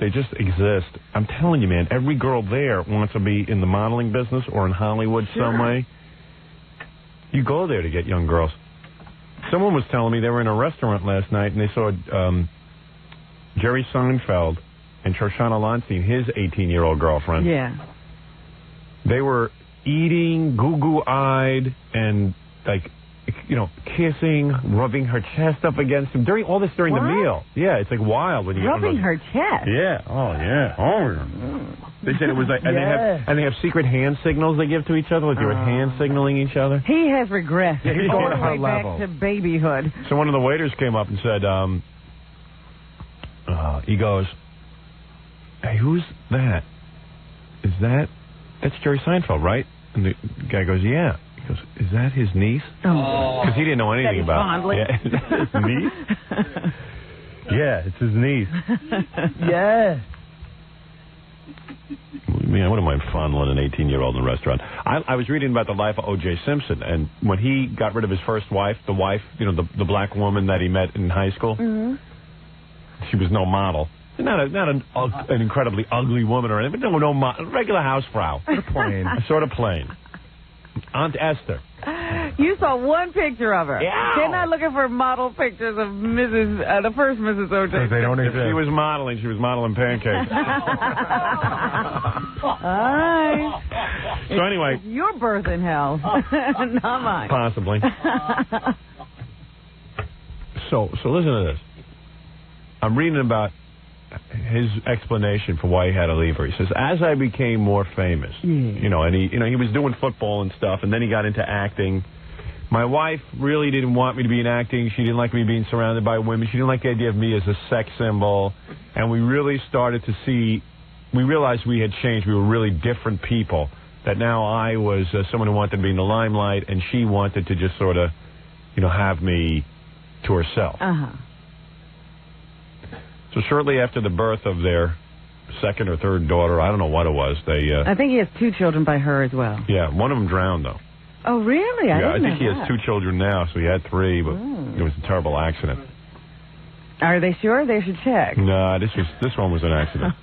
They just exist. I'm telling you, man, every girl there wants to be in the modeling business or in Hollywood some way. You go there to get young girls. Someone was telling me they were in a restaurant last night and they saw Jerry Seinfeld and Shoshana Lonstein, his 18-year-old girlfriend. Yeah. They were eating, goo-goo-eyed, and, like, you know, kissing, rubbing her chest up against him during the meal. Yeah, it's like wild when you rubbing her chest. Yeah. Oh yeah. Oh. They said it was like, and they have secret hand signals they give to each other, like they were hand signaling each other. He has regressed. Yeah, he's all going the way back to babyhood. So one of the waiters came up and said, he goes, "Hey, who's that? That's Jerry Seinfeld, right?" And the guy goes, "Yeah." He goes, "Is that his niece?" Because he didn't know anything about it. Yeah, is that his niece? Yeah, it's his niece. Yeah. Man, what am I fondling an 18-year-old in a restaurant? I was reading about the life of OJ Simpson, and when he got rid of his first wife, you know, the black woman that he met in high school, she was no model. Not an incredibly ugly woman or anything, but no regular housefrau. Sort of plain. Aunt Esther. You saw one picture of her. Yeah. They're not looking for model pictures of the first Mrs. OJ. They don't exist. She was modeling pancakes. All right. So anyway. It's your birth in hell, not mine. Possibly. So listen to this. I'm reading about his explanation for why he had to leave her. He says, as I became more famous, you know, and he was doing football and stuff, and then he got into acting. My wife really didn't want me to be in acting. She didn't like me being surrounded by women. She didn't like the idea of me as a sex symbol. And we really started to see, we realized we had changed. We were really different people. That now I was someone who wanted to be in the limelight, and she wanted to just sort of, you know, have me to herself. So shortly after the birth of their second or third daughter, I don't know what it was, they... I think he has 2 children by her as well. Yeah, one of them drowned, though. Oh, really? I think he has 2 children now, so he had 3, but it was a terrible accident. Are they sure? They should check. No, this one was an accident.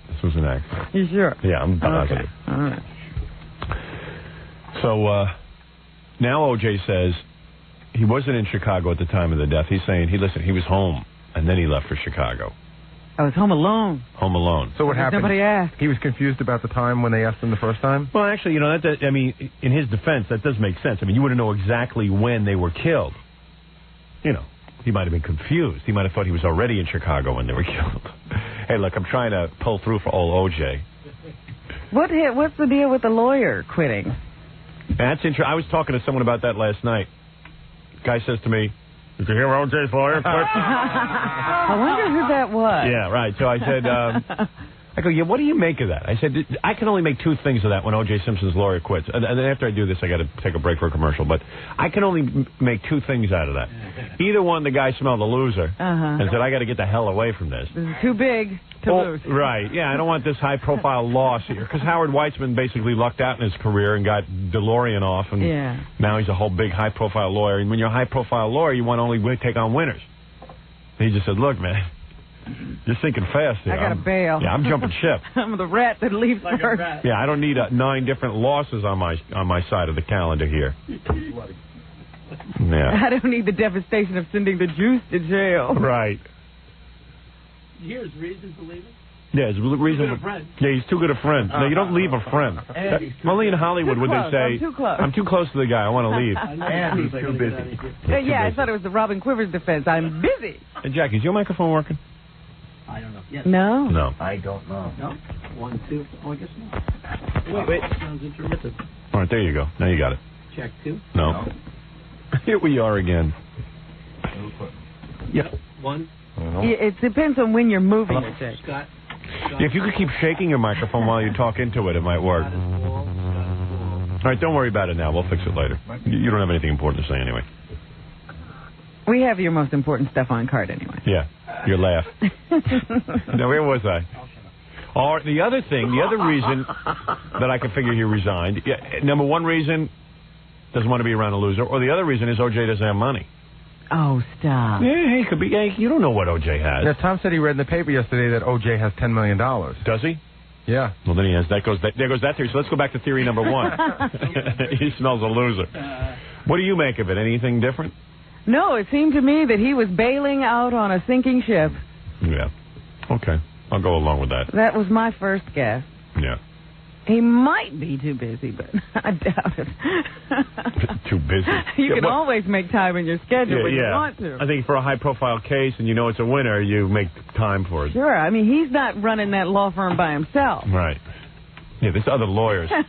This was an accident. You sure? Yeah, I'm positive. Okay. All right. So now OJ says he wasn't in Chicago at the time of the death. He's saying he was home, and then he left for Chicago. I was home alone. Home alone. So what happened? Nobody asked. He was confused about the time when they asked him the first time? Well, actually, you know, I mean, in his defense, that does make sense. I mean, you wouldn't know exactly when they were killed. You know, he might have been confused. He might have thought he was already in Chicago when they were killed. Hey, look, I'm trying to pull through for old OJ. What's the deal with the lawyer quitting? That's interesting. I was talking to someone about that last night. Guy says to me, "Did you hear OJ's lawyer quit?" I wonder who that was. Yeah, right. So I said, I go, yeah, what do you make of that? I said, I can only make 2 things of that when OJ Simpson's lawyer quits. And then after I do this, I got to take a break for a commercial. But I can only make 2 things out of that. Either one, the guy smelled a loser and said, I got to get the hell away from this. This is too big to lose. Right. Yeah, I don't want this high-profile loss here. Because Howard Weitzman basically lucked out in his career and got DeLorean off. And now he's a whole big high-profile lawyer. And when you're a high-profile lawyer, you want to only take on winners. And he just said, look, man, you're sinking fast here. I got to bail. Yeah, I'm jumping ship. I'm the rat that leaves first. Yeah, I don't need 9 different losses on my side of the calendar here. Yeah. I don't need the devastation of sending the juice to jail. Right. Here's reason for leaving. Yeah, it's reason. Yeah, he's too good a friend. No, you don't leave a friend. Only in Hollywood would they say, I'm too close to the guy, I want to leave. And he's too busy. Yeah, I thought it was the Robin Quivers defense. I'm busy. Hey, Jackie, is your microphone working? I don't know. Yes. No? No. I don't know. No? 1, 2. Oh, I guess not. Wait. Sounds intermittent. All right, there you go. Now you got it. Check 2. No. Here we are again. Yeah. 1. It depends on when you're moving it, Jake. Scott. If you could keep shaking your microphone while you talk into it, it might work. All right, don't worry about it now. We'll fix it later. You don't have anything important to say anyway. We have your most important stuff on card anyway. Yeah, your laugh. Now, where was I? Or the other reason that I can figure he resigned, number one reason, doesn't want to be around a loser, or the other reason is OJ doesn't have money. Oh, stop. Yeah, he could be. Hey, you don't know what OJ has. Now, Tom said he read in the paper yesterday that OJ has $10 million. Does he? Yeah. Well, then he has. There goes that theory. So let's go back to theory number 1. He smells a loser. What do you make of it? Anything different? No, it seemed to me that he was bailing out on a sinking ship. Yeah. Okay. I'll go along with that. That was my first guess. Yeah. He might be too busy, but I doubt it. Too busy. You can always make time in your schedule when you want to. I think for a high-profile case and you know it's a winner, you make time for it. Sure. I mean, he's not running that law firm by himself. Right. Yeah, there's other lawyers. All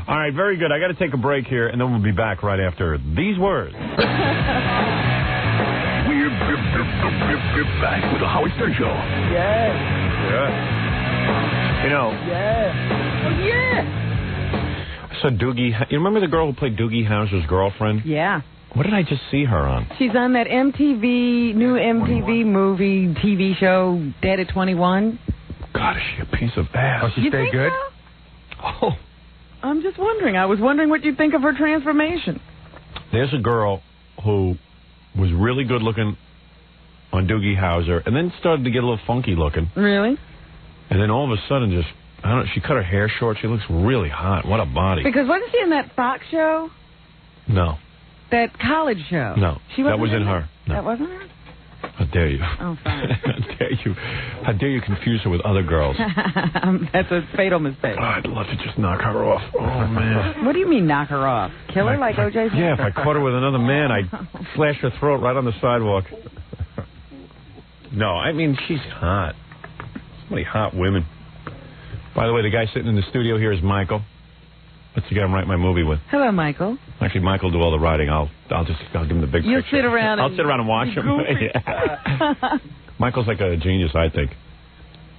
right, very good. I got to take a break here, and then we'll be back right after these words. We're back with the Howard Stern Show. Yes. Yeah. You know. Yes. Oh, yeah. I saw Doogie. You remember the girl who played Doogie Howser's girlfriend? Yeah. What did I just see her on? She's on that new MTV movie, TV show, Dead at 21. God, is she a piece of ass? Oh, she stayed good? So? Oh. I'm just wondering. I was wondering what you'd think of her transformation. There's a girl who was really good looking on Doogie Howser, and then started to get a little funky looking. Really? And then all of a sudden, I don't know, she cut her hair short. She looks really hot. What a body. Because wasn't she in that Fox show? No. That college show? No. That was in her. No. That wasn't her? How dare you? Oh, fine. How dare you confuse her with other girls? That's a fatal mistake. Oh, I'd love to just knock her off. Oh, man. What do you mean knock her off? Kill her like OJ Simpson? Yeah, if I caught her with another man, I'd slash her throat right on the sidewalk. No, I mean, she's hot. So many hot women. By the way, the guy sitting in the studio here is Michael. Let's get him write my movie with. Hello, Michael. Actually, Michael will do all the writing. I'll give him the big You'll picture. sit around I'll sit around and watch him. Yeah. Michael's like a genius, I think.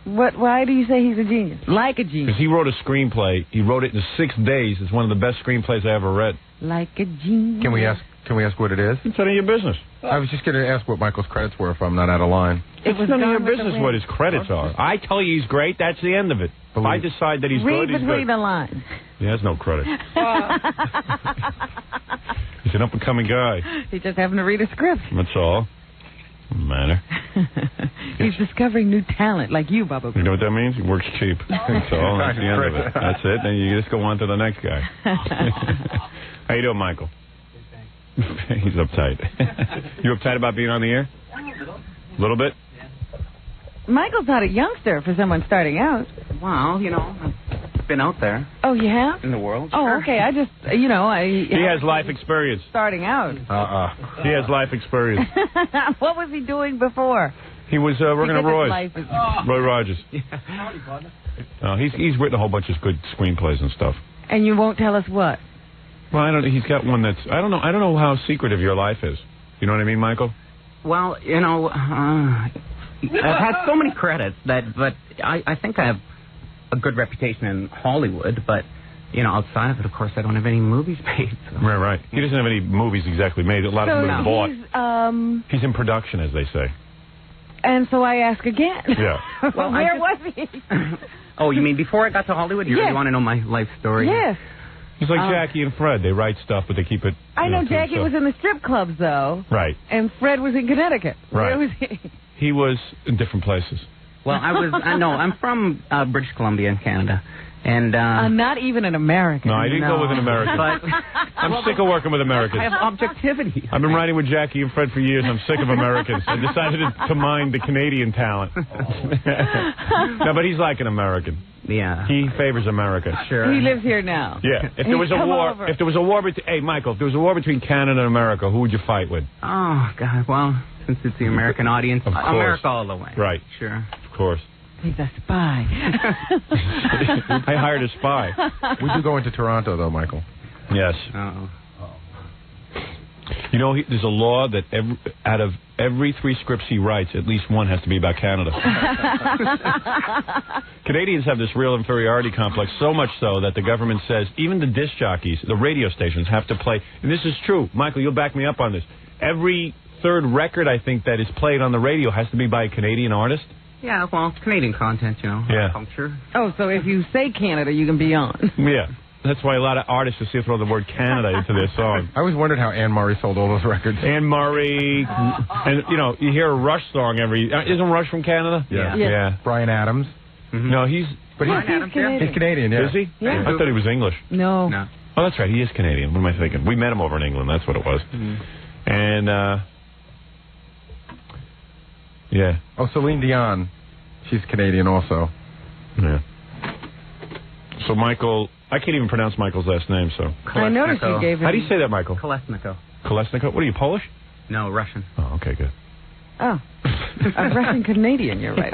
Why do you say he's a genius? Like a genius. Because he wrote a screenplay. He wrote it in 6 days. It's one of the best screenplays I ever read. Like a genius. Can we ask what it is? It's none of your business. I was just going to ask what Michael's credits were if I'm not out of line. It's none of your business what his credits are. I tell you he's great, that's the end of it. If I decide that he's good, he's good. Read between the lines. He has no credit. He's an up-and-coming guy. He's just having to read a script. That's all. Doesn't matter. He's discovering new talent, like you, Bubba. You know what that means? He works cheap. That's all. That's the end of it. That's it. Then you just go on to the next guy. How you doing, Michael? He's uptight. You uptight about being on the air? A little. A little bit? Michael's not a youngster for someone starting out. Well, you know, I've been out there. Oh, you have? In the world. Oh, sure. okay. I just, He has life experience. Starting out. He has life experience. What was he doing before? He was working at Roy's. Roy Rogers. Yeah. Howdy, partner. He's written a whole bunch of good screenplays and stuff. And you won't tell us what? Well, I don't know. He's got one that's... I don't know how secretive your life is. You know what I mean, Michael? Well, you know, I've had so many credits but I think I have a good reputation in Hollywood, but, you know, outside of it, of course, I don't have any movies made. So. Right. He doesn't have any movies exactly made. A lot of them bought. He's in production, as they say. And so I ask again. Yeah. Well, where was he? Oh, you mean before I got to Hollywood? You really want to know my life story? Yes. He's like Jackie and Fred. They write stuff, but they keep it... I know Jackie was in the strip clubs, though. Right. And Fred was in Connecticut. Right. Where was he? He was in different places. Well, I'm from British Columbia in Canada. And not even an American. No, I didn't go with an American. But I'm sick of working with Americans. I have objectivity. I've been writing with Jackie and Fred for years. I'm sick of Americans. I decided to mine the Canadian talent. No, but he's like an American. Yeah. He favors America. Sure. He lives here now. Yeah. If there was a war, hey, Michael, if there was a war between Canada and America, who would you fight with? Oh God. Well, since it's the American audience, of course. America all the way. Right. Sure. Of course. He's a spy. I hired a spy. We do go into Toronto, though, Michael. Yes. Uh-oh. You know, there's a law that out of every 3 scripts he writes, at least one has to be about Canada. Canadians have this real inferiority complex, so much so that the government says even the disc jockeys, the radio stations, have to play. And this is true. Michael, you'll back me up on this. Every 3rd record, I think, that is played on the radio has to be by a Canadian artist. Yeah, well, Canadian content, you know. Yeah. Culture. Oh, so if you say Canada, you can be on. Yeah. That's why a lot of artists just throw the word Canada into their song. I always wondered how Anne Murray sold all those records. Anne Murray, and you hear a Rush song every. Isn't Rush from Canada? Yeah. Brian Adams. Mm-hmm. No, he's Canadian. He's Canadian. Yeah. Is he? Yeah. I thought he was English. No. Oh, that's right. He is Canadian. What am I thinking? We met him over in England. That's what it was. Mm-hmm. And yeah. Oh, Celine Dion. She's Canadian also. Yeah. So Michael, I can't even pronounce Michael's last name. So I noticed you gave him. How do you say that, Michael? Kolesniko. Kolesniko. What are you, Polish? No, Russian. Oh, okay, good. Oh, a Russian Canadian. You're right.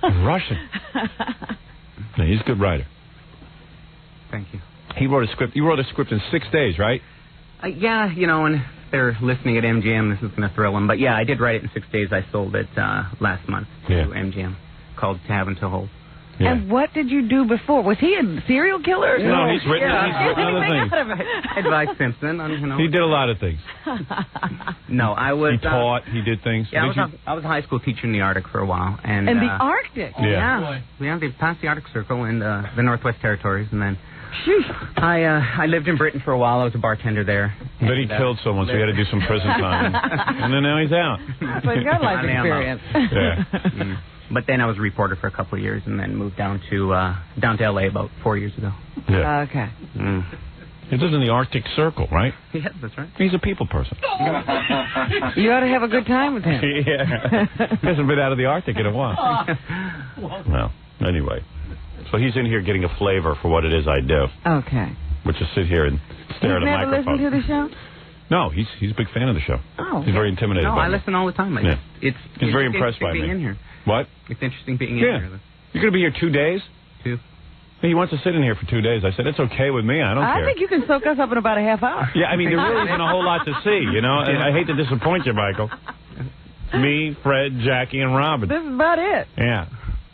Russian. No, he's a good writer. Thank you. He wrote a script. You wrote a script in 6 days, right? Yeah, and if they're listening at MGM, this is going to thrill them. But yeah, I did write it in 6 days. I sold it last month to MGM, called To Have and To Hold. Yeah. And what did you do before? Was he a serial killer? No, he's written other things. Advice Simpson. He did a lot of things. No, I was... He taught. He did things. Yeah, I was a high school teacher in the Arctic for a while. And in the Arctic? Yeah. Yeah, they passed the Arctic Circle in the Northwest Territories, and then... Sheesh. I lived in Britain for a while. I was a bartender there. But he killed someone, so he had to do some prison time. And then now he's out. So he's got life experience. Yeah. But then I was a reporter for a couple of years, and then moved down to L.A. about 4 years ago. Yeah. Okay. He lives in the Arctic Circle, right? Yes, that's right. He's a people person. You ought to have a good time with him. Yeah. He hasn't been out of the Arctic in a while. Well, anyway. So he's in here getting a flavor for what it is I do. Okay. Which is sit here and stare at a never microphone. listened to the show? No, he's a big fan of the show. Oh. He's very intimidated by I me. listen all the time. He's very impressed by me. Being in here. What? It's interesting being in here. You're going to be here 2 days? 2. He wants to sit in here for 2 days. I said, it's okay with me. I don't care. I think you can soak us up in about a half hour. Yeah, I mean, there really isn't a whole lot to see, And I hate to disappoint you, Michael. Me, Fred, Jackie, and Robin. This is about it. Yeah.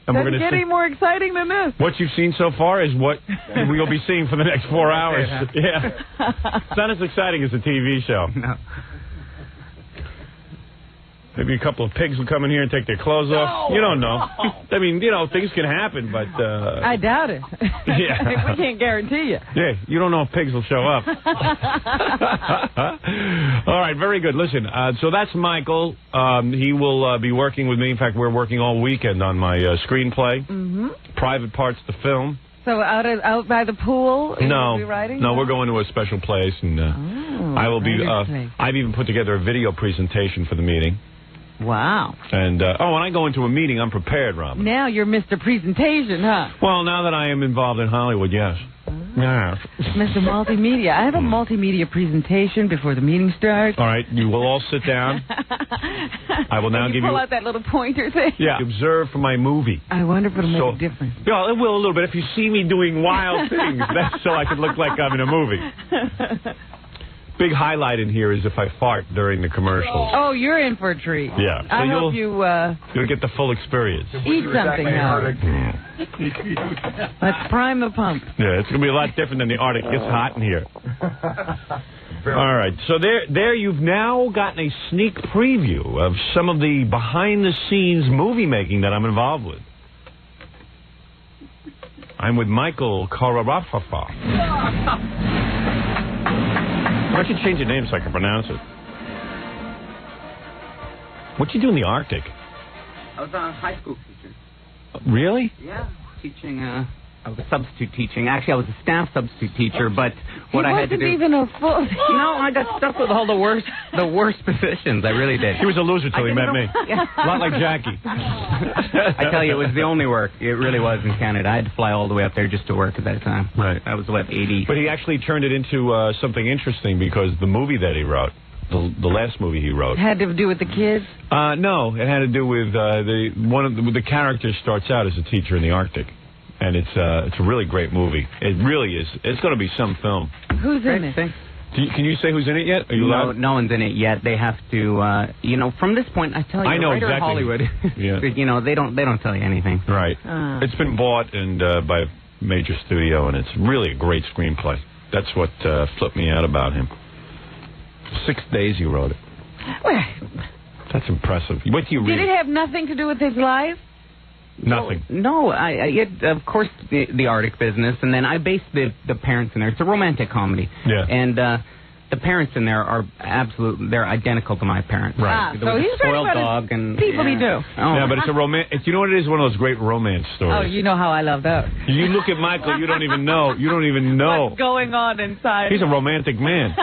And Doesn't get any more exciting than this. What you've seen so far is what we'll be seeing for the next 4 hours. Yeah. It's not as exciting as a TV show. No. Maybe a couple of pigs will come in here and take their clothes off. You don't know. I mean, things can happen, but... I doubt it. Yeah. We can't guarantee you. Yeah, you don't know if pigs will show up. All right, very good. Listen, so that's Michael. He will be working with me. In fact, we're working all weekend on my screenplay. Mm-hmm. Private parts to film. So out by the pool? No, be writing? No, we're going to a special place, and I will be... I've even put together a video presentation for the meeting. Wow. And, when I go into a meeting, I'm prepared, Robin. Now you're Mr. Presentation, huh? Well, now that I am involved in Hollywood, yes. Yeah. Mr. Multimedia. I have a multimedia presentation before the meeting starts. All right, you will all sit down. I will now give you... pull out that little pointer thing? Yeah. Observe for my movie. I wonder if it'll make a difference. Yeah, it will a little bit. If you see me doing wild things, that's so I can look like I'm in a movie. Big highlight in here is if I fart during the commercials. Oh, you're in for a treat. Yeah. So I hope you'll get the full experience. Eat something now. Let's prime the pump. Yeah, it's going to be a lot different than the Arctic. It gets hot in here. All right. So there you've now gotten a sneak preview of some of the behind-the-scenes movie making that I'm involved with. I'm with Michael Kararafafa. Why don't you change your name so I can pronounce it? What you do in the Arctic? I was a high school teacher. Really? Yeah, teaching. I was a substitute teaching. Actually, I was a staff substitute teacher, but what I had to do... He wasn't even a full... No, I got stuck with all the worst positions. I really did. He was a loser till he met me. Yeah. A lot like Jackie. I tell you, it was the only work. It really was in Canada. I had to fly all the way up there just to work at that time. Right. I was, 80? But he actually turned it into something interesting because the movie that he wrote, the last movie he wrote... Had to do with the kids? No, it had to do with the character starts out as a teacher in the Arctic. And it's a really great movie. It really is. It's going to be some film. Who's in it? Can you say who's in it yet? Are you allowed? No one's in it yet. They have to, from this point, I tell you, I know writer exactly. Hollywood, yeah. they don't tell you anything. Right. It's been bought and by a major studio, and it's really a great screenplay. That's what flipped me out about him. 6 days he wrote it. Well, that's impressive. What do you read? Did it have nothing to do with his life? Nothing. No, of course, the Arctic business, and then I based the parents in there. It's a romantic comedy. Yeah. And the parents in there are they're identical to my parents. Right. So he's spoiled talking dog about and people he do. Oh. Yeah, but it's a you know what it is? One of those great romance stories. Oh, you know how I love those. You look at Michael, you don't even know. You don't even know. What's going on inside? He's a romantic man.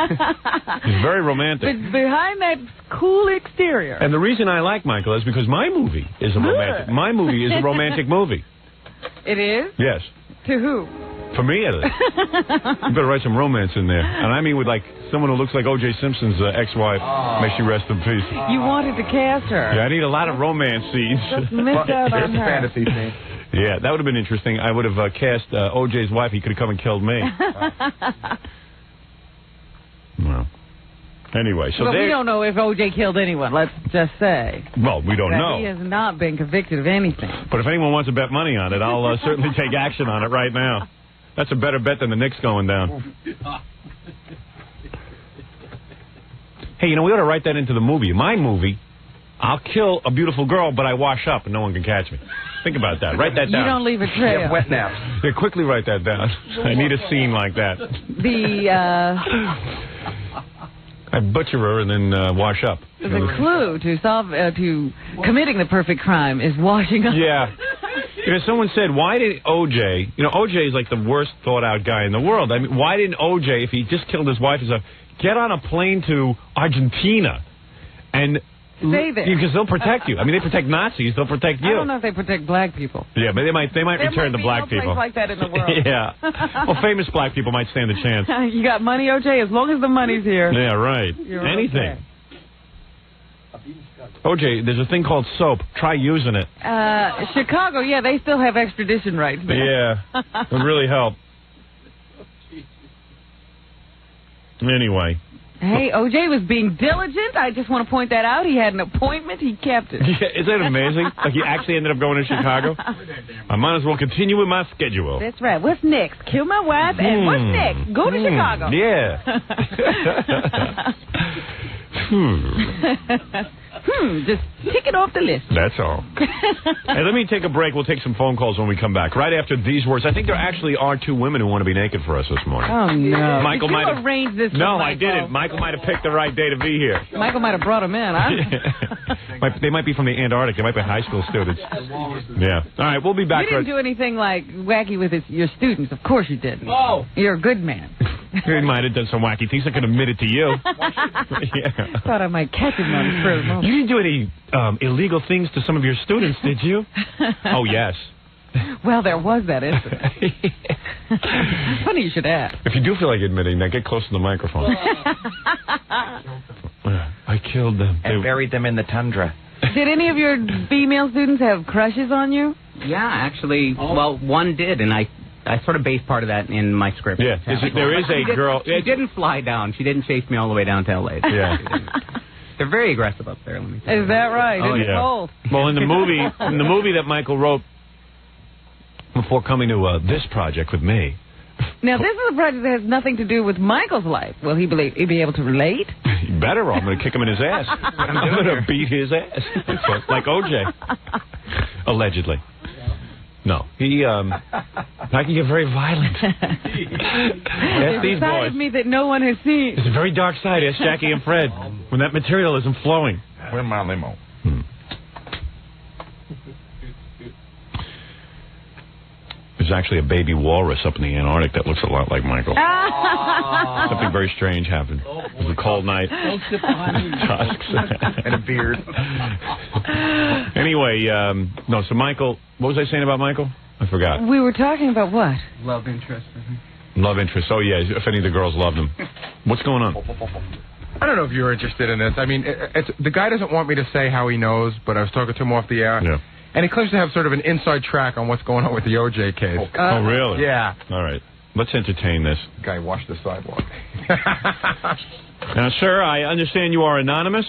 He's very romantic. But behind that cool exterior. And the reason I like Michael is because my movie is a romantic. My movie is a romantic movie. It is? Yes. To who? For me, it is. You better write some romance in there. And I mean with, like, someone who looks like OJ Simpson's ex-wife. May she rest in peace. You wanted to cast her. Yeah, I need a lot of romance scenes. Just missed out on her. Fantasy scene. Yeah, that would have been interesting. I would have cast OJ's wife. He could have come and killed me. Well, anyway, so but we don't know if OJ killed anyone, let's just say. Well, we don't know. He has not been convicted of anything. But if anyone wants to bet money on it, I'll certainly take action on it right now. That's a better bet than the Knicks going down. Hey, you know, we ought to write that into the movie. My movie, I'll kill a beautiful girl, but I wash up and no one can catch me. Think about that. Write that down. You don't leave a trail. Wet naps. Yeah, quickly write that down. I need a scene like that. I butcher her and then wash up. The clue to committing the perfect crime is washing up. Yeah. You know, someone said, why did OJ, you know, OJ is like the worst thought-out guy in the world. I mean, why didn't OJ, if he just killed his wife and stuff, get on a plane to Argentina and... Stay there. Because they'll protect you. I mean, they protect Nazis. They'll protect you. I don't know if they protect black people. Yeah, but they might return the black people. There might be no place like that in the world. Yeah. Well, famous black people might stand a chance. You got money, OJ? As long as the money's here. Yeah, right. You're anything. Okay. OJ, there's a thing called soap. Try using it. Chicago, yeah, they still have extradition rights there. Yeah. It would really help. Anyway. Hey, OJ was being diligent. I just want to point that out. He had an appointment. He kept it. Yeah, isn't that amazing? Like, he actually ended up going to Chicago? I might as well continue with my schedule. That's right. What's next? Kill my wife, and what's next? Go to Chicago. Yeah. Just tick it off the list. That's all. Hey, let me take a break. We'll take some phone calls when we come back. Right after these words. I think there actually are two women who want to be naked for us this morning. Oh, no. Michael Did you might have arrange this for No, Michael? I didn't. Michael might have picked the right day to be here. Michael might have brought him in, huh? They might be from the Antarctic. They might be high school students. Yeah. All right, we'll be back. You didn't do anything like wacky with your students. Of course you didn't. Oh. You're a good man. He might have done some wacky things. I could admit it to you. Yeah. Thought I might catch him on the spur of the moment. You didn't do any illegal things to some of your students, did you? Oh, yes. Well, there was that incident. Funny you should ask. If you do feel like admitting that, get close to the microphone. I killed them. And buried them in the tundra. Did any of your female students have crushes on you? Yeah, actually, well, one did, and I sort of based part of that in my script. Yeah, there is a girl. She didn't fly down. She didn't chase me all the way down to L.A. Yeah. They're very aggressive up there, let me tell you. Is that right? Oh, it's yeah. cold. Well, in the movie that Michael wrote before coming to this project with me. Now, this is a project that has nothing to do with Michael's life. Will he be able to relate? You better, or I'm going to kick him in his ass. I'm going to beat his ass. Like OJ. Allegedly. No. I can get very violent. Ask these side boys. of me that no one has seen. It's a very dark side. Ask Jackie and Fred. When that material isn't flowing. Where's my limo? There's actually a baby walrus up in the Antarctic that looks a lot like Michael. Something very strange happened. It was a cold night. Tusks. And a beard. Anyway, no, so Michael, what was I saying about Michael? I forgot. We were talking about what? Love interest. Love interest. Oh, yeah, if any of the girls loved him. What's going on? I don't know if you're interested in this. I mean, the guy doesn't want me to say how he knows, but I was talking to him off the air. Yeah. And he claims to have sort of an inside track on what's going on with the OJ case. Oh, really? Yeah. All right. Let's entertain this. Guy washed the sidewalk. Now, sir, I understand you are anonymous.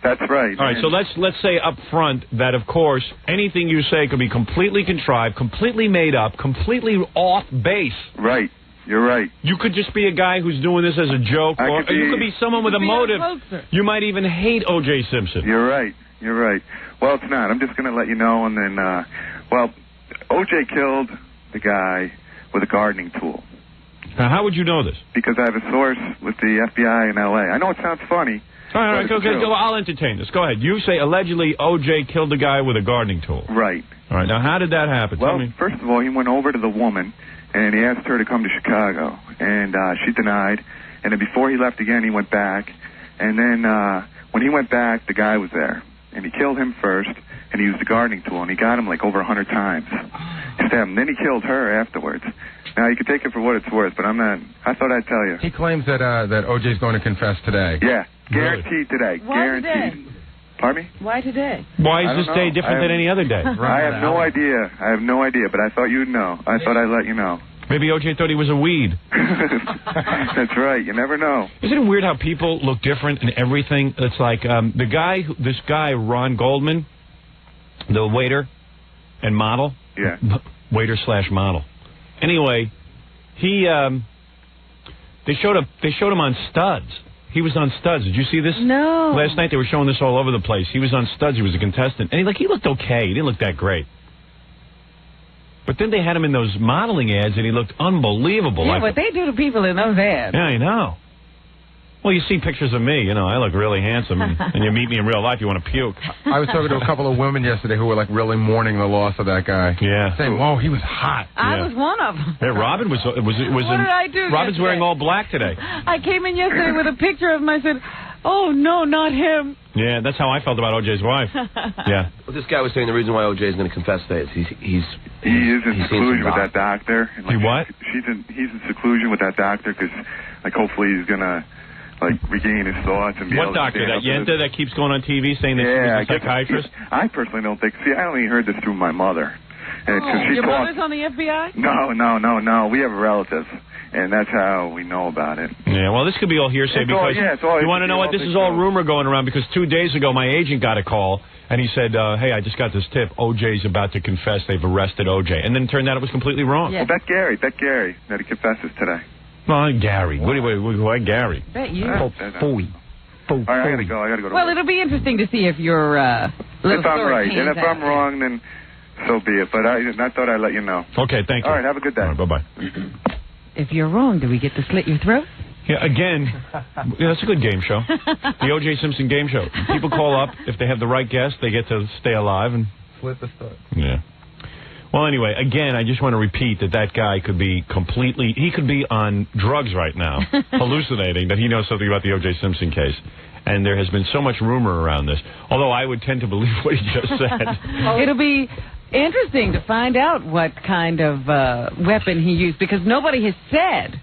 That's right. All right, so let's say up front that, of course, anything you say could be completely contrived, completely made up, completely off base. Right. You're right. You could just be a guy who's doing this as a joke, or you could be someone with a motive. You might even hate O.J. Simpson. You're right. You're right. Well, it's not. I'm just going to let you know, and then Well, OJ killed the guy with a gardening tool. Now, how would you know this? Because I have a source with the FBI in L.A. I know it sounds funny. All right, okay, I'll entertain this. Go ahead. You say allegedly OJ killed the guy with a gardening tool. Right. All right, now how did that happen? Well, Tell me. first of all, he went over to the woman, and he asked her to come to Chicago, and she denied. And then before he left again, he went back. And then when he went back, the guy was there, and he killed him first, and he used the gardening tool, and he got him like over 100 times. He stabbed him. Then he killed her afterwards. Now, you can take it for what it's worth, but I'm not. I thought I'd tell you. He claims that OJ's going to confess today. Yeah, guaranteed today. Why Guaranteed. today? Pardon me? Why today? Why is this day different than any other day? I have no idea. But I thought you'd know. I thought I'd let you know. Maybe OJ thought he was a weed. That's right. You never know. Isn't it weird how people look different in everything? It's like this guy, Ron Goldman, the waiter and model. Yeah. Waiter/model. Anyway, they showed him on Studs. He was on Studs. Did you see this? No. Last night they were showing this all over the place. He was on Studs. He was a contestant, and he looked okay. He didn't look that great. But then they had him in those modeling ads, and he looked unbelievable. Yeah, what they do to people in those ads. Yeah, I know. Well, you see pictures of me, I look really handsome, and you meet me in real life, you want to puke. I was talking to a couple of women yesterday who were like really mourning the loss of that guy. Yeah. Saying, whoa, he was hot. I was one of them. Yeah, Robin was What did I do Robin's yesterday? wearing all black today. I came in yesterday with a picture of him. I said, oh, no, not him. Yeah, that's how I felt about OJ's wife. Yeah. Well, this guy was saying the reason why OJ is going to confess today is he is in seclusion with that doctor. And, He what? He's in seclusion with that doctor because, hopefully he's going to, regain his thoughts and be What able to doctor? stand That up to Yenta that keeps going on TV saying that she's a psychiatrist? I personally don't think. See, I only heard this through my mother. And Your mother's on the FBI? No. We have relatives. And that's how we know about it. Yeah, well, this could be all hearsay because you want to know what? This is all rumor going around because 2 days ago my agent got a call and he said, hey, I just got this tip. OJ's about to confess. They've arrested OJ. And then it turned out it was completely wrong. Yeah. Well, bet Gary that he confesses today. No, Gary. Why Gary? Bet you. All right, I gotta go. Well, it'll be interesting to see if your little if I'm story right. pans And if out. I'm wrong, then so be it. But I thought I'd let you know. Okay, thank you. All right, have a good day. All right, bye-bye. If you're wrong, do we get to slit your throat? Yeah, again, that's a good game show. The OJ Simpson game show. People call up. If they have the right guest, they get to stay alive. And Slit the throat. yeah. Well, anyway, again, I just want to repeat that guy could be he could be on drugs right now, hallucinating that he knows something about the O.J. Simpson case. And there has been so much rumor around this, although I would tend to believe what he just said. It'll be interesting to find out what kind of weapon he used, because nobody has said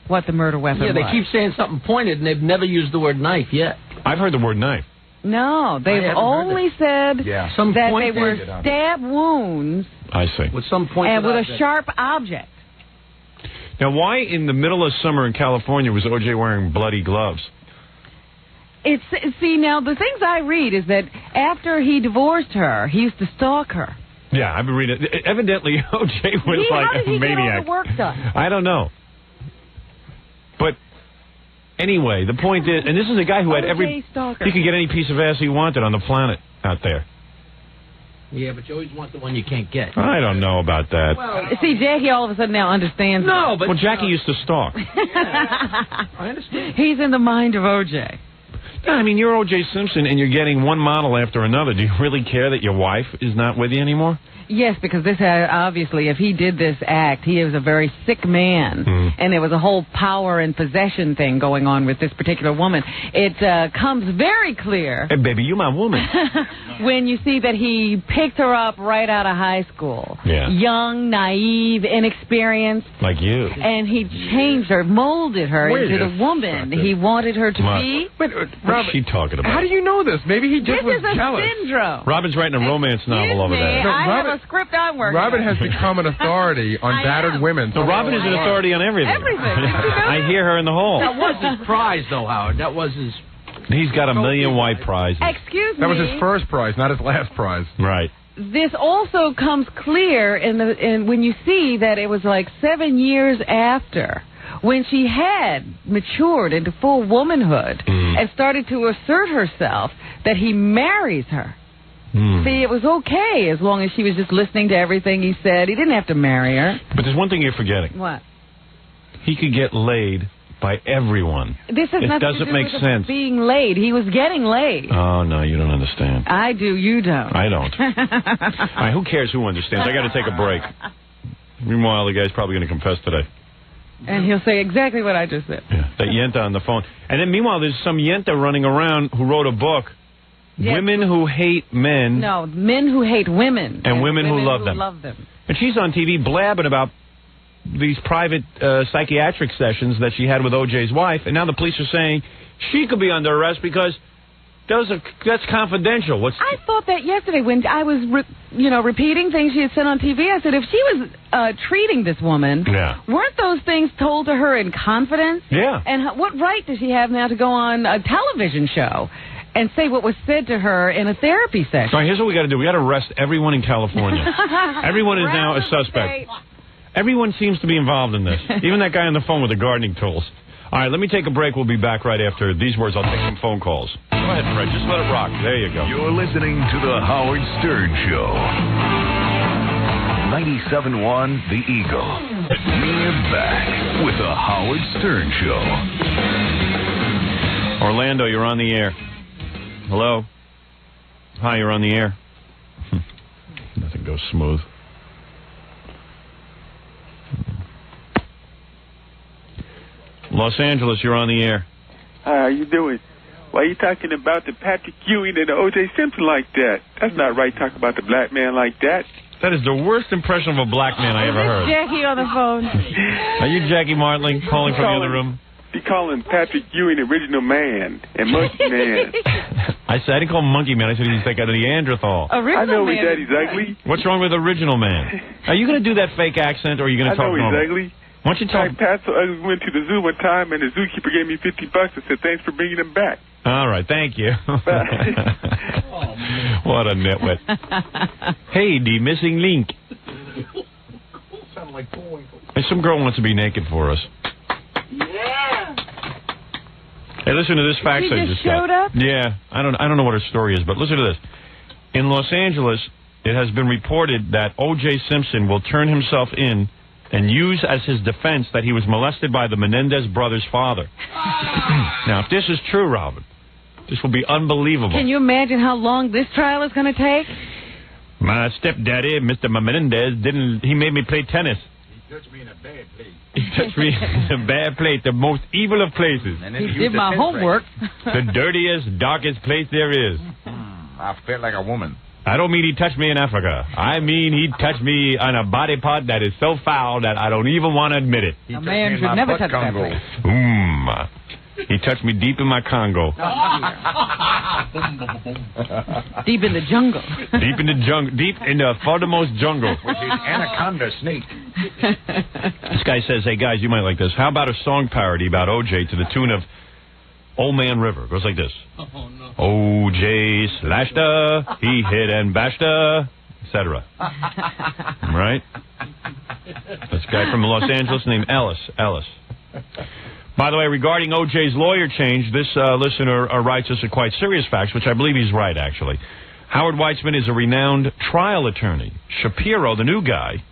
what the murder weapon was. Yeah, they keep saying something pointed, and they've never used the word knife yet. I've heard the word knife. No, they've only said Some that point they were stab wounds I see. with some point and with a sharp object. Now, why in the middle of summer in California was O.J. wearing bloody gloves? See, now, the things I read is that after he divorced her, he used to stalk her. Yeah, I've been reading it. Evidently, O.J. was How did a he maniac. get all the work done? I don't know. But anyway, the point is, and this is a guy who had O.J. Stalker. he could get any piece of ass he wanted on the planet out there. Yeah, but you always want the one you can't get. I don't know about that. Well, See, Jackie all of a sudden now understands. no, but... Well, Jackie used to stalk. I understand. He's in the mind of O.J. Yeah, I mean, you're O.J. Simpson, and you're getting one model after another. Do you really care that your wife is not with you anymore? Yes, because this obviously, if he did this act, he is a very sick man, and there was a whole power and possession thing going on with this particular woman. It comes very clear. Hey, baby, you my woman. When you see that he picked her up right out of high school. Yeah. Young, naive, inexperienced. Like you. And he changed her, molded her into the woman he wanted her to be. Wait, What's she talking about? how do you know this? Maybe he just This was is a jealous. syndrome. Robin's writing a romance novel over there. No, I Robin- have a script I'm working Robin on. has become an authority on I battered am. women. So Robin is an authority on everything. Everything. Did you know I hear her in the hall. That was his prize, though, Howard. That was his... He's got a million white prizes. Excuse me. That was his first prize, not his last prize. Right. This also comes clear in when you see that it was like 7 years after, when she had matured into full womanhood and started to assert herself, that he marries her. See, it was okay as long as she was just listening to everything he said. He didn't have to marry her. But there's one thing you're forgetting. What? He could get laid by everyone. This has nothing doesn't to do make with sense. Being laid. He was getting laid. Oh, no, you don't understand. I do. You don't. I don't. All right, who cares who understands? I got to take a break. Meanwhile, the guy's probably going to confess today. And he'll say exactly what I just said. Yeah, that Yenta on the phone. And then meanwhile, there's some Yenta running around who wrote a book, Women Who Hate Men. No, Men Who Hate Women. And women who love them. And she's on TV blabbing about these private psychiatric sessions that she had with OJ's wife, and now the police are saying she could be under arrest because that's confidential. I thought that yesterday when I was, repeating things she had said on TV. I said if she was treating this woman, weren't those things told to her in confidence? Yeah. And what right does she have now to go on a television show and say what was said to her in a therapy session? All right, here's what we got to do. We got to arrest everyone in California. Everyone is now a suspect. Everyone seems to be involved in this. Even that guy on the phone with the gardening tools. All right, let me take a break. We'll be back right after these words. I'll take some phone calls. Go ahead, Fred. Just let it rock. There you go. You're listening to The Howard Stern Show. 97.1 The Eagle. We're back with The Howard Stern Show. Orlando, you're on the air. Hello? Hi, you're on the air. Nothing goes smooth. Los Angeles, you're on the air. Hi, how you doing? Why are you talking about the Patrick Ewing and the OJ Simpson like that? That's not right, talk about the black man like that. That is the worst impression of a black man I ever heard. Jackie on the phone. Are you Jackie Martling calling from the other room? You calling Patrick Ewing original man and monkey man. I didn't call him monkey man. I said he's like a Neanderthal. I know he's that. He's ugly. What's wrong with original man? Are you going to do that fake accent or are you going to talk normal? I know he's ugly. Why don't you talk? Pat so ugly went to the zoo one time and the zookeeper gave me $50 and said thanks for bringing him back. All right, thank you. What a nitwit. Hey, the missing link. Sound like Bullwinkle. Hey, some girl wants to be naked for us. Yeah. Hey, listen to this fax I just got. Showed up? Yeah, I don't know what her story is, but listen to this. In Los Angeles, it has been reported that OJ Simpson will turn himself in and use as his defense that he was molested by the Menendez brothers' father. Now, if this is true, Robin, this will be unbelievable. Can you imagine how long this trial is going to take? My stepdaddy, Mr. Menendez, he made me play tennis. He touched me in a bad place. He touched me in a bad place, the most evil of places. He did my homework. The dirtiest, darkest place there is. I felt like a woman. I don't mean he touched me in Africa. I mean he touched me on a body part that is so foul that I don't even want to admit it. A man should never touch that place. He touched me deep in my Congo. Deep in the jungle. Deep in the jungle. Deep in the farthermost jungle. With his anaconda snake. This guy says, hey, guys, you might like this. How about a song parody about OJ to the tune of Old Man River? It goes like this. Oh, no. OJ slashed her, he hit and bashed her, etc. Right? This guy from Los Angeles named Ellis. By the way, regarding OJ's lawyer change, this listener writes us a quite serious fact, which I believe he's right, actually. Howard Weitzman is a renowned trial attorney. Shapiro, the new guy.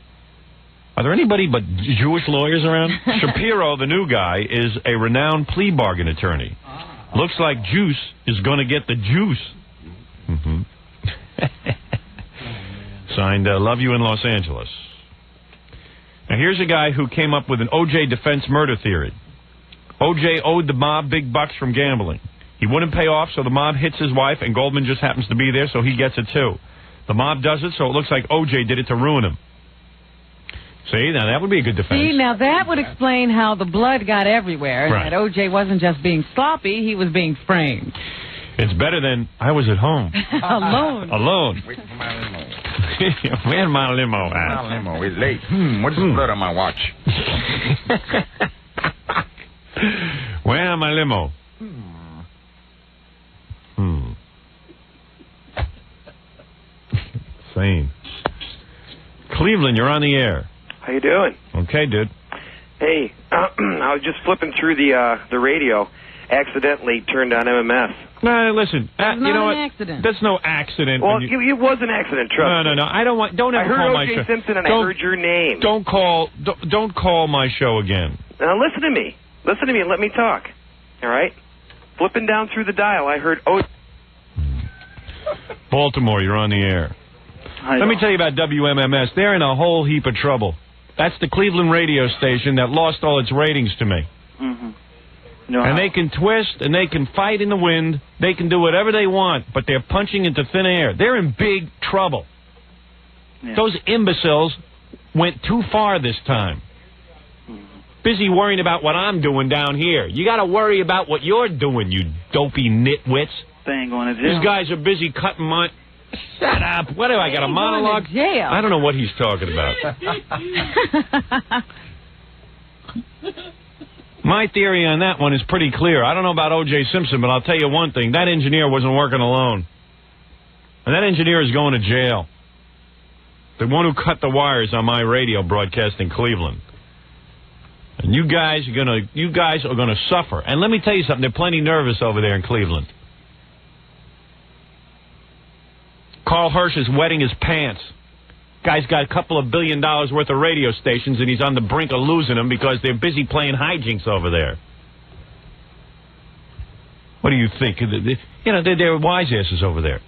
Are there anybody but Jewish lawyers around? Shapiro, the new guy, is a renowned plea bargain attorney. Looks like Juice is going to get the juice. Mm-hmm. Signed, Love You in Los Angeles. Now, here's a guy who came up with an OJ defense murder theory. OJ owed the mob big bucks from gambling. He wouldn't pay off, so the mob hits his wife, and Goldman just happens to be there, so he gets it too. The mob does it, so it looks like OJ did it to ruin him. See, now that would be a good defense. See, now that would explain how the blood got everywhere. Right. That OJ wasn't just being sloppy, he was being framed. It's better than I was at home. Alone. Waiting for my limo. Where's my limo at? My limo is late. What's the blood on my watch? Where's my limo? Insane. Cleveland, you're on the air. How you doing? Okay, dude. Hey, I was just flipping through the radio, accidentally turned on MMS. No, listen. That's you know not what? an accident. That's no accident. Well, it was an accident, trust me. No. I don't want. Don't ever call my show. I heard OJ Simpson and I heard your name. Don't call my show again. Now listen to me. Listen to me and let me talk. All right? Flipping down through the dial, I heard OJ. Baltimore, you're on the air. Let me tell you about WMMS. They're in a whole heap of trouble. That's the Cleveland radio station that lost all its ratings to me. Mm-hmm. And they can twist, and they can fight in the wind. They can do whatever they want, but they're punching into thin air. They're in big trouble. Yeah. Those imbeciles went too far this time. Busy worrying about what I'm doing down here. You got to worry about what you're doing, you dopey nitwits. They ain't going to jail. These guys are busy cutting my... Shut up. What do I got, a monologue? Going to jail. I don't know what he's talking about. My theory on that one is pretty clear. I don't know about OJ Simpson, but I'll tell you one thing. That engineer wasn't working alone. And that engineer is going to jail. The one who cut the wires on my radio broadcast in Cleveland. And you guys are gonna suffer. And let me tell you something, they're plenty nervous over there in Cleveland. Carl Hirsch is wetting his pants. Guy's got a couple of $1 billion worth of radio stations, and he's on the brink of losing them because they're busy playing hijinks over there. What do you think? You know, they're wise asses over there.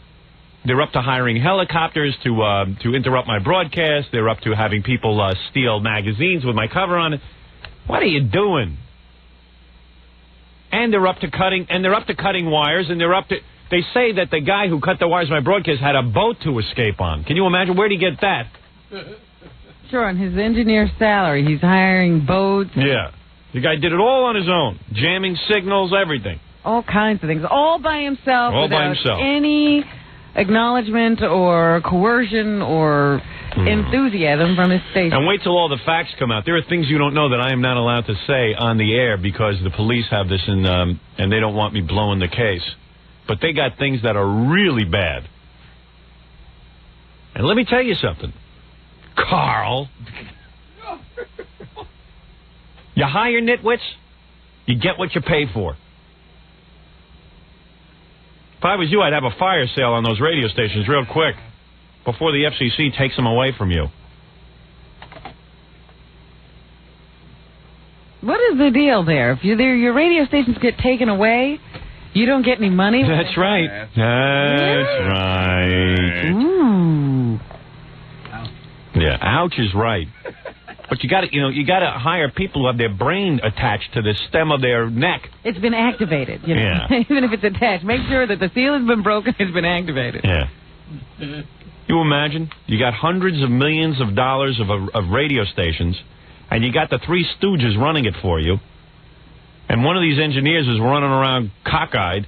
They're up to hiring helicopters to interrupt my broadcast. They're up to having people steal magazines with my cover on it. What are you doing? And they're up to cutting wires, and they're up to... They say that the guy who cut the wires of my broadcast had a boat to escape on. Can you imagine? Where'd he get that? Sure, on his engineer's salary. He's hiring boats. Yeah. The guy did it all on his own. Jamming signals, everything. All kinds of things. All by himself. All by without himself. Any acknowledgement or coercion or enthusiasm from his station. And wait till all the facts come out. There are things you don't know that I am not allowed to say on the air because the police have this and they don't want me blowing the case. But they got things that are really bad. And let me tell you something. Carl. You hire nitwits, you get what you pay for. If I was you, I'd have a fire sale on those radio stations real quick before the FCC takes them away from you. What is the deal there? If your radio stations get taken away... You don't get any money? That's right. That's right. Ooh. Yeah, ouch is right. But you got to hire people who have their brain attached to the stem of their neck. It's been activated. You know? Yeah. Even if it's attached, make sure that the seal has been broken. It's been activated. Yeah. You imagine? You got hundreds of millions of dollars of radio stations, and you got the Three Stooges running it for you. And one of these engineers is running around cockeyed,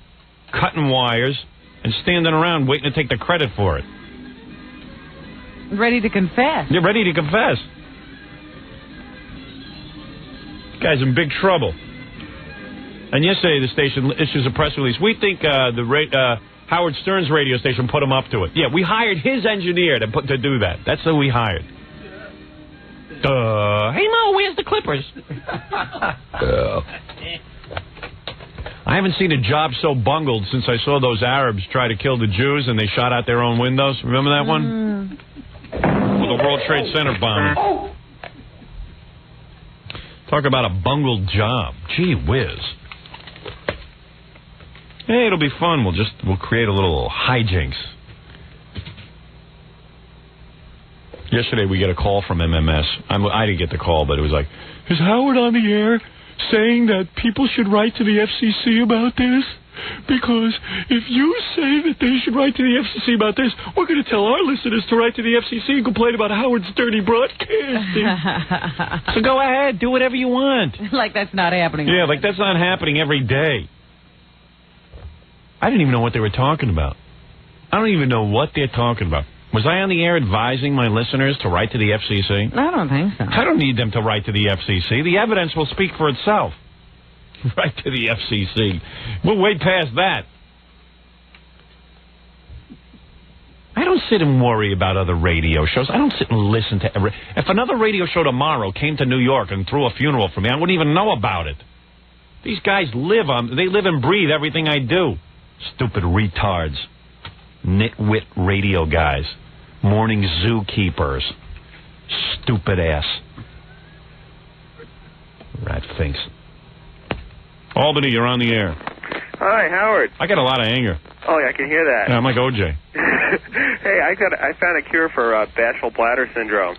cutting wires, and standing around waiting to take the credit for it. Ready to confess. You're ready to confess. This guy's in big trouble. And yesterday the station issues a press release. We think Howard Stern's radio station put him up to it. Yeah, we hired his engineer to do that. That's who we hired. Hey, Mo, where's the Clippers? I haven't seen a job so bungled since I saw those Arabs try to kill the Jews and they shot out their own windows. Remember that one? With the World Trade Center bombing. Talk about a bungled job. Gee whiz. Hey, it'll be fun. We'll create a little hijinks. Yesterday we get a call from MMS. I didn't get the call, but it was like, is Howard on the air saying that people should write to the FCC about this? Because if you say that they should write to the FCC about this, we're going to tell our listeners to write to the FCC and complain about Howard's dirty broadcasting. So go ahead, do whatever you want. Like that's not happening. Yeah, like that's not happening every day. I didn't even know what they were talking about. I don't even know what they're talking about. Was I on the air advising my listeners to write to the FCC? I don't think so. I don't need them to write to the FCC. The evidence will speak for itself. Write to the FCC. We'll wait past that. I don't sit and worry about other radio shows. I don't sit and listen to every... If another radio show tomorrow came to New York and threw a funeral for me, I wouldn't even know about it. These guys live and breathe everything I do. Stupid retards. Nitwit radio guys. Morning zookeepers. Stupid ass. Rat thinks. Albany, you're on the air. Hi, Howard. I got a lot of anger. Oh, yeah, I can hear that. Yeah, I'm like OJ. Hey, I found a cure for bashful bladder syndrome.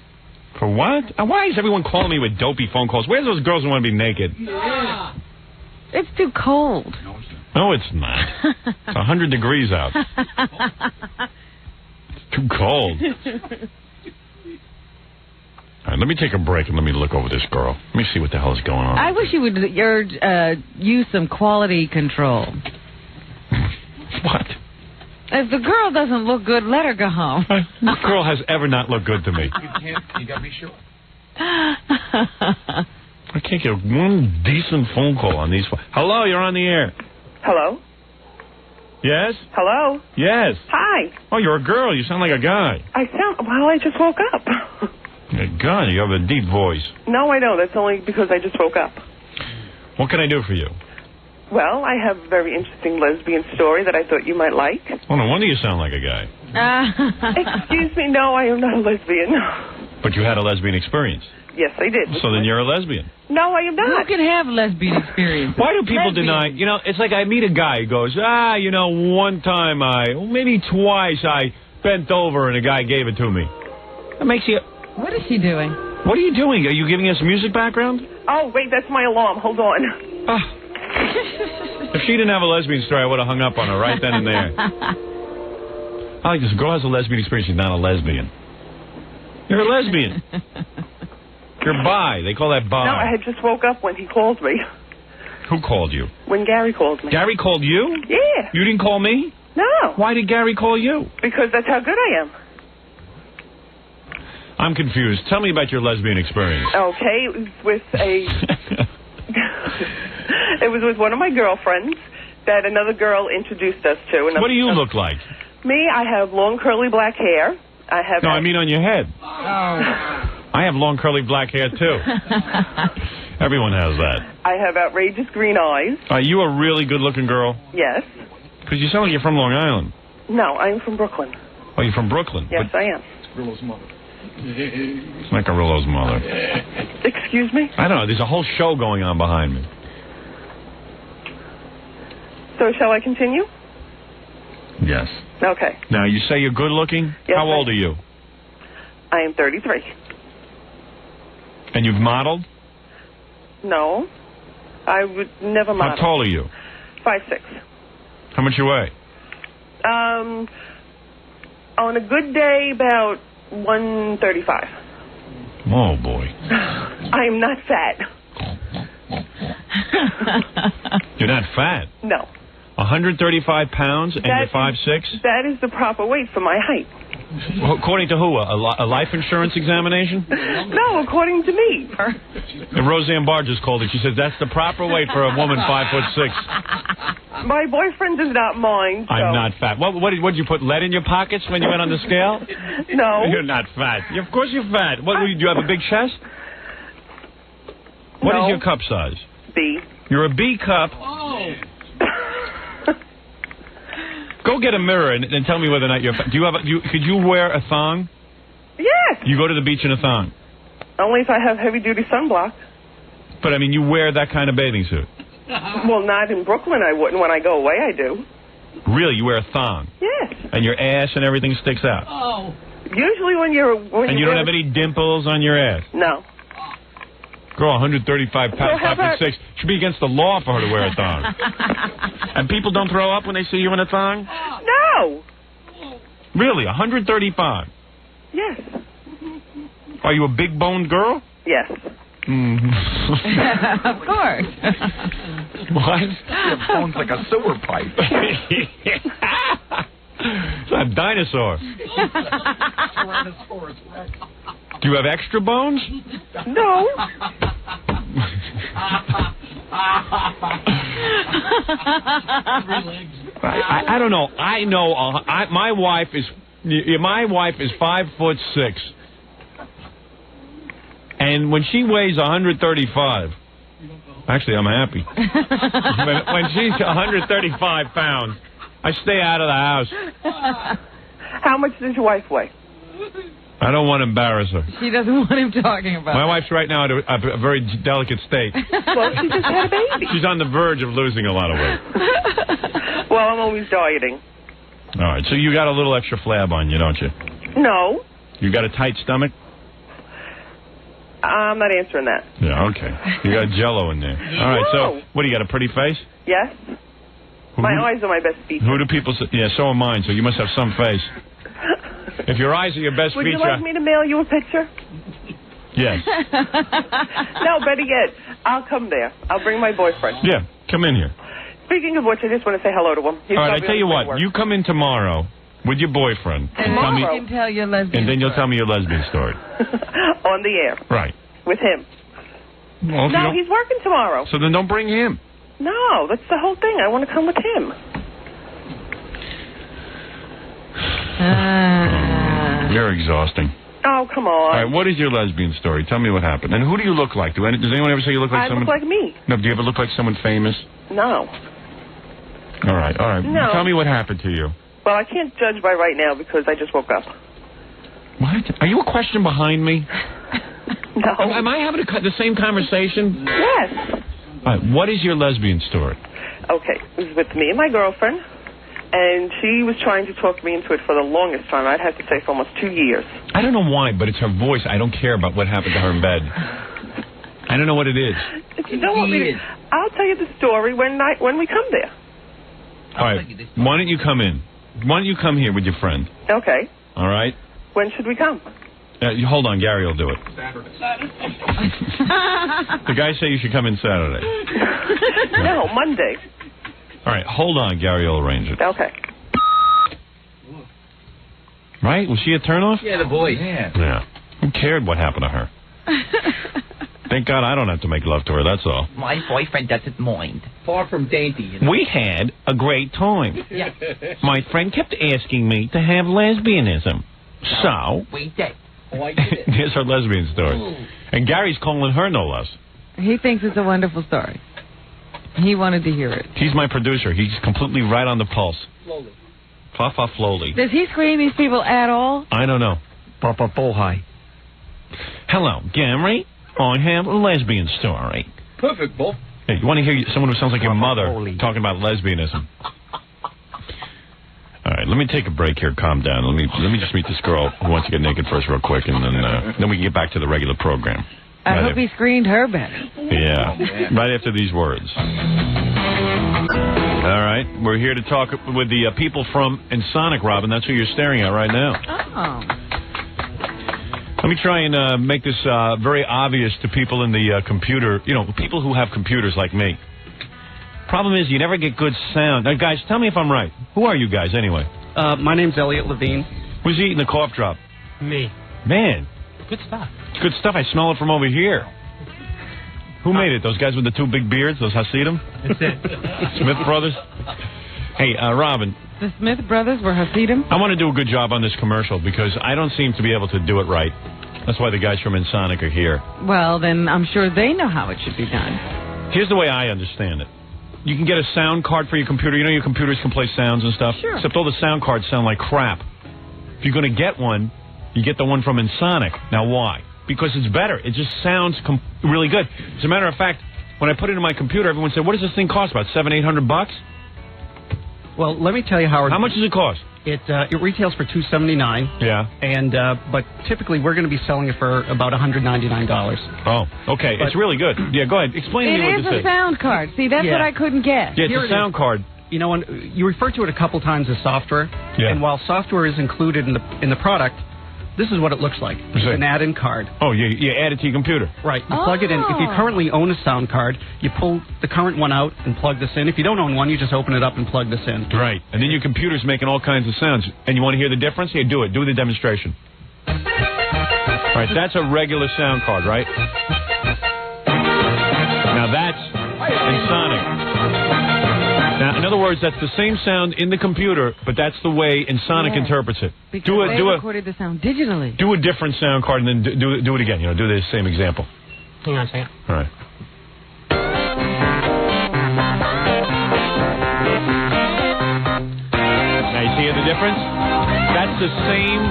For what? Why is everyone calling me with dopey phone calls? Where's those girls who want to be naked? Yeah. It's too cold. No, it's not. It's 100 degrees out. It's too cold. All right, let me take a break and let me look over this girl. Let me see what the hell is going on. I wish you would use some quality control. What? If the girl doesn't look good, let her go home. What girl has ever not looked good to me? You gotta be sure. I can't get one decent phone call on these. Hello, you're on the air. Hello? Yes? Hello? Yes. Hi. Oh, you're a girl. You sound like a guy. I just woke up. A guy, you have a deep voice. No, I don't. That's only because I just woke up. What can I do for you? Well, I have a very interesting lesbian story that I thought you might like. Oh, no wonder you sound like a guy. Excuse me, no, I am not a lesbian. But you had a lesbian experience. Yes, I did. So then you're a lesbian. No, I am not. You can have lesbian experience. Why do people deny? You know, it's like I meet a guy who goes, one time maybe twice I bent over and a guy gave it to me. That makes you... What is she doing? What are you doing? Are you giving us music background? Oh, wait, that's my alarm. Hold on. If she didn't have a lesbian story, I would have hung up on her right then and there. I like this girl has a lesbian experience. She's not a lesbian. You're a lesbian. You're bi. They call that bi. No, I had just woke up when he called me. Who called you? When Gary called me. Gary called you? Yeah. You didn't call me? No. Why did Gary call you? Because that's how good I am. I'm confused. Tell me about your lesbian experience. Okay, it was with it was with one of my girlfriends that another girl introduced us to. What do you look like? Me, I have long curly black hair. No, I mean on your head. I have long curly black hair too. Everyone has that. I have outrageous green eyes. Are you a really good-looking girl? Yes. Because you sound like you're from Long Island. No, I'm from Brooklyn. Oh, you're from Brooklyn? Yes, I am. Grillo's mother. It's not Gorillo's mother. Excuse me? I don't know. There's a whole show going on behind me. So shall I continue? Yes. Okay. Now, you say you're good-looking? Yes, How old are you? I am 33. And you've modeled? No. I would never model. How tall are you? 5'6". How much you weigh? On a good day, about 135. Oh, boy. I am not fat. You're not fat? No. 135 pounds and you're 5'6"? That is the proper weight for my height. According to who? A life insurance examination? No, according to me. And Roseanne Barr just called it. She said that's the proper weight for a woman 5'6". My boyfriend does not mind. So. I'm not fat. What did you put lead in your pockets when you went on the scale? No. You're not fat. Of course you're fat. Do you have a big chest? What is your cup size? B. You're a B cup. Oh. Go get a mirror and tell me whether or not you're fat. Could you wear a thong? Yes. You go to the beach in a thong? Only if I have heavy-duty sunblock. But, I mean, you wear that kind of bathing suit? Well, not in Brooklyn, I wouldn't. When I go away, I do. Really? You wear a thong? Yes. And your ass and everything sticks out? Oh. Usually when you're... And you don't have any dimples on your ass? No. Girl, 135 pounds, 5'6". Should be against the law for her to wear a thong. And people don't throw up when they see you in a thong? No. Really? 135? Yes. Are you a big-boned girl? Yes. Of course. What? Your bone's like a sewer pipe. It's a dinosaur. Do you have extra bones? No. I don't know. I know. My wife is 5'6", and when she weighs 135, Actually, I'm happy. when she's 135 pounds, I stay out of the house. How much does your wife weigh? I don't want to embarrass her. She doesn't want him talking about My wife's right now at a very delicate state. Well, she just had a baby. She's on the verge of losing a lot of weight. Well, I'm always dieting. All right, so you got a little extra flab on you, don't you? No, You got a tight stomach? I'm not answering that. Yeah, okay. You got Jell-O in there. All right, so what do you got? A pretty face? Yes. My eyes are my best feature. Who do people say? Yeah, so are mine. So you must have some face. If your eyes are your best Would feature. you like me to mail you a picture? Yes. No, better yet, I'll come there. I'll bring my boyfriend. Yeah, come in here. Speaking of which, I just want to say hello to him. He's All right, I probably tell you on his way to what. work. You come in tomorrow with your boyfriend. And then you can tell your lesbian And then you'll tell me your lesbian story. On the air. Right. With him. Well, if you No, don't- he's working tomorrow. So then don't bring him. No, that's the whole thing. I want to come with him. You're exhausting. Oh, come All on. right, what is your lesbian story? Tell me what happened. And who do you look like? Does anyone ever say you look like I someone? look like me. No, do you ever look like someone famous? No. All right. No. Tell me what happened to you. Well, I can't judge by right now because I just woke up. What? Are you a question behind me? No. Am I having the same conversation? Yes. All right, what is your lesbian story? Okay. It was with me and my girlfriend, and she was trying to talk me into it for the longest time. I'd have to say for almost 2 years. I don't know why, but it's her voice. I don't care about what happened to her in bed. I don't know what it is. If you don't want me to, I'll tell you the story when we come there. All right. Why don't you come in? Why don't you come here with your friend? Okay. All right. When should we come? Hold on, Gary will do it. Saturday. The guys say you should come in Saturday. No, Monday. All right, hold on, Gary will arrange it. Okay. Right? Was she a turnoff? Yeah, the voice. Yeah. Who cared what happened to her? Thank God I don't have to make love to her, that's all. My boyfriend doesn't mind. Far from dainty. You know? We had a great time. Yeah. My friend kept asking me to have lesbianism. So, We did. Oh, I did it. here's her lesbian story. Ooh. And Gary's calling her no less. He thinks it's a wonderful story. He wanted to hear it. He's my producer. He's completely right on the pulse. Slowly. Fa slowly. Does he screen these people at all? I don't know. Papa Bohai. Hello, Gary. I have a lesbian story. Perfect, Bob. Hey, you want to hear someone who sounds like your mother talking about lesbianism? All right, let me take a break here. Calm down. Let me just meet this girl who wants to get naked first real quick, and then we can get back to the regular program. I hope he screened her better. Yeah, right after these words. All right, we're here to talk with the people from Sonic, Robin. That's who you're staring at right now. Oh. Let me try and make this very obvious to people in the computer, people who have computers like me. Problem is, you never get good sound. Now, guys, tell me if I'm right. Who are you guys, anyway? My name's Elliot Levine. Who's eating the cough drop? Me. Man. Good stuff. It's good stuff. I smell it from over here. Who made it? Those guys with the two big beards? Those Hasidim? That's it. Smith Brothers? Hey, Robin. The Smith brothers were Hasidim? I want to do a good job on this commercial because I don't seem to be able to do it right. That's why the guys from Sonic are here. Well, then I'm sure they know how it should be done. Here's the way I understand it. You can get a sound card for your computer. You know your computers can play sounds and stuff? Sure. Except all the sound cards sound like crap. If you're going to get one, you get the one from Sonic. Now, why? Because it's better. It just sounds really good. As a matter of fact, when I put it in my computer, everyone said, what does this thing cost? About $700-800? Well, let me tell you, Howard. How much does it cost? It retails for $279. Yeah. And but typically we're going to be selling it for about $199. Oh, okay. It's really good. Yeah, go ahead. Explain to me what It this is a sound card. See, that's what I couldn't get. Yeah, it's a sound card. You know, when you refer to it a couple times as software, Yeah. and while software is included in the product, this is what it looks like. It's an add-in card. Oh, you add it to your computer. Right. You plug it in. If you currently own a sound card, you pull the current one out and plug this in. If you don't own one, you just open it up and plug this in. Right. And then your computer's making all kinds of sounds. And you want to hear the difference? Here, do it. Do the demonstration. All right, that's a regular sound card, right? Now that's Sonic. Now, in other words, that's the same sound in the computer, but that's the way Sonic interprets it. Because they recorded the sound digitally. Do a different sound card and then do it again. Do the same example. Hang on a second. All right. difference? That's the same.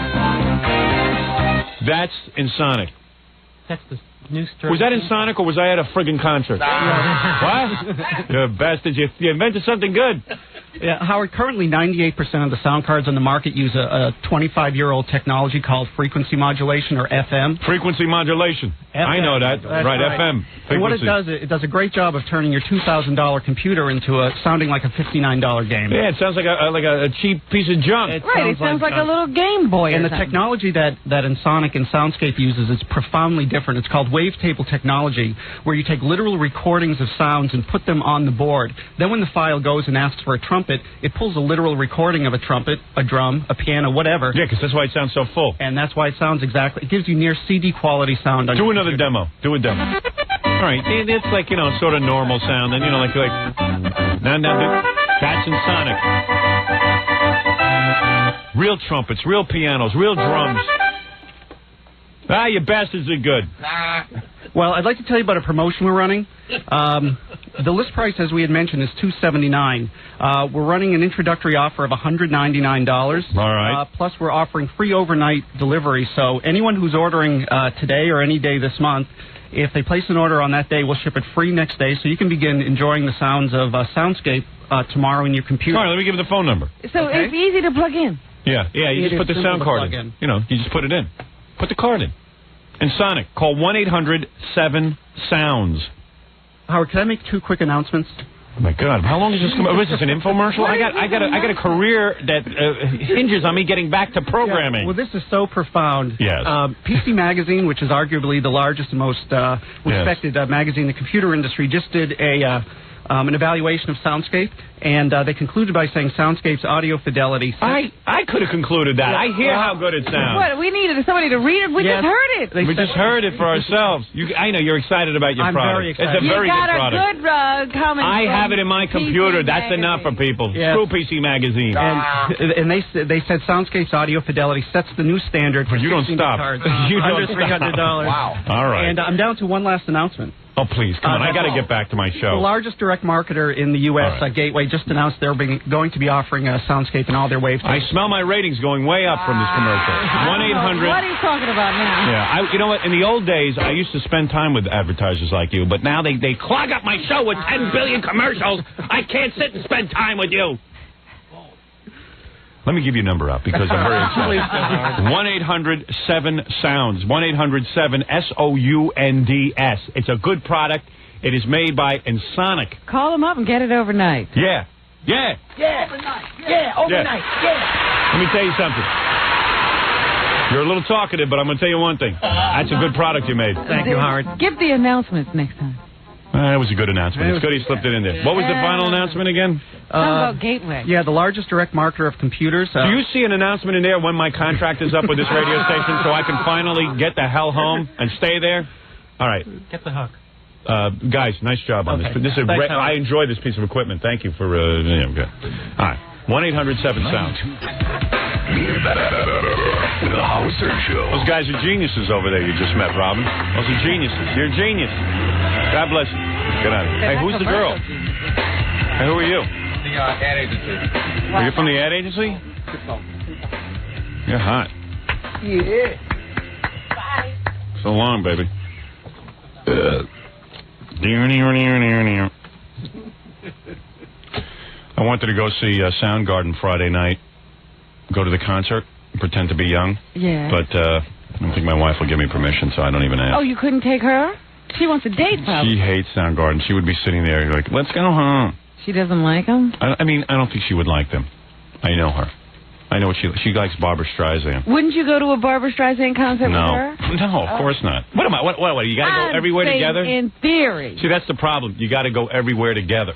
That's in Sonic. That's the new story. Was that in Sonic or was I at a friggin' concert? What? You bastards, you invented something good. Yeah, Howard, currently 98% of the sound cards on the market use a 25-year-old technology called frequency modulation, or FM. Frequency modulation. FM. I know that. That's right, FM. And what it Frequency. does, it does a great job of turning your $2,000 computer into sounding like a $59 game. Yeah, it sounds like a cheap piece of junk. It sounds like a little Game Boy. And or the something. technology that Ensoniq and Soundscape uses is profoundly different. It's called wavetable technology, where you take literal recordings of sounds and put them on the board. Then when the file goes and asks for a trumpet, it pulls a literal recording of a trumpet, a drum, a piano, whatever. Yeah, because that's why it sounds so full. And that's why it sounds exactly. It gives you near CD quality sound. On Do your another computer. demo. Do a demo. All right, it's like, sort of normal sound. Then, like that's in Sonic. Real trumpets, real pianos, real drums. Ah, you bastards are good. Well, I'd like to tell you about a promotion we're running. The list price, as we had mentioned, is $279. We're running an introductory offer of $199. All right. Plus, we're offering free overnight delivery. So anyone who's ordering today or any day this month, if they place an order on that day, we'll ship it free next day, so you can begin enjoying the sounds of Soundscape tomorrow in your computer. All right, let me give you the phone number. So it's easy to plug in. Yeah, you just put the sound card in. You just put it in. Put the card in. And Sonic, call 1-800-7-SOUNDS. Howard, can I make 2 quick announcements? Oh my God! How long is this? Is this an infomercial? I got a career that hinges on me getting back to programming. Yeah, well, this is so profound. Yes. PC Magazine, which is arguably the largest and most respected magazine in the computer industry, just did an evaluation of Soundscape, and they concluded by saying Soundscape's audio fidelity. I could have concluded that. I hear how good it sounds. What? We needed somebody to read it. We just heard it. We just heard it for ourselves. I know you're excited about your product. I'm very excited. It's a very good product. You got a good comment. I have it in my computer. PC That's enough for people. Yes. Screw PC Magazine. And they said Soundscape's audio fidelity sets the new standard for you don't stop. cards. You Under don't $300. Wow. All right. And I'm down to one last announcement. Oh, please, come on. I got to get back to my show. The largest direct marketer in the U.S., Gateway, just announced they're going to be offering a Soundscape in all their waves. I smell my ratings going way up from this commercial. 1-800. What are you talking about now? Yeah, you know what? In the old days, I used to spend time with advertisers like you, but now they clog up my show with 10 billion commercials. I can't sit and spend time with you. Let me give you a number up because I'm very excited. 1-800-7-SOUNDS. 1-800-7-SOUNDS. It's a good product. It is made by Ensoniq. Call them up and get it overnight. Yeah. Yeah. Yeah, overnight. Yeah, overnight. Yeah. Let me tell you something. You're a little talkative, but I'm going to tell you one thing. That's a good product you made. Thank you, Howard. Give the announcements next time. That was a good announcement. It's good he slipped it in there. What was the final announcement again? Something about Gateway. Yeah, the largest direct marketer of computers. Do you see an announcement in there when my contract is up with this radio station so I can finally get the hell home and stay there? All right. Get the hook. Guys, nice job on this. This is I enjoy this piece of equipment. Thank you for... okay. All right. 1-800-7-SOUNDS. The Howser Show. Those guys are geniuses over there you just met, Robin. Those are geniuses. You're a genius. God bless you. Get out of here. Hey, who's the girl? Hey, who are you? The ad agency. Are you from the ad agency? You're hot. Yeah. So long, baby. I wanted to go see Soundgarden Friday night. Go to the concert, pretend to be young. Yeah. But I don't think my wife will give me permission, so I don't even ask. Oh, you couldn't take her? She wants a date, probably. She hates Soundgarden. She would be sitting there like, let's go home. She doesn't like them? I mean, I don't think she would like them. I know her. I know what she likes Barbra Streisand. Wouldn't you go to a Barbra Streisand concert with her? No, of course not. What am I? What? You got to go everywhere together? In theory. See, that's the problem. You got to go everywhere together.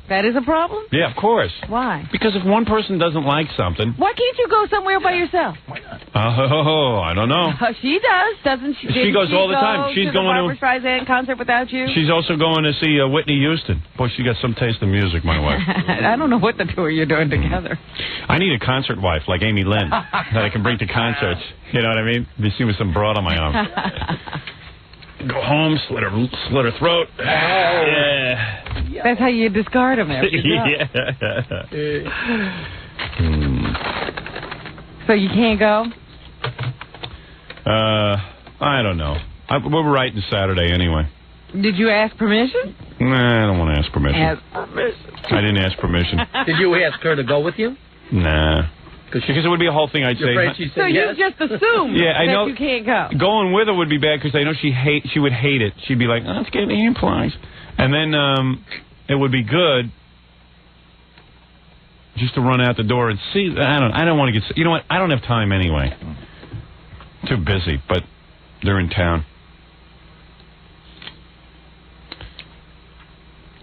That is a problem? Yeah, of course. Why? Because if one person doesn't like something... Why can't you go somewhere by yourself? I don't know. She does, doesn't she? She goes all the time. She's going to the Barbra Streisand concert without you? She's also going to see Whitney Houston. Boy, she got some taste in music, my wife. I don't know what the two of you are doing together. I need a concert wife like Amy Lynn that I can bring to concerts. You know what I mean? Be seen with some broad on my arm. Go home, slit her throat. Yeah. That's how you discard them after Yeah. So you can't go? I don't know. We're writing Saturday anyway. Did you ask permission? Nah, I don't want to ask permission. Ask permission. I didn't ask permission. Did you ask her to go with you? Nah. Because it would be a whole thing. I'd say. So you just assume I know, that you can't go. Going with her would be bad because I know she would hate it. She'd be like, "Oh, let's get the implies," and then it would be good just to run out the door and see. I don't want to get. You know what? I don't have time anyway. Too busy, but they're in town.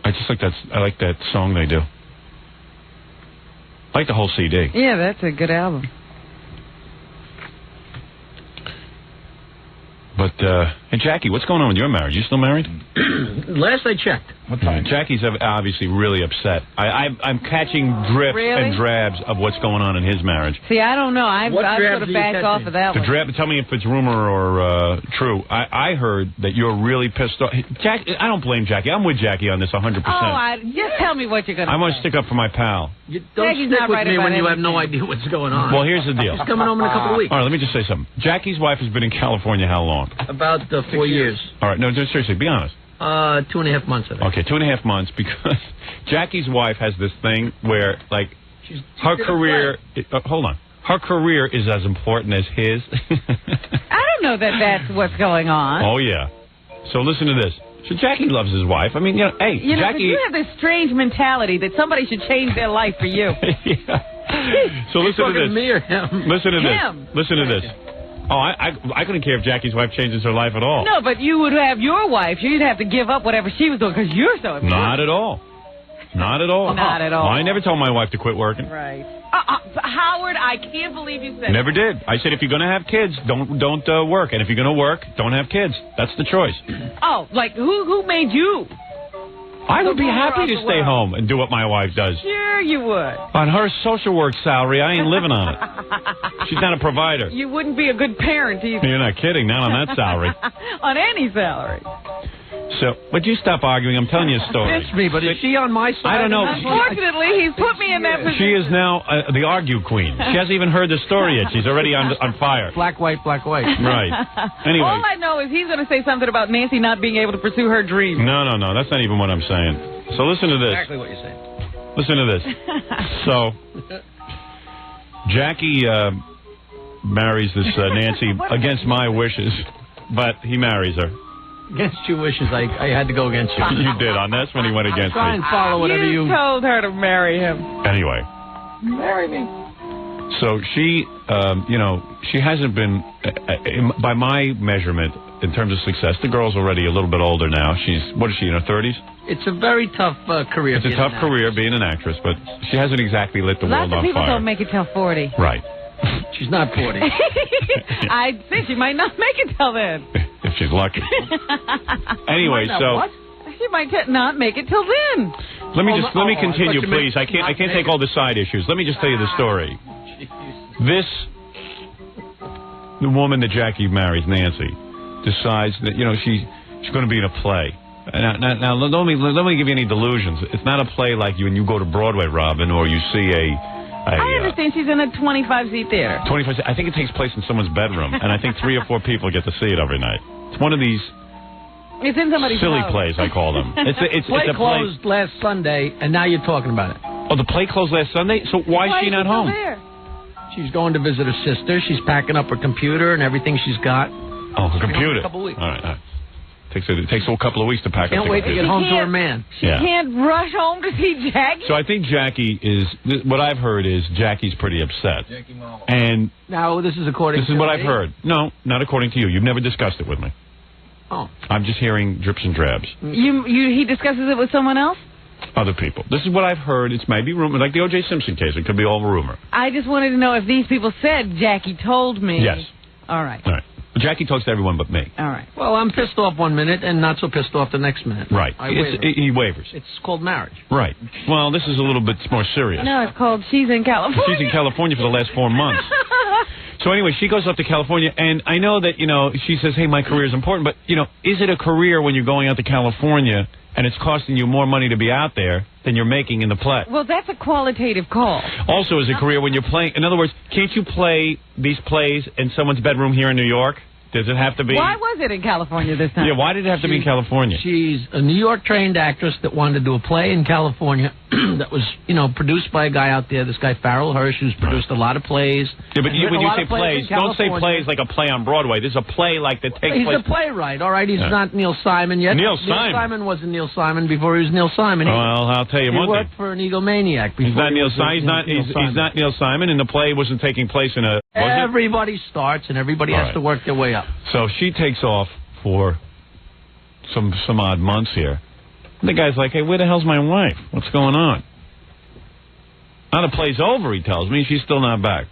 I just like that. I like that song they do. I like the whole CD. Yeah, that's a good album. But, hey, Jackie, what's going on with your marriage? You still married? Last I checked. What time? Jackie's obviously really upset. I'm catching drips and drabs of what's going on in his marriage. See, I don't know. I've sort of backed off of that one. Tell me if it's rumor or true. I heard that you're really pissed off. I don't blame Jackie. I'm with Jackie on this 100%. Just tell me what you're going to say. I'm going to stick up for my pal. You don't stick with me when you have no idea what's going on. Well, here's the deal. He's coming home in a couple of weeks. All right, let me just say something. Jackie's wife has been in California how long? About 4 years. All right, no, seriously, be honest. 2.5 months, I think. Okay, 2.5 months, because Jackie's wife has this thing where, like, her career... hold on. Her career is as important as his. I don't know that that's what's going on. Oh, yeah. So listen to this. So Jackie loves his wife. I mean, hey, Jackie... You have this strange mentality that somebody should change their life for you. Yeah. So listen to this. Me or him? Listen to him. this. Listen to this. Oh, I couldn't care if Jackie's wife changes her life at all. No, but you would have your wife. You'd have to give up whatever she was doing because you're so important. Not at all. Not at all. Not at all. I never told my wife to quit working. Right. Howard, I can't believe you said Never did. I said if you're going to have kids, don't work. And if you're going to work, don't have kids. That's the choice. Oh, like who made you? I would be happy to stay home and do what my wife does. Sure you would. On her social work salary, I ain't living on it. She's not a provider. You wouldn't be a good parent either. You're not kidding. Not on that salary. On any salary. So, would you stop arguing? I'm telling you a story. It's me, but is she on my side? I don't know. Unfortunately, he's put me in that position. She is now the argue queen. She hasn't even heard the story yet. She's already on fire. Black, white, black, white. Right. Anyway. All I know is he's going to say something about Nancy not being able to pursue her dreams. No. That's not even what I'm saying. So listen to this. Exactly what you're saying. Listen to this. So, Jackie marries this Nancy against my wishes, but he marries her. Against your wishes, I had to go against you. You did. On this one, he went against me. Try and follow whatever you told her to marry him. Anyway. Marry me. So she, she hasn't been, by my measurement, in terms of success, the girl's already a little bit older now. What is she, in her 30s? It's a very tough career. It's a tough career being an actress, but she hasn't exactly lit the world on fire. Lots of people don't make it till 40. Right. She's not 40. I'd say she might not make it till then. If she's lucky. Anyway, so... What? She might not make it till then. Let me continue, please. I can't take all the side issues. Let me just tell you the story. The woman that Jackie marries, Nancy, decides that she's going to be in a play. Now let me give you any delusions. It's not a play like when you go to Broadway, Robin, or you see I understand she's in a 25-seat theater. 25. I think it takes place in someone's bedroom, and I think 3 or 4 people get to see it every night. It's one of these. It's in somebody's silly house. plays, I call them. It's play closed last Sunday, and now you're talking about it. Oh, the play closed last Sunday? So why is she not home? There? She's going to visit her sister. She's packing up her computer and everything she's got. Oh, her computer. A couple weeks. All right. It takes a couple of weeks to pack up the computer. Can't wait to get home to her man. She can't rush home to see Jackie? So I think Jackie is... What I've heard is Jackie's pretty upset. And... Now, this is according to This is what I've heard. No, not according to you. You've never discussed it with me. Oh. I'm just hearing drips and drabs. He discusses it with someone else? Other people. This is what I've heard. It's maybe rumor, like the OJ Simpson case. It could be all rumor. I just wanted to know if these people said Jackie told me. Yes. All right. All right. Jackie talks to everyone but me. All right. Well, I'm pissed off 1 minute and not so pissed off the next minute. Right. He wavers. It's called marriage. Right. Well, this is a little bit more serious. No, it's called She's in California. She's in California for the last 4 months. So anyway, she goes up to California, and I know that, she says, hey, my career is important, but, is it a career when you're going out to California and it's costing you more money to be out there than you're making in the play? Well, that's a qualitative call. Also, is a career when you're playing, in other words, can't you play these plays in someone's bedroom here in New York? Does it have to be? Why was it in California this time? Yeah, why did it have to be in California? She's a New York trained actress that wanted to do a play in California that was, produced by a guy out there, this guy Farrell Hirsch, who's produced a lot of plays. Yeah, but when you say plays, don't say plays like a play on Broadway. This is a play like that takes place. He's a playwright, all right? He's not Neil Simon yet. Neil Simon wasn't Neil Simon before he was Neil Simon. Well, I'll tell you one thing. He worked for an egomaniac before. He's not Neil Simon. He's not Neil Simon, and the play wasn't taking place in a... Everybody starts, and everybody has to work their way up. So she takes off for some odd months here. And the guy's like, hey, where the hell's my wife? What's going on? Now the play's over, he tells me. She's still not back.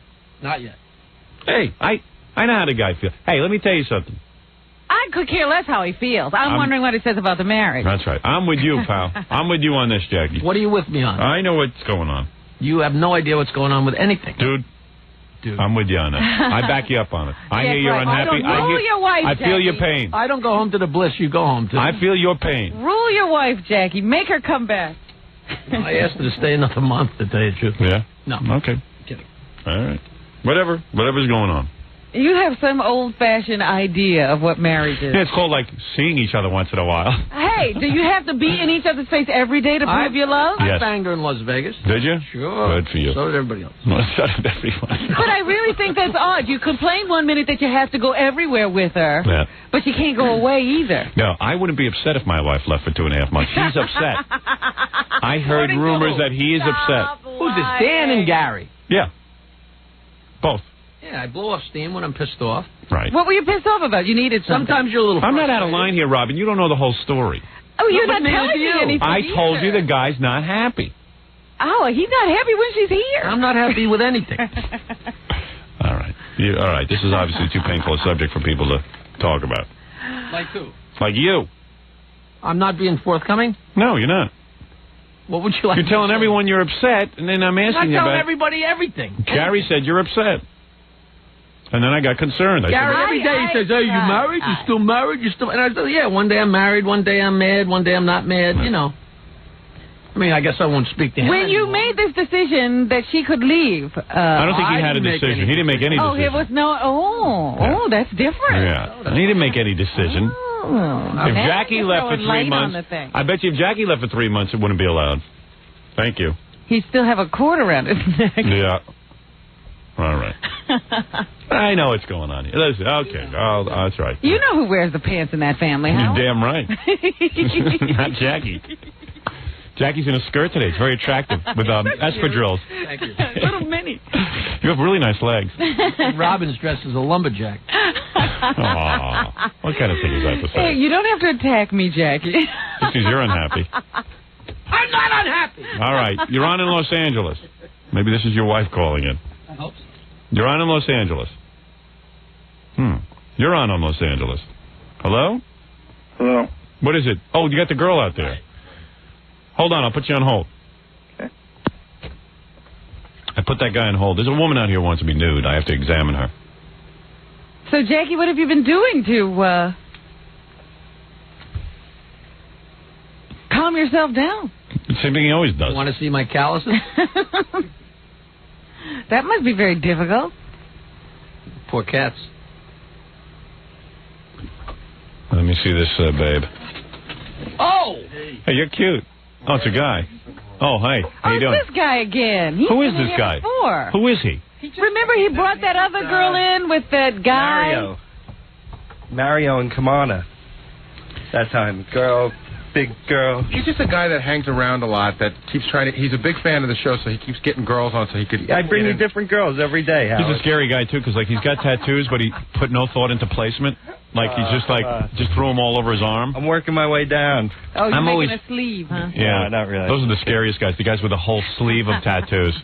Not yet. Hey, I know how the guy feels. Hey, let me tell you something. I could care less how he feels. I'm wondering what it says about the marriage. That's right. I'm with you, pal. I'm with you on this, Jackie. What are you with me on? I know what's going on. You have no idea what's going on with anything. Dude. I'm with you on that. I back you up on it. I hear you're unhappy. I feel your pain. I don't go home to the bliss you go home to. I feel your pain. Rule your wife, Jackie. Make her come back. I asked her to stay another month, to tell you the truth. Yeah? No. Okay. Kidding. All right. Whatever's going on. You have some old-fashioned idea of what marriage is. Yeah, it's called, like, seeing each other once in a while. Hey, do you have to be in each other's face every day to prove your love? Yes. I banged her in Las Vegas. Did you? Sure. Good for you. So did everybody else. So did everyone. But I really think that's odd. You complain one minute that you have to go everywhere with her, but you can't go away either. No, I wouldn't be upset if my wife left for 2.5 months. She's upset. I heard rumors that he is upset. Who's this, Dan and Gary? Yeah. Both. Yeah, I blow off steam when I'm pissed off. Right. What were you pissed off about? You needed something. Sometimes you're a little I'm not out of line here, Robin. You don't know the whole story. Oh, you're not telling me anything I told either. you the guy's not happy. Oh, he's not happy when she's here. I'm not happy with anything. All right. All right. This is obviously too painful a subject for people to talk about. Like who? Like you. I'm not being forthcoming? No, you're not. What would you like? You're telling everyone you're upset, and then I'm asking you about... I'm telling everybody everything. Gary said you're upset. And then I got concerned. Gary, every day he says, hey, you married? You still married? You still... And I said, yeah, one day I'm married, one day I'm mad, one day I'm not mad, you know. I mean, I guess I won't speak to him When you made this decision that she could leave... I don't think he had a decision. He didn't make any decision. Oh, it was no... Oh, that's different. Yeah. He didn't make any decision. If Jackie left for 3 months... I bet you if Jackie left for 3 months, it wouldn't be allowed. Thank you. He'd still have a cord around his neck. Yeah. All right. I know what's going on here. Listen, okay. That's right. You know who wears the pants in that family, Howard? You're damn right. Not Jackie. Jackie's in a skirt today. It's very attractive with espadrilles. Thank you. Little mini. You have really nice legs. Robin's dressed as a lumberjack. Aw. What kind of thing is that to say? Hey, you don't have to attack me, Jackie. Just because you're unhappy. I'm not unhappy. All right. You're on in Los Angeles. Maybe this is your wife calling in. I hope so. You're on in Los Angeles. You're on Los Angeles. Hello? Hello. What is it? Oh, you got the girl out there. Hold on, I'll put you on hold. Okay. I put that guy on hold. There's a woman out here who wants to be nude. I have to examine her. So, Jackie, what have you been doing to calm yourself down? Same thing he always does. Want to see my calluses? That must be very difficult. Poor cats. Let me see this, babe. Oh! Hey, you're cute. Oh, it's a guy. Oh, hey. How you doing? This guy again. He's Who is been this here guy? Before. Who is he? Remember he brought that other girl in with that guy? Mario and Kamana. That time. Girl, big girl. He's just a guy that hangs around a lot, that keeps trying to... He's a big fan of the show, so he keeps getting girls on so he could... I bring you different girls every day, Howard. He's a scary guy, too, because, like, he's got tattoos, but he put no thought into placement. Like, he's just, just threw them all over his arm. I'm working my way down. Oh, you're I'm making always... a sleeve, huh? Yeah, no, not really. Those are the scariest guys, the guys with a whole sleeve of tattoos.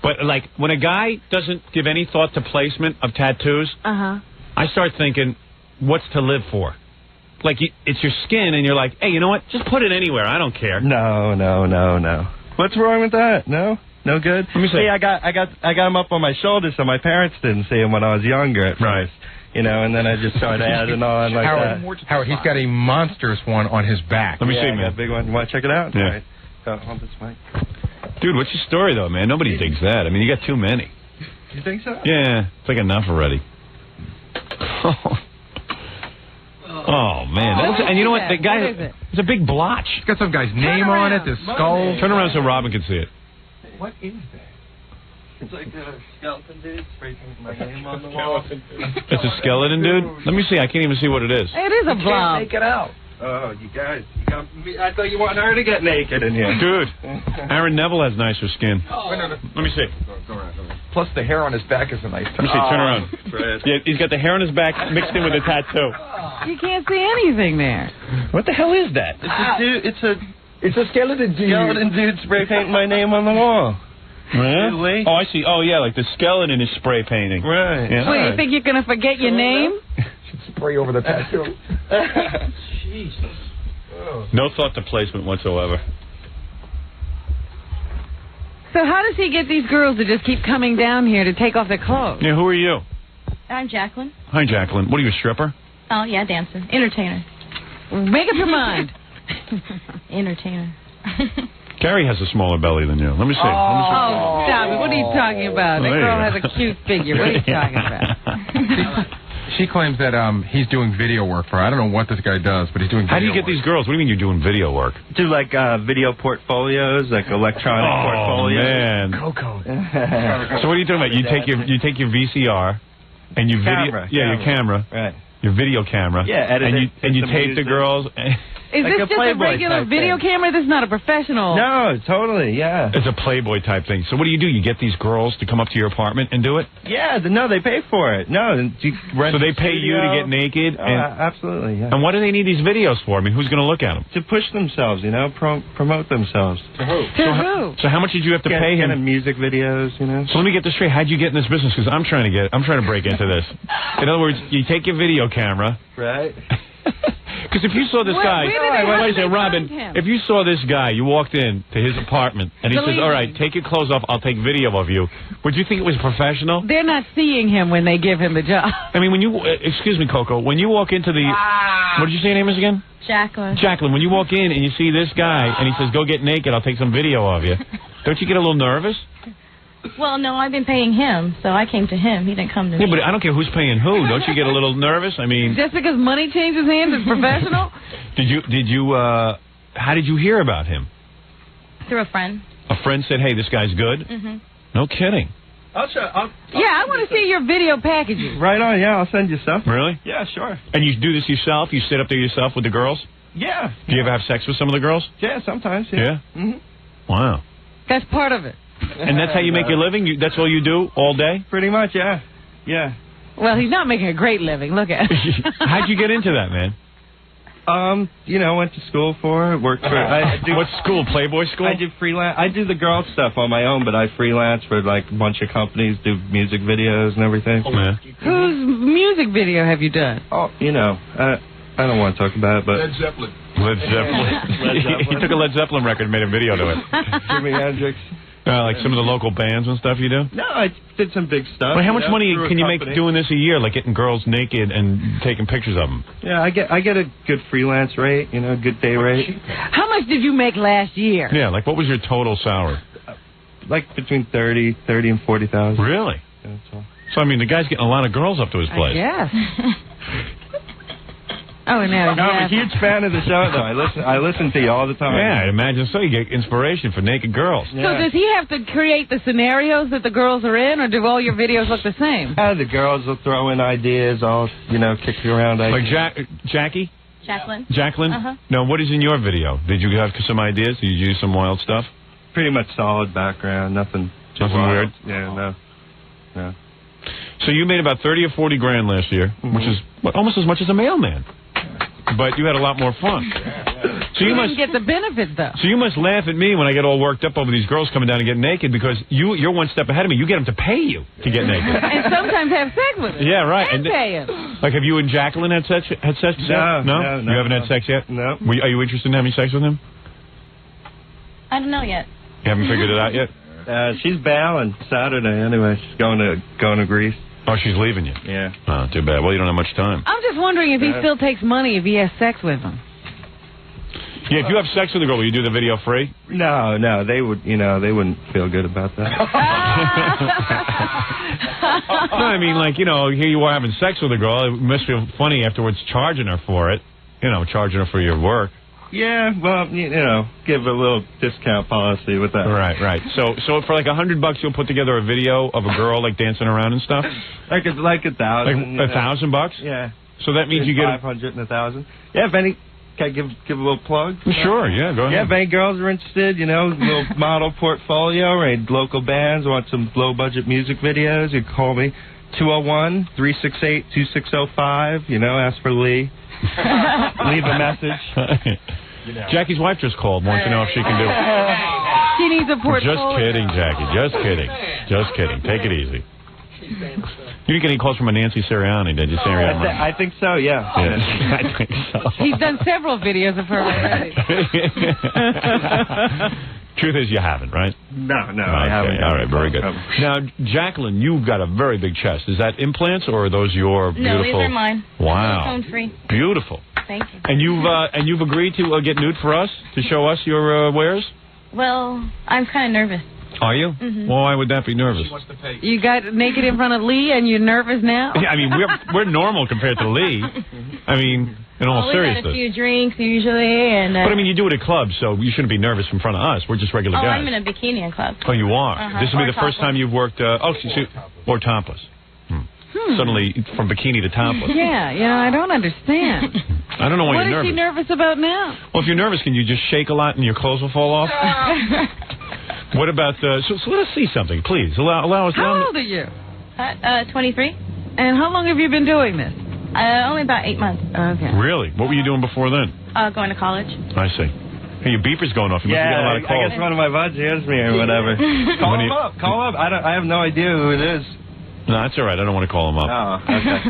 But, like, when a guy doesn't give any thought to placement of tattoos, I start thinking, what's to live for? Like, it's your skin, and you're like, hey, you know what? Just put it anywhere. I don't care. No. What's wrong with that? No? No good. Let me see. Hey, I got him up on my shoulder so my parents didn't see him when I was younger at first. You know, and then I just started adding on like that. Howard, he's got a monstrous one on his back. Let me see, I got man. a big one. You want to check it out? Yeah. All right. Hold this mic. Dude, what's your story, though, man? Nobody digs that. I mean, you got too many. You think so? Yeah, it's like enough already. Oh, man. And you know what? The guy, it's a big blotch. It's got some guy's name on it, his skull. Turn around so Robin can see it. What is that? It's like a skeleton dude spray painting my name on the wall. It's a skeleton, dude? Let me see. I can't even see what it is. It is a blob. Make it out. Oh, you guys. I thought you wanted her to get naked in here. Dude, Aaron Neville has nicer skin. Let me see. Plus, the hair on his back is a nice touch. Let me see. Turn around. Yeah, he's got the hair on his back mixed in with a tattoo. You can't see anything there. What the hell is that? It's a skeleton dude. Skeleton dude spray painting my name on the wall. Yeah? Oh, I see. Oh, yeah, like the skeleton is spray painting. Right. Yeah. Wait, you think you're going to forget your name? Spray over the tattoo. Jesus. Oh. No thought to placement whatsoever. So how does he get these girls to just keep coming down here to take off their clothes? Yeah, who are you? I'm Jacqueline. Hi, Jacqueline. What are you, a stripper? Oh, yeah, dancer. Entertainer. Make up your mind. Entertainer. Gary has a smaller belly than you. Let me see. Oh, stop it. What are you talking about? That girl has a cute figure. What are you talking about? She claims that he's doing video work for her. I don't know what this guy does, but he's doing video How do you get these girls? What do you mean you're doing video work? Do like video portfolios, like electronic portfolios. Man. Coco. So what are you doing about? You take your VCR and you Camera. your camera. Right. Your video camera. Yeah, edit it. And you tape the girls. Is Like this a just a Playboy regular type video thing. camera? This is not a professional. No, totally, yeah. It's a Playboy type thing. So what do? You get these girls to come up to your apartment and do it? Yeah, no, they pay for it. No, you rent So they a pay you to get naked? Oh, And, absolutely, yeah. and what do they need these videos for? I mean, who's going to look at them? To push themselves, you know, promote themselves. To who? So how much did you have to pay him? Get music videos, you know. So let me get this straight. How'd you get in this business? Because I'm trying to break into this. In other words, you take your video camera. Right. Because if you saw this guy, Robin, if you saw this guy, you walked in to his apartment, and he says, all right, take your clothes off, I'll take video of you. Would you think it was professional? They're not seeing him when they give him the job. I mean, when you, excuse me, Coco, when you walk into the, what did you say your name is again? Jacqueline. Jacqueline, when you walk in and you see this guy, and he says, go get naked, I'll take some video of you, don't you get a little nervous? Well, no, I've been paying him, so I came to him. He didn't come to me. Yeah, but I don't care who's paying who. Don't you get a little nervous? I mean... Just because money changes hands, it's professional? How did you hear about him? Through a friend. A friend said, hey, this guy's good? Mm-hmm. No kidding. I'll I want to see your video packages. Right on, yeah, I'll send you stuff. Really? Yeah, sure. And you do this yourself? You sit up there yourself with the girls? Yeah. Do you ever have sex with some of the girls? Yeah, sometimes, yeah. Yeah? Mm-hmm. Wow. That's part of it. And that's how you make your living? That's all you do all day? Pretty much, yeah. Yeah. Well, he's not making a great living. Look at him. How'd you get into that, man? You know, went to school for it, worked for... What school, Playboy school? I do freelance. I do the girl stuff on my own, but I freelance for, like, a bunch of companies, do music videos and everything. Yeah. Whose music video have you done? Oh, you know, I don't want to talk about it, but... Led Zeppelin. Led Zeppelin. He took a Led Zeppelin record and made a video to it. Jimi Hendrix. Like some of the local bands and stuff you do? No, I did some big stuff. Well, how much money through a can you make company. doing this a year, like getting girls naked and taking pictures of them? Yeah, I get a good freelance rate, you know, good day rate. How much did you make last year? Yeah, like what was your total salary? Like between 30 and 40,000. Really? Yeah, that's all. So, I mean, the guy's getting a lot of girls up to his place. Yes. Oh, and now I'm a huge fan of the show, though. I listen to you all the time. Yeah, I imagine so. You get inspiration for naked girls. So does he have to create the scenarios that the girls are in, or do all your videos look the same? The girls will throw in ideas. I'll, kick around ideas. Like Jackie? Jacqueline. Jacqueline? Uh-huh. Now, what is in your video? Did you have some ideas? Did you use some wild stuff? Pretty much solid background. Nothing weird? Yeah, no. So you made about 30 or 40 grand last year, which is almost as much as a mailman. But you had a lot more fun. So you must get the benefit, though. So you must laugh at me when I get all worked up over these girls coming down and getting naked, because you're one step ahead of me. You get them to pay you to get naked. And sometimes have sex with them. Yeah, right. And pay him. Like, have you and Jacqueline had sex yet? No. You haven't had sex yet? No. Are you interested in having sex with him? I don't know yet. You haven't figured it out yet? She's bailing Saturday anyway. She's going to Greece. Oh, she's leaving you? Yeah. Oh, too bad. Well, you don't have much time. I'm just wondering if he still takes money if he has sex with him. Yeah, if you have sex with a girl, will you do the video free? No, they would, they wouldn't feel good about that. No, I mean, like, here you are having sex with a girl. It must feel funny afterwards charging her for it. Charging her for your work. Yeah, well, give a little discount policy with that. Right. So for like $100, you'll put together a video of a girl like dancing around and stuff. Like $1,000. Like $1,000? Yeah. So that means you get 500 and 1,000. Yeah, if any. Can I give a little plug? Sure, yeah, go ahead. Yeah, if any girls are interested, little model portfolio, or local bands want some low-budget music videos, you can call me, 201-368-2605, ask for Lee. Leave a message. Jackie's wife just called, wants to know if she can do it. She needs a portfolio. Just kidding, Jackie, just kidding. Take it easy. You didn't get any calls from a Nancy Sirianni, did you, Sirianni? I think so, yeah. I think so. He's done several videos of her already. Truth is, you haven't, right? No, I haven't. All right, very good. Now, Jacqueline, you've got a very big chest. Is that implants, or are those your beautiful? No, these are mine. Wow. Silicone-free. Beautiful. Thank you. And you've agreed to get nude for us, to show us your wares? Well, I'm kind of nervous. Are you? Mm-hmm. Well, why would that be nervous? You got naked in front of Lee and you're nervous now? Yeah, I mean, we're normal compared to Lee. I mean, in all seriousness. We've had a few drinks usually, and. But I mean, you do it at clubs, so you shouldn't be nervous in front of us. We're just regular guys. I'm in a bikini in club. Oh, you are. This will be the first time you've worked. Or topless. Suddenly, from bikini to topless. Yeah, I don't understand. I don't know why you're nervous. What is she nervous about now? Well, if you're nervous, can you just shake a lot and your clothes will fall off? What about, so let us see something, please. Allow us. How old are you? 23. And how long have you been doing this? Only about 8 months. Okay. Really? What were you doing before then? Going to college. I see. Hey, your beeper's going off. You must be getting a lot of calls. I guess one of my buds hears me or whatever. Call him up. I have no idea who it is. No, that's all right. I don't want to call him up. Oh, okay.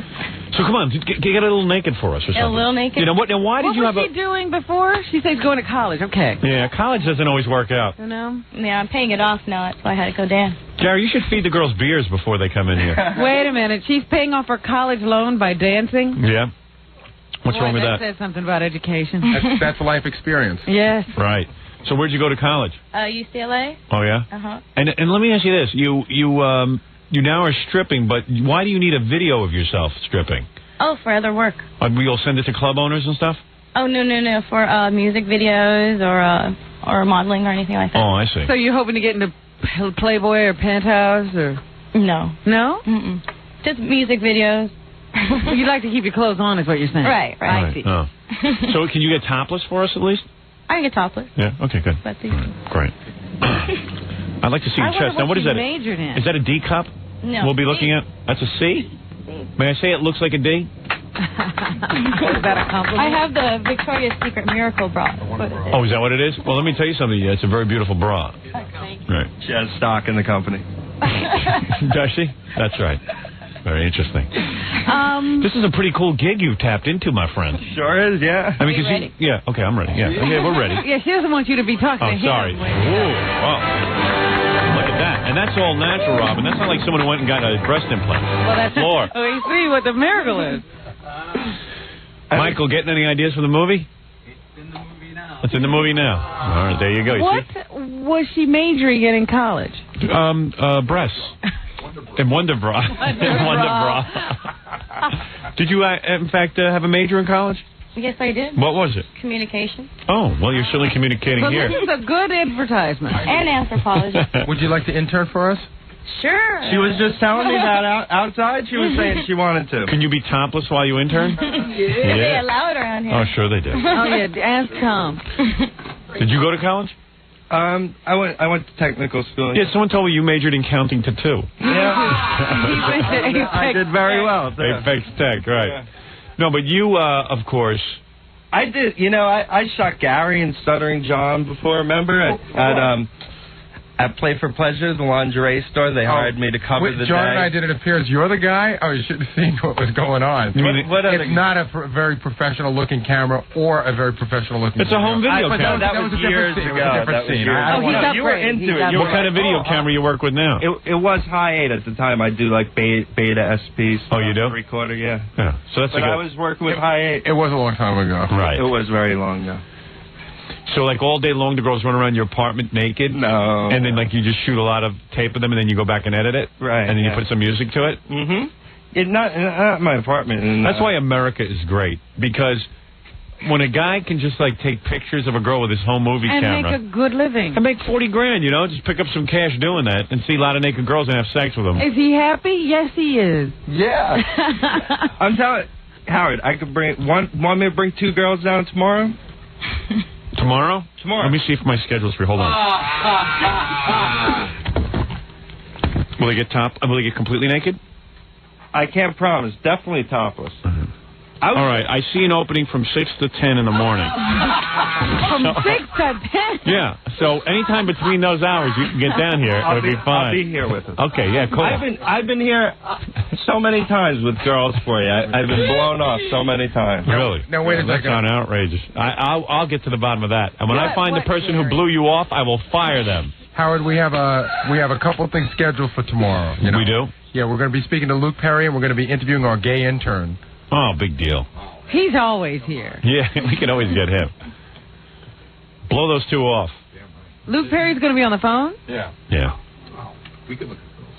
So come on, get a little naked for us or something. A little naked? You know what? Now, why did you have What was she doing before? She said going to college. Okay. Yeah, college doesn't always work out. Yeah, I'm paying it off now. That's why I had to go down. Gary, you should feed the girls beers before they come in here. Wait a minute. She's paying off her college loan by dancing? Yeah. What's wrong with that? That says something about education. That's a life experience. Yes. Right. So where'd you go to college? UCLA. Oh, yeah? Uh-huh. And let me ask you this. You now are stripping, but why do you need a video of yourself stripping? Oh, for other work. You'll send it to club owners and stuff? Oh, no. For music videos or modeling or anything like that. Oh, I see. So you're hoping to get into Playboy or Penthouse or? No. No? Mm-mm. Just music videos. You'd like to keep your clothes on is what you're saying. Right. I see. Oh. So can you get topless for us at least? I can get topless. Yeah, okay, good. That's easy. Great. I'd like to see your chest. Now, what is that? Majored in. Is that a D cup? No. We'll be looking at? That's a C? May I say it looks like a D? Is that a compliment? I have the Victoria's Secret Miracle bra. Oh, is that what it is? Well, let me tell you something. It's a very beautiful bra. Right. She has stock in the company. Does she? That's right. Very interesting. This is a pretty cool gig you've tapped into, my friend. Sure is, yeah. I mean, ready? Yeah, okay, I'm ready. Yeah, okay, we're ready. Yeah, she doesn't want you to be talking to him. Oh, sorry. Wow. Look at that. And that's all natural, Robin. That's not like someone who went and got a breast implant. Well, that's Floor. Oh, you see what the miracle is. Michael, getting any ideas for the movie? It's in the movie now. All right, there you go. What was she majoring in college? Breasts. In Wonder Bra. Wonder Bra. Did you, in fact, have a major in college? Yes, I did. What was it? Communication. Oh, well, you're certainly communicating But here. this is a good advertisement. And anthropology. Would you like to intern for us? Sure. She was just telling me that outside. She was saying she wanted to. Can you be topless while you intern? Yeah. They allow it around here. Oh, sure they did. Oh, yeah, ask Tom. Did you go to college? I went to technical school. Yeah, someone told me you majored in counting to 2. Yeah. I did very well. Apex Tech, right. Yeah. No, but you, of course... I did, I shot Gary and Stuttering John before, remember? At At Play for Pleasure, the lingerie store, they hired me to cover the John day. and I did it appear as you're the guy? Oh, you should have seen what was going on. It's not a very professional-looking camera or a very professional-looking It's a home video camera. That was a different scene. It was a different scene. You were into it. What kind of video camera you work with now? It was high 8 at the time. I do like beta SP stuff. Oh, you do? Recorder, yeah. So that's but I was working with high 8. It was a long time ago. Right. It was very long ago. So, like, all day long, the girls run around your apartment naked? No. And then, like, you just shoot a lot of tape of them, and then you go back and edit it? Right. And then you put some music to it? Mm-hmm. Not my apartment. That's why America is great, because when a guy can just, like, take pictures of a girl with his home movie camera... And make a good living. And make $40,000, you know? Just pick up some cash doing that and see a lot of naked girls and have sex with them. Is he happy? Yes, he is. Yeah. I'm telling Howard, I could bring... Want me to bring 2 girls down tomorrow? Tomorrow? Tomorrow. Let me see if my schedule's free. Hold on. Will they get Will they get completely naked? I can't promise. Definitely topless. All right. I see an opening from 6 to 10 in the morning. From 6 to 10? Yeah. So anytime between those hours, you can get down here. It'll be fine. I'll be here with us. Okay. Yeah. Cool. I've been here so many times with girls for you. I've been blown off so many times. Really? Now wait a That's second. not outrageous. I'll get to the bottom of that. And when I find the person who blew you off, I will fire them. Howard, we have a couple things scheduled for tomorrow. You know? We do? Yeah, we're going to be speaking to Luke Perry, and we're going to be interviewing our gay intern. Oh, big deal. He's always here. Yeah, we can always get him. Blow those 2 off. Luke Perry's going to be on the phone? Yeah. Yeah. We could look at girls.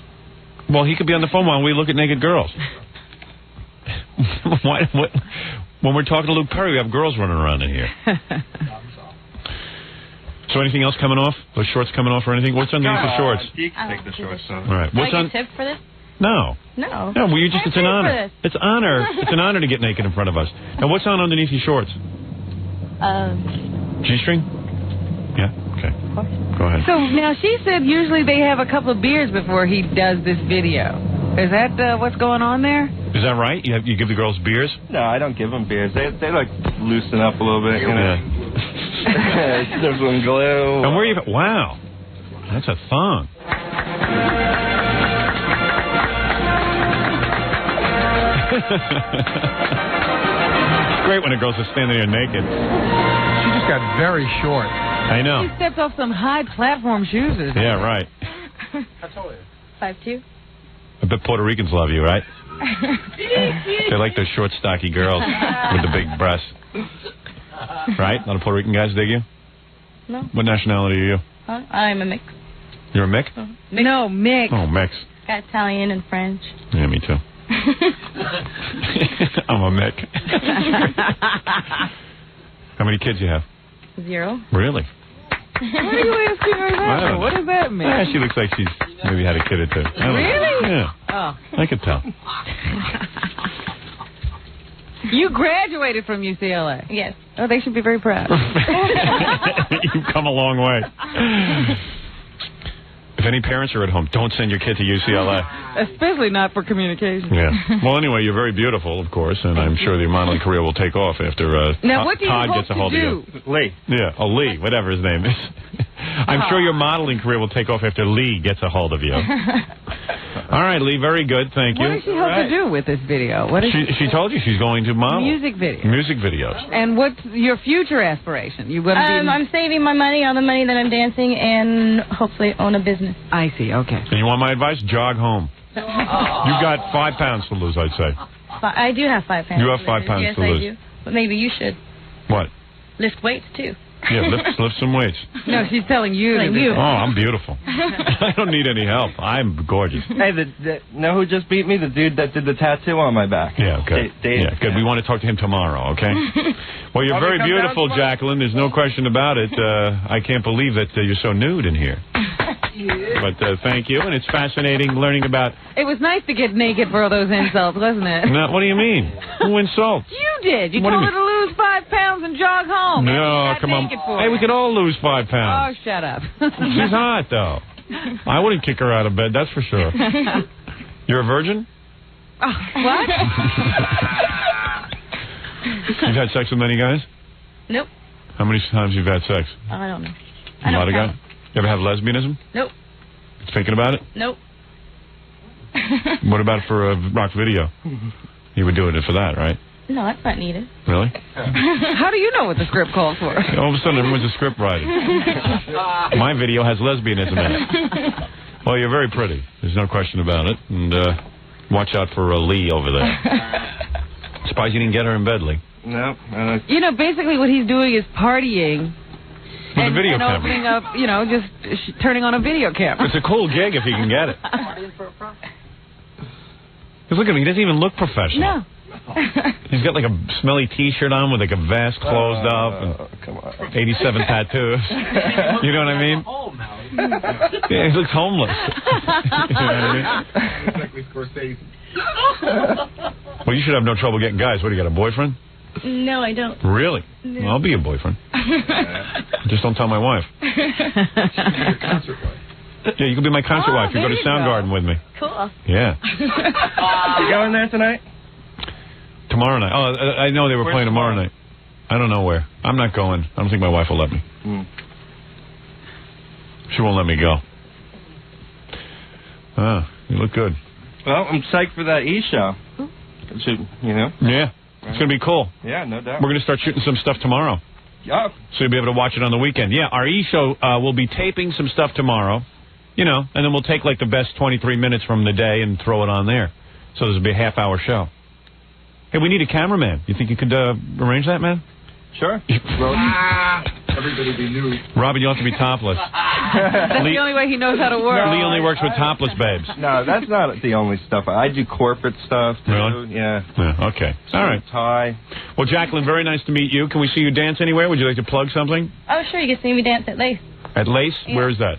Well, he could be on the phone while we look at naked girls. When we're talking to Luke Perry, we have girls running around in here. So anything else coming off? Those shorts coming off or anything? What's underneath the shorts? You can take the shorts off. All right. Do I What's on? get tipped for this? No. No. No, well, it's an honor. For this. It's honor. It's an honor to get naked in front of us. Now, what's on underneath your shorts? G-string? Yeah. Okay. Go ahead. So now she said usually they have a couple of beers before he does this video. Is that what's going on there? Is that right? You give the girls beers? No, I don't give them beers. They like loosen up a little bit. You know? There's some glue. And where you? Wow, that's a thong. It's great when a girl's just standing there naked. She just got very short. I know. She stepped off some high platform shoes. Yeah, right. How tall are you? 5'2". I bet Puerto Ricans love you, right? They like those short, stocky girls with the big breasts. Right? A lot of Puerto Rican guys dig you? No. What nationality are you? I'm a mix. You're a Mick? No, mix. Oh, Mix. Got Italian and French. Yeah, me too. I'm a Mick. How many kids you have? 0. Really? What are you asking her that? What does that mean? Yeah, she looks like she's maybe had a kid or 2. Really? Yeah. Oh. I could tell. You graduated from UCLA. Yes. Oh, they should be very proud. You've come a long way. If any parents are at home, don't send your kid to UCLA. Especially not for communication. Yeah. Well, anyway, you're very beautiful, of course, and I'm sure your modeling career will take off after now, what do you Todd hope gets a to hold do? of you. Lee. Yeah, Lee, whatever his name is. I'm sure your modeling career will take off after Lee gets a hold of you. All right, Lee, very good, thank you. What does she hope to do with this video? What is she told you she's going to model. Music videos. Music videos. And what's your future aspiration? You going to be... I'm saving my money, all the money that I'm dancing, and hopefully own a business. I see, okay. And you want my advice? Jog home. You've got 5 pounds to lose, I'd say. I do have 5 pounds. You have 5 pounds yes, to lose. Yes, I do. But maybe you should What? lift weights, too. Yeah, lift some weights. No, she's telling you. Oh, I'm beautiful. I don't need any help. I'm gorgeous. Hey, know who just beat me? The dude that did the tattoo on my back. Yeah, good. Yeah, good. We want to talk to him tomorrow, okay? Well, you're very beautiful, Jacqueline. There's no question about it. I can't believe that you're so nude in here. But thank you, and it's fascinating learning about... It was nice to get naked for all those insults, wasn't it? No, what do you mean? Who insults? You did. You What do told you her to lose 5 pounds and jog home. No, come on. Hey, we could all lose 5 Oh, pounds. shut up. She's hot, though. I wouldn't kick her out of bed, that's for sure. You're a virgin? Oh, what? You've had sex with many guys? Nope. How many times you've had sex? I don't know. A lot of guys? You ever have lesbianism? Nope. Thinking about it? Nope. What about for a rock video? You would do it for that, right? No, that's not needed. Really? How do you know what the script calls for? All of a sudden, everyone's a script writer. My video has lesbianism in it. Well, you're very pretty. There's no question about it. And watch out for Lee over there. Surprised you didn't get her in bed, Lee. No. You know, basically what he's doing is partying. With a video camera. Opening up, you know, just turning on a video camera. It's a cool gig if he can get it. Because look at him, he doesn't even look professional. No. He's got like a smelly T-shirt on with like a vest closed up and 87 tattoos. You know what I mean? Yeah, he looks homeless. You know what I mean? Well, you should have no trouble getting guys. What, do you got a boyfriend? No, I don't. Really? No. Well, I'll be your boyfriend. Just don't tell my wife. Yeah, you can be my concert wife. You go to Soundgarden with me. Cool. Yeah. You going there tonight? Tomorrow night. Oh, I know they were playing tomorrow night. I don't know where. I'm not going. I don't think my wife will let me. She won't let me go. You look good. Well, I'm psyched for that E-show. You know? Yeah. It's going to be cool. Yeah, no doubt. We're going to start shooting some stuff tomorrow. Yup. So you'll be able to watch it on the weekend. Yeah, our E-show will be taping some stuff tomorrow, you know, and then we'll take like the best 23 minutes from the day and throw it on there. So there'll be a half-hour show. Hey, we need a cameraman. You think you could arrange that, man? Sure. Everybody be nude. Robin, you'll have to be topless. That's the only way he knows how to work. Lee only works with topless babes. No, that's not the only stuff. I do corporate stuff, too. Really? Yeah. Okay. All right. Tie. Well, Jacqueline, very nice to meet you. Can we see you dance anywhere? Would you like to plug something? Oh, sure. You can see me dance at Lace. At Lace? Yeah. Where is that?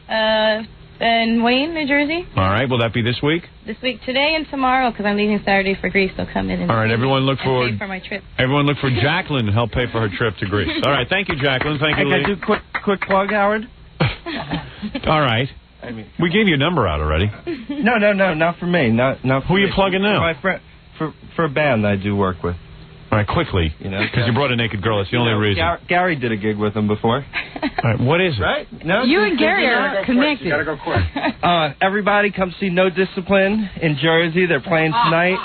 In Wayne, New Jersey. All right. Will that be this week? This week, today and tomorrow, because I'm leaving Saturday for Greece. They'll come in and all right. Everyone look for pay for my trip. Everyone look for Jacqueline to help pay for her trip to Greece. All right. Thank you, Jacqueline. Thank you, Lee. Can I do quick plug, Howard? All right. I mean, we gave you a number out already. No, not for me. Not for Who are you plugging now? For my friend, for a band that I do work with. All right, quickly, you know, because you brought a naked girl. That's the only reason. Gary did a gig with him before. All right, what is it? Right? No, you and Gary are connected. You gotta go quick. Everybody come see No Discipline in Jersey. They're playing tonight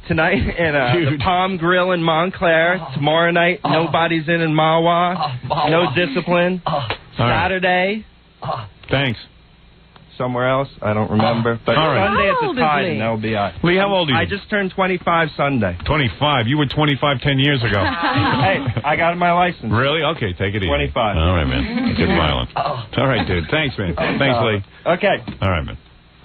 in the Palm Grill in Montclair. Tomorrow night, Nobody's in Mawa. No Discipline. Saturday. Thanks. Somewhere else, I don't remember. But Sunday at the Tide, and that'll be all right. Lee, how old are you? I just turned 25 Sunday. 25? You were 25 10 years ago. Hey, I got my license. Really? Okay, take it easy. 25. All right, man. Get violent. All right, dude. Thanks, man. Thanks, Lee. Okay. All right, man.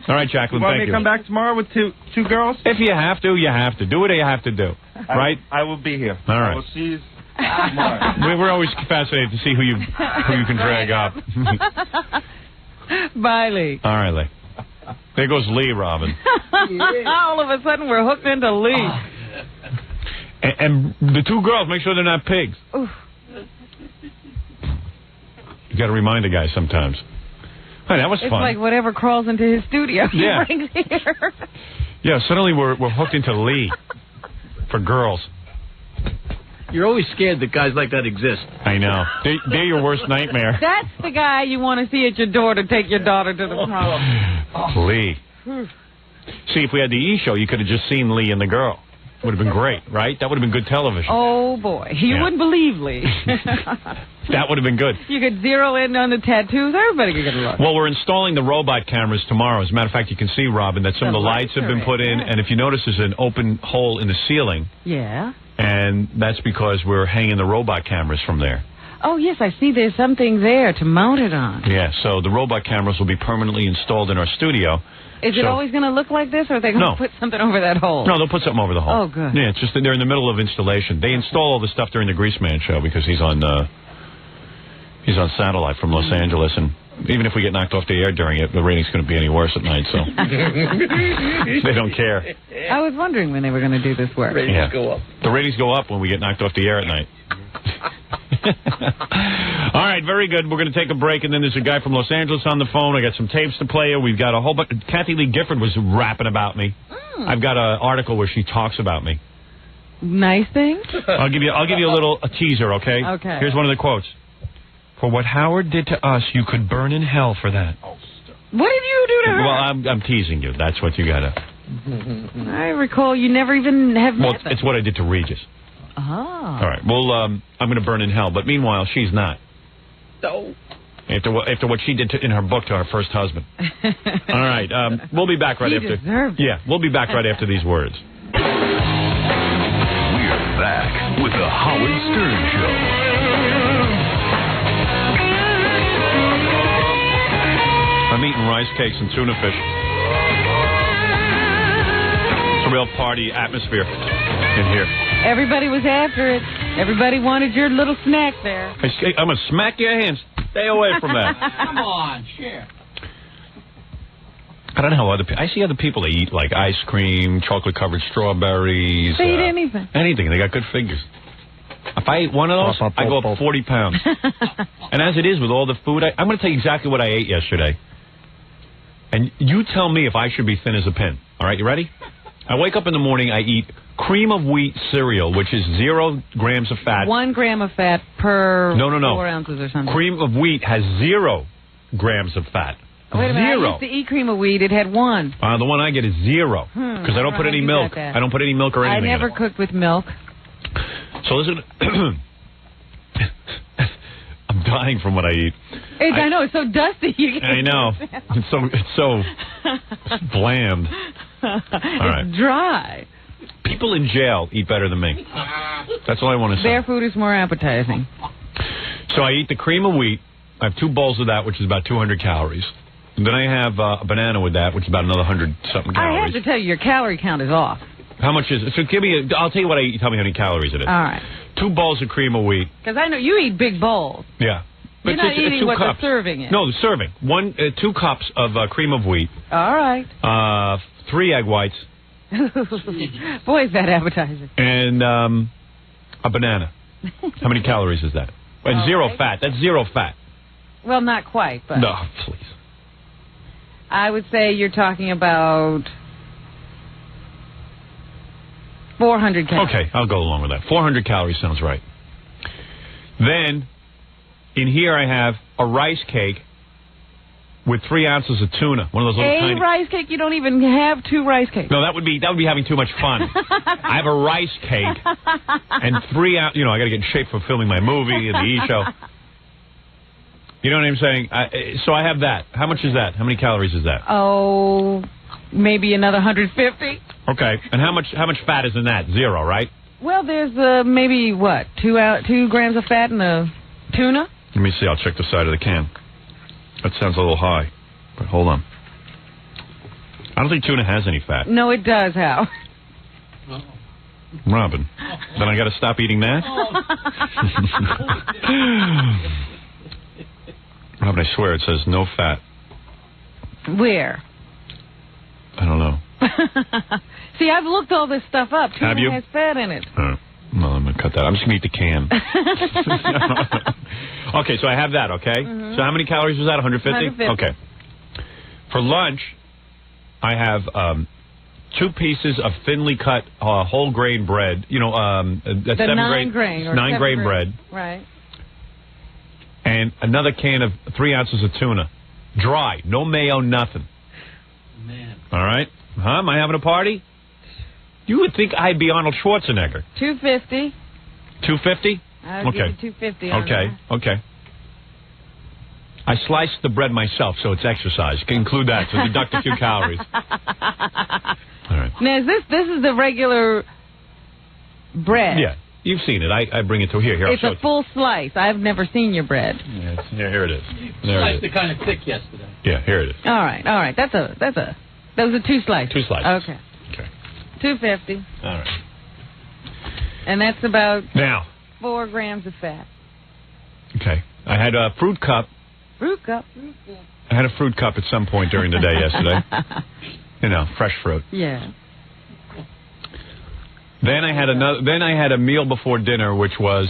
All right, Jacqueline, you want thank me you. to come back tomorrow with two girls? If you have to, you have to. Do what you have to do. Right? I will be here. All right. I will see you tomorrow. We're always fascinated to see who you can drag up. Bye, Lee. All right, Lee. There goes Lee, Robin. All of a sudden, we're hooked into Lee. And the two girls, make sure they're not pigs. Oof. You got to remind the guy sometimes. Hey, that was it's fun. It's like whatever crawls into his studio he brings here. Yeah, suddenly we're hooked into Lee for girls. You're always scared that guys like that exist. I know. They're your worst nightmare. That's the guy you want to see at your door to take your daughter to the prom. Lee. See, if we had the E-show, you could have just seen Lee and the girl. Would have been great, right? That would have been good television. Oh, boy. You wouldn't believe Lee. That would have been good. You could zero in on the tattoos. Everybody could get a look. Well, we're installing the robot cameras tomorrow. As a matter of fact, you can see, Robin, that some of the lights have been put in. And if you notice, there's an open hole in the ceiling. Yeah. And that's because we're hanging the robot cameras from there. Oh, yes, I see there's something there to mount it on. Yeah, so the robot cameras will be permanently installed in our studio. Is it always going to look like this, or are they going to put something over that hole? No, they'll put something over the hole. Oh, good. Yeah, it's just that they're in the middle of installation. They install all the stuff during the Greaseman show because he's on satellite from Los Angeles, and even if we get knocked off the air during it, the rating's going to be any worse at night, so they don't care. I was wondering when they were going to do this work. Ratings go up. The ratings go up when we get knocked off the air at night. All right, very good. We're going to take a break, and then there's a guy from Los Angeles on the phone. I got some tapes to play you. We've got a whole bunch. Kathy Lee Gifford was rapping about me. I've got an article where she talks about me. Nice thing. I'll give you a teaser, okay? Okay. Here's one of the quotes. For what Howard did to us, you could burn in hell for that. What did you do to her? Well, I'm teasing you. That's what you gotta. I recall you never even have met them. It's what I did to Regis. Oh. All right. Well, I'm going to burn in hell, but meanwhile, she's not. So. After what she did in her book to her first husband. All right. We'll be back right after. Deserved it. Yeah, we'll be back right after these words. We're back with the Howard Stern Show. I'm eating rice cakes and tuna fish. It's a real party atmosphere in here. Everybody was after it. Everybody wanted your little snack there. I'm going to smack your hands. Stay away from that. Come on, share. I don't know how I see other people, they eat like ice cream, chocolate-covered strawberries. They eat anything. Anything. They got good figures. If I eat one of those, I go up 40 pounds. And as it is with all the food, I'm going to tell you exactly what I ate yesterday. And you tell me if I should be thin as a pin. All right, you ready? I wake up in the morning, I eat cream of wheat cereal, which is 0 grams of fat. 1 gram of fat per No. 4 ounces or something. Cream of wheat has 0 grams of fat. Wait a minute, 0. I used to eat cream of wheat. It had 1. The one I get is 0. Because I don't put any milk. I don't put any milk or anything I never in it. cooked with milk. So listen, I'm dying from what I eat. I know, it's so dusty. I know. It's so bland. All right. It's dry. People in jail eat better than me. That's all I want to say. Their food is more appetizing. So I eat the cream of wheat. I have 2 bowls of that, which is about 200 calories. And then I have a banana with that, which is about another 100-something calories. I have to tell you, your calorie count is off. How much is it? So I'll tell you what I eat. You tell me how many calories it is. All right. 2 bowls of cream of wheat. Because I know you eat big bowls. Yeah. You're not eating what the serving is. No, the serving. 2 cups of cream of wheat. All right. 3 egg whites. Boy, is that appetizing. And a banana. How many calories is that? And 0 fat. That's 0 fat. Well, not quite, but... No, please. I would say you're talking about 400 calories. Okay, I'll go along with that. 400 calories sounds right. Then, in here I have a rice cake with 3 ounces of tuna. One of those little tiny... rice cake? You don't even have 2 rice cakes. No, that would be having too much fun. I have a rice cake and 3 ounces... I got to get in shape for filming my movie and the E-show. You know what I'm saying? So I have that. How much is that? How many calories is that? Oh, maybe another 150. Okay. And how much fat is in that? 0, right? Well, there's maybe, 2 grams of fat in the tuna? Let me see. I'll check the side of the can. That sounds a little high. But hold on. I don't think tuna has any fat. No, it does, Hal. Robin, then I got to stop eating that? Robin, I swear it says no fat. Where? I don't know. See, I've looked all this stuff up. Tuna Have you? has fat in it. Well, I'm going to cut that. I'm just going to eat the can. Okay, so I have that, okay? So how many calories was that, 150? 150. Okay. For lunch, I have 2 pieces of thinly cut whole grain bread. That's the 9 grain. Or 9 grain bread. Right. And another can of 3 ounces of tuna. Dry. No mayo, nothing. Man. All right? Am I having a party? You would think I'd be Arnold Schwarzenegger. 250. 250? I'll give you 250 on that. Okay. I sliced the bread myself, so it's exercise. You can include that, so deduct a few calories. All right. Now, this is the regular bread. Yeah, you've seen it. I bring it to here. Here, It's I'll show a full slice. I've never seen your bread. Yeah, here it is. Sliced it kind of thick yesterday. Yeah, here it is. All right. Those are 2 slices. 2 slices. Okay. 250. All right. And that's about now 4 grams of fat. Okay. I had a fruit cup. Fruit cup. I had a fruit cup at some point during the day yesterday. Fresh fruit. Yeah. Then I had Then I had a meal before dinner, which was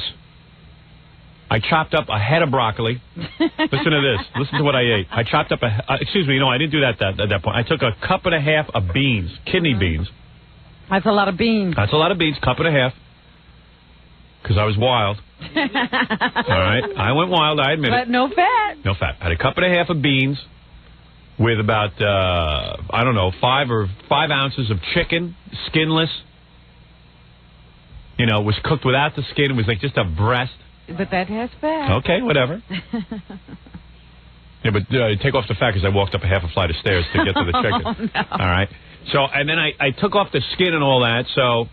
I chopped up a head of broccoli. Listen to this. Listen to what I ate. I chopped up I didn't do that at that point. I took a cup and a half of beans, kidney beans. That's a lot of beans. That's a lot of beans. Cup and a half. because I was wild. All right? I went wild, I admit it. But no fat. No fat. I had a cup and a half of beans with about, 5 ounces of chicken, skinless. You know, it was cooked without the skin. It was like just a breast. But that has fat. Okay, whatever. Yeah, but take off the fat because I walked up a half a flight of stairs to get to the chicken. Oh, no. All right. So, and then I took off the skin and all that. So,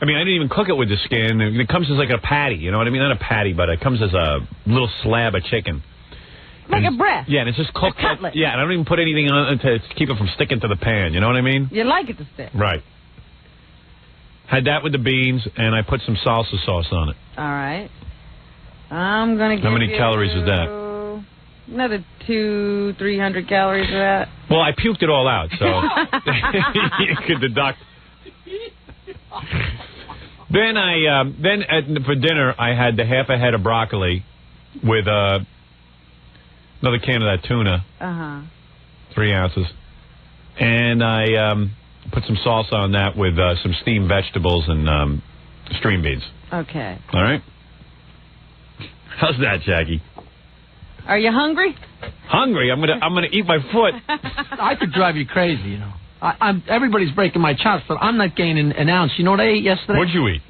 I mean, I didn't even cook it with the skin. It comes as like a patty. You know what I mean? Not a patty, but it comes as a little slab of chicken. Like a breast. Yeah, and it's just cooked. A cutlet. Yeah, and I don't even put anything on it to keep it from sticking to the pan. You know what I mean? You like it to stick. Right. Had that with the beans, and I put some salsa sauce on it. All right. I'm going to give How many calories is that? Another 200-300 calories of that. Well, I puked it all out, so you could deduct. Then for dinner, I had the half a head of broccoli with another can of that tuna. 3 ounces. And I put some salsa on that with some steamed vegetables and string beans. Okay. All right? How's that, Jackie? Are you hungry? Hungry? I'm gonna eat my foot. I could drive you crazy, you know. Everybody's breaking my chops, but I'm not gaining an ounce. You know what I ate yesterday? What'd you eat?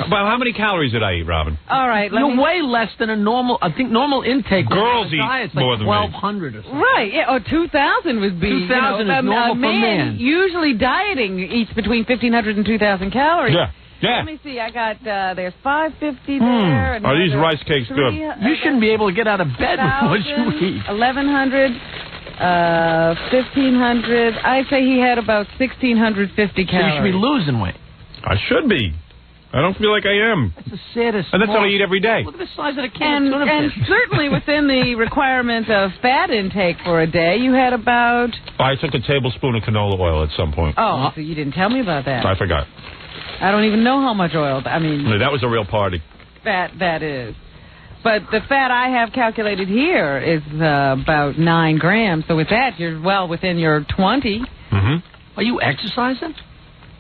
Well, how many calories did I eat, Robin? All right. You're way less than a normal. I think normal intake. Girls eat like more than 1,200 or something. Right. Yeah. Or 2,000 would be. 2,000 is normal for men. Usually dieting eats between 1,500 and 2,000 calories. Yeah. Yeah. Let me see. I got there's 550 there. Are these rice cakes good? You shouldn't be able to get out of bed with what you eat. 1,100, 1,500. I'd say he had about 1,650 calories. So you should be losing weight. I should be. I don't feel like I am. That's the saddest. And that's what I eat every day. Look at the size of the can of tuna and fish. certainly within the requirement of fat intake for a day, you had about... I took a tablespoon of canola oil at some point. Oh, so you didn't tell me about that. I forgot. I don't even know how much oil. I mean... That was a real party. Fat, that is. But the fat I have calculated here is about 9 grams. So with that, you're well within your 20. Mm-hmm. Are you exercising?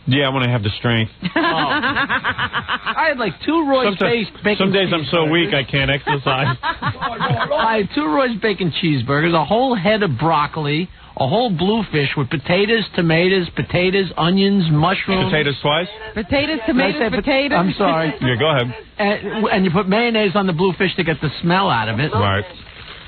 Yeah, when I have the strength. I had like 2 Roy's bacon. Some days I'm so weak I can't exercise. I had 2 Roy's bacon cheeseburgers, a whole head of broccoli, a whole bluefish with potatoes, tomatoes, onions, mushrooms. Potatoes twice? Potatoes, tomatoes, potatoes. I'm sorry. Yeah, go ahead. And you put mayonnaise on the bluefish to get the smell out of it. Right.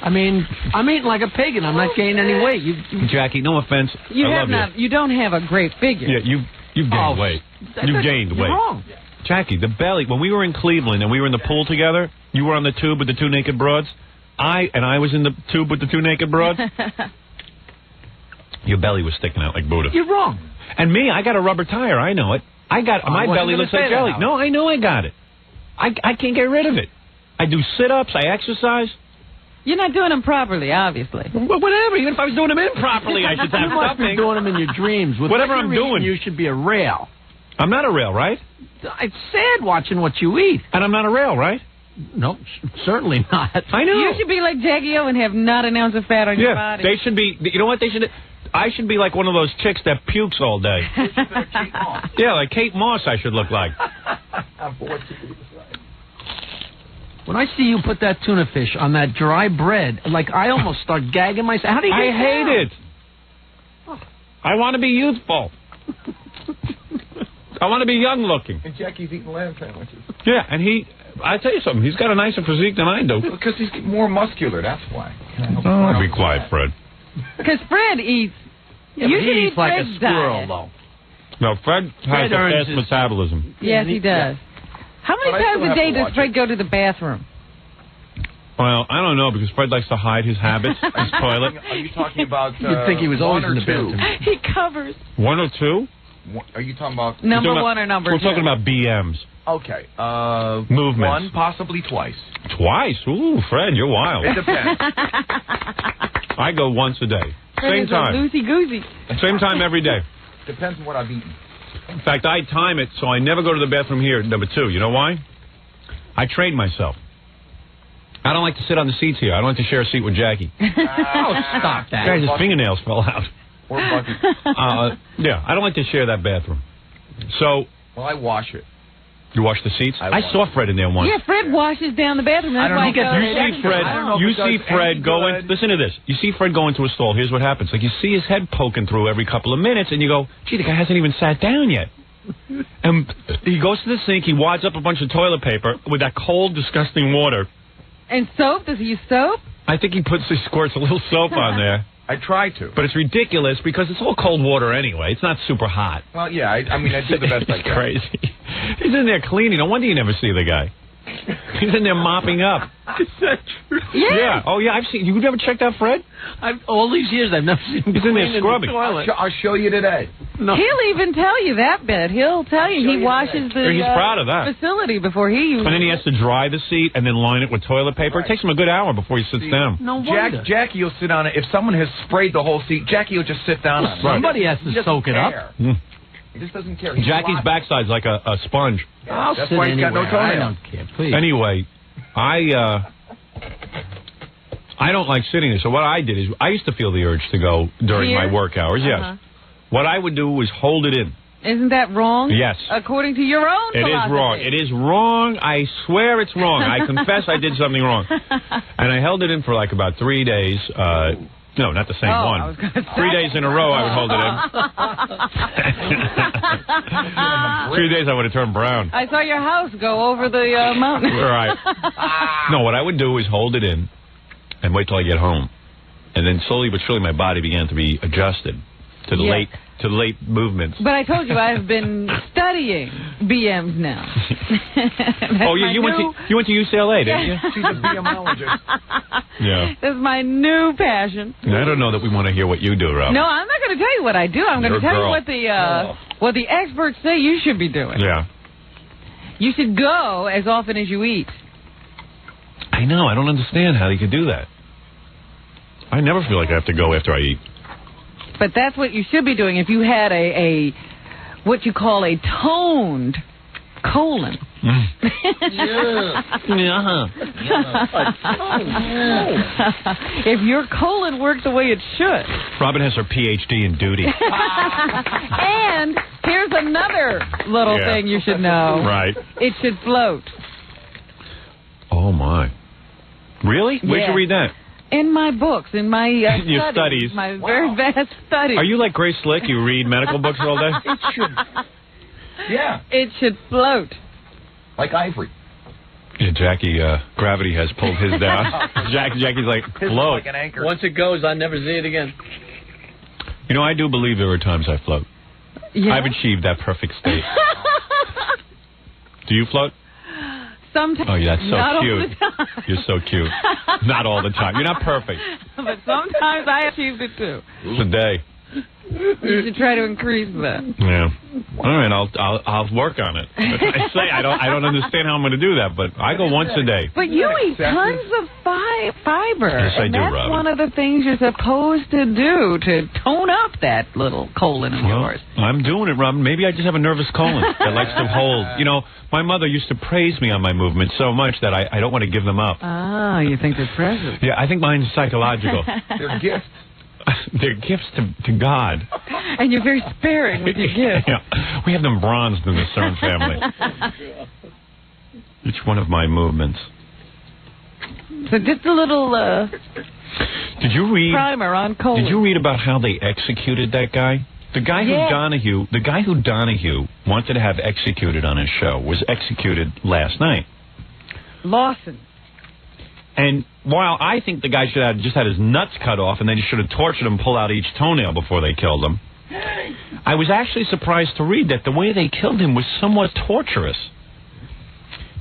I mean, I'm eating like a pig and I'm not gaining any weight. Jackie, no offense. You I have love not. You don't have a great figure. Yeah, you've gained weight. You've gained weight. You're wrong. Jackie, the belly. When we were in Cleveland and we were in the pool together, you were on the tube with the 2 naked broads. I was in the tube with the 2 naked broads. Your belly was sticking out like Buddha. You're wrong. And me, I got a rubber tire. I know it. My belly looks like jelly. No, I know I got it. I can't get rid of it. I do sit-ups. I exercise. You're not doing them properly, obviously. Well, whatever. Even if I was doing them improperly, I should have You must something. be doing them in your dreams. With Whatever what I'm you're doing. eating, you should be a rail. I'm not a rail, right? It's sad watching what you eat. And I'm not a rail, right? No, certainly not. I know. You should be like Jackie O and have not an ounce of fat on your body. They should be. You know what they should? I should be like one of those chicks that pukes all day. Yeah, like Kate Moss. I should look like. When I see you put that tuna fish on that dry bread, like I almost start gagging myself. How do you get I hate down? it. I want to be youthful. I want to be young looking. And Jackie's eating lamb sandwiches. Yeah, and I tell you something, he's got a nicer physique than I do. Because he's more muscular, that's why. Oh, be quiet, Fred. Because Fred eats. Yeah, you but should he eat eats like a Fred's squirrel, diet. though. No, Fred has a fast metabolism. Yes, he does. How many times a day does Fred go to the bathroom? Well, I don't know, because Fred likes to hide his habits, his toilet. Are you talking about You'd think he was always 1 in or the 2? bathroom. He covers. 1 or 2? Are you talking about... Number 1 or number 2? We're talking about BMs. Okay. Movements. 1, possibly twice. Twice? Ooh, Fred, you're wild. It depends. I go once a day. Fred Same is time. Loosey-goosey. Same time every day. Depends on what I've eaten. In fact, I time it so I never go to the bathroom here, number 2. You know why? I train myself. I don't like to sit on the seats here. I don't like to share a seat with Jackie. Oh, stop that. His fingernails fell out. Or bucket. Yeah, I don't like to share that bathroom. So... Well, I wash it. You wash the seats? I saw Fred in there once. Yeah, Fred washes down the bathroom. That's why You see Fred go in. Listen to this. You see Fred go into a stall. Here's what happens. Like, you see his head poking through every couple of minutes, and you go, gee, the guy hasn't even sat down yet. And he goes to the sink. He wads up a bunch of toilet paper with that cold, disgusting water. And soap? Does he use soap? I think he squirts a little soap on there. I try to. But it's ridiculous because it's all cold water anyway. It's not super hot. Well, yeah, I mean, I do the best I can. It's crazy. He's in there cleaning. No wonder you never see the guy. He's in there mopping up. Is that true? Yeah. Oh, yeah, I've seen. You never checked out Fred? All these years, I've never seen him. He's in there scrubbing. I'll show you today. No. He'll even tell you that bit. He'll tell you he washes the He's proud of that. facility before he uses And then he has to dry the seat and then line it with toilet paper. It takes him a good hour before he sits down. No wonder. Jackie will sit on it. If someone has sprayed the whole seat, Jackie will just sit down on it. Somebody has to soak it up. He just doesn't care. Jackie's backside's like a sponge. I'll That's sit why he's got no anywhere. I toenails. don't care, please. Anyway, I don't like sitting there. So what I did is I used to feel the urge to go during my work hours. Yes. What I would do was hold it in. Isn't that wrong? Yes. According to your own It philosophy. is wrong. It is wrong. I swear it's wrong. I confess I did something wrong. And I held it in for like about 3 days. No, not the same one. I was gonna say. 3 days in a row I would hold it in. 3 days I would have turned brown. I saw your house go over the mountain. Right. No, what I would do is hold it in and wait till I get home. And then slowly but surely my body began to be adjusted to the late movements. But I told you I've been studying BMs now. Oh, yeah, you went to UCLA, didn't you? She's a BMologist. Yeah. That's my new passion. And I don't know that we want to hear what you do, Rob. No, I'm not going to tell you what I do. I'm going to tell you what the experts say you should be doing. Yeah. You should go as often as you eat. I know. I don't understand how you could do that. I never feel like I have to go after I eat. But that's what you should be doing if you had a what you call a toned colon. If your colon worked the way it should. Robin has her PhD in duty. And here's another little thing you should know. Right. It should float. Oh, my. Really? Where'd you read that? In my books, in my your studies. My very vast studies. Are you like Grace Slick? You read medical books all day? It should. Yeah. It should float. Like ivory. Yeah, Jackie, gravity has pulled his down. Jackie's like, float. Like an anchor. Once it goes, I never see it again. You know, I do believe there are times I float. Yeah? I've achieved that perfect state. Do you float? Sometimes. Oh, yeah, that's so not cute. All the time. You're so cute. Not all the time. You're not perfect. But sometimes I achieved it too. Today. You should try to increase that. Yeah. All right, I'll work on it. I say I don't understand how I'm going to do that, but I go once a day. But you eat tons of fiber. Yes, I and do, that's Robin. one of the things you're supposed to do to tone up that little colon of yours. I'm doing it, Robin. Maybe I just have a nervous colon that likes to hold. You know, my mother used to praise me on my movements so much that I don't want to give them up. Ah, you think they're precious. Yeah, I think mine's psychological. They're gifts. They're gifts to God. And you're very sparing with your gifts. Yeah. We have them bronzed in the CERN family. Each one of my movements. So just a little Did you read primer on colon. Did you read about how they executed that guy? The guy who Donahue wanted to have executed on his show was executed last night. Lawson. And while I think the guy should have just had his nuts cut off and then should have tortured him, pull out each toenail before they killed him, I was actually surprised to read that the way they killed him was somewhat torturous.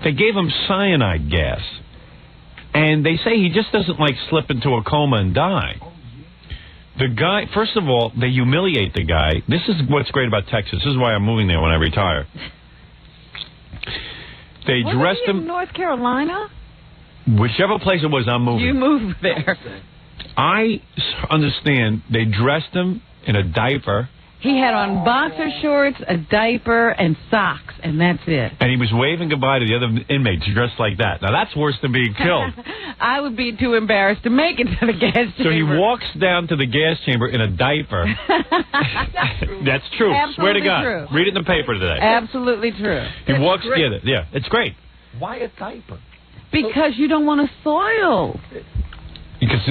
They gave him cyanide gas. And they say he just doesn't like slip into a coma and die. The guy, first of all, they humiliate the guy. This is what's great about Texas. This is why I'm moving there when I retire. They dressed him in North Carolina? Whichever place it was, I'm moving. You moved there. I understand they dressed him in a diaper. He had on boxer shorts, a diaper, and socks, and that's it. And he was waving goodbye to the other inmates dressed like that. Now, that's worse than being killed. I would be too embarrassed to make it to the gas chamber. So he walks down to the gas chamber in a diaper. That's true. Absolutely Swear to God. true. Read it in the paper today. Absolutely true. He walks, yeah, it's great. Why a diaper? Because you don't want to soil. Because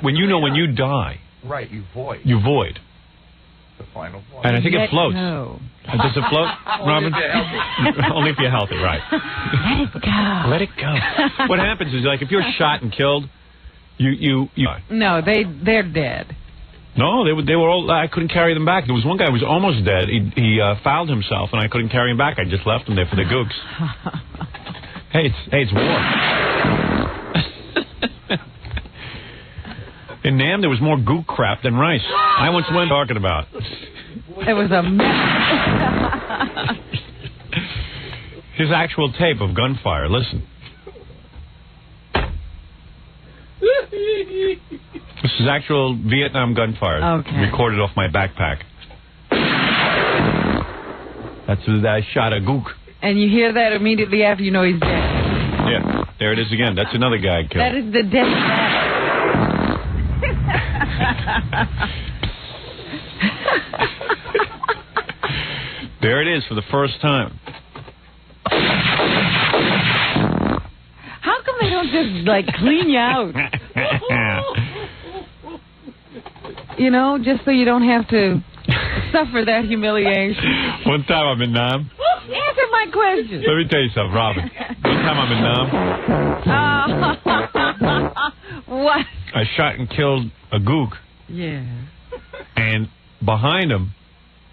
when you die, right, you void. You void. The final void. And I think it floats. No. Does it float, Robin? Only if you're healthy, right. Let it go. Let it go. What happens is, like, if you're shot and killed, you No, they're dead. No, they were all. I couldn't carry them back. There was one guy who was almost dead. He fouled himself, and I couldn't carry him back. I just left him there for the gooks. Hey, it's war. In Nam, there was more gook crap than rice. I once went talking about. It was a mess. His actual tape of gunfire. Listen. This is actual Vietnam gunfire. Okay. Recorded off my backpack. That's I shot a gook. And you hear that immediately after you know he's dead. Yeah, there it is again. That's another guy killed. That is the death. There it is for the first time. How come they don't just, like, clean you out? You know, just so you don't have to suffer that humiliation. One time I'm in Nam. Answer my question. Let me tell you something, Robin. One time I'm in Nam. What? I shot and killed a gook. Yeah. And behind him,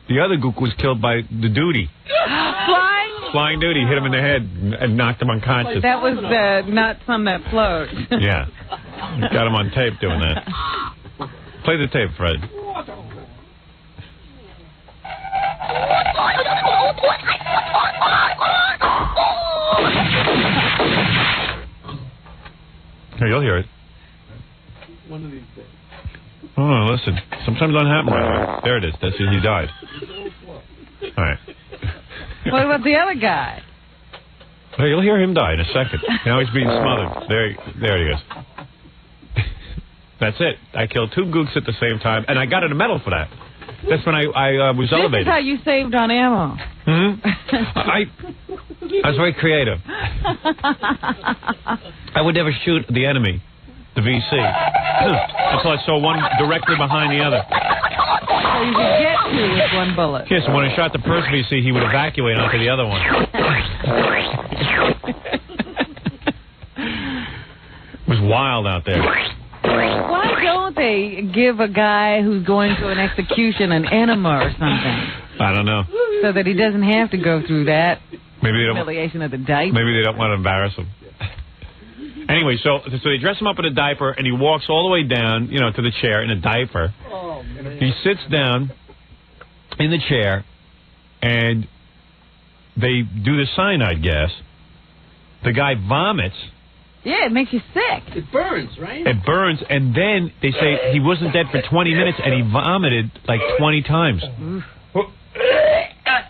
the other gook was killed by the duty. Flying duty hit him in the head and knocked him unconscious. That was the nuts on that float. Yeah. Got him on tape doing that. Play the tape, Fred. Here, you'll hear it. One of these days. Oh, listen. Sometimes it doesn't happen right away. There it is. That's it. He died. All right. What about the other guy? Hey, you'll hear him die in a second. Now he's being smothered. There he is. That's it. I killed 2 gooks at the same time, and I got a medal for that. That's when I was elevated. This is how you saved on ammo. I was very creative. I would never shoot the enemy, the VC, until I saw one directly behind the other. So you could get 2 with one bullet. Yes, when I shot the first VC, he would evacuate onto the other one. It was wild out there. Why don't they give a guy who's going to an execution an enema or something? I don't know. So that he doesn't have to go through that humiliation of the diaper. Maybe they don't want to embarrass him. Anyway, so they dress him up in a diaper, and he walks all the way down, to the chair in a diaper. Oh, man. He sits down in the chair, and they do the cyanide gas. The guy vomits. Yeah, it makes you sick. It burns, right? It burns, and then they say he wasn't dead for 20 minutes, and he vomited like 20 times.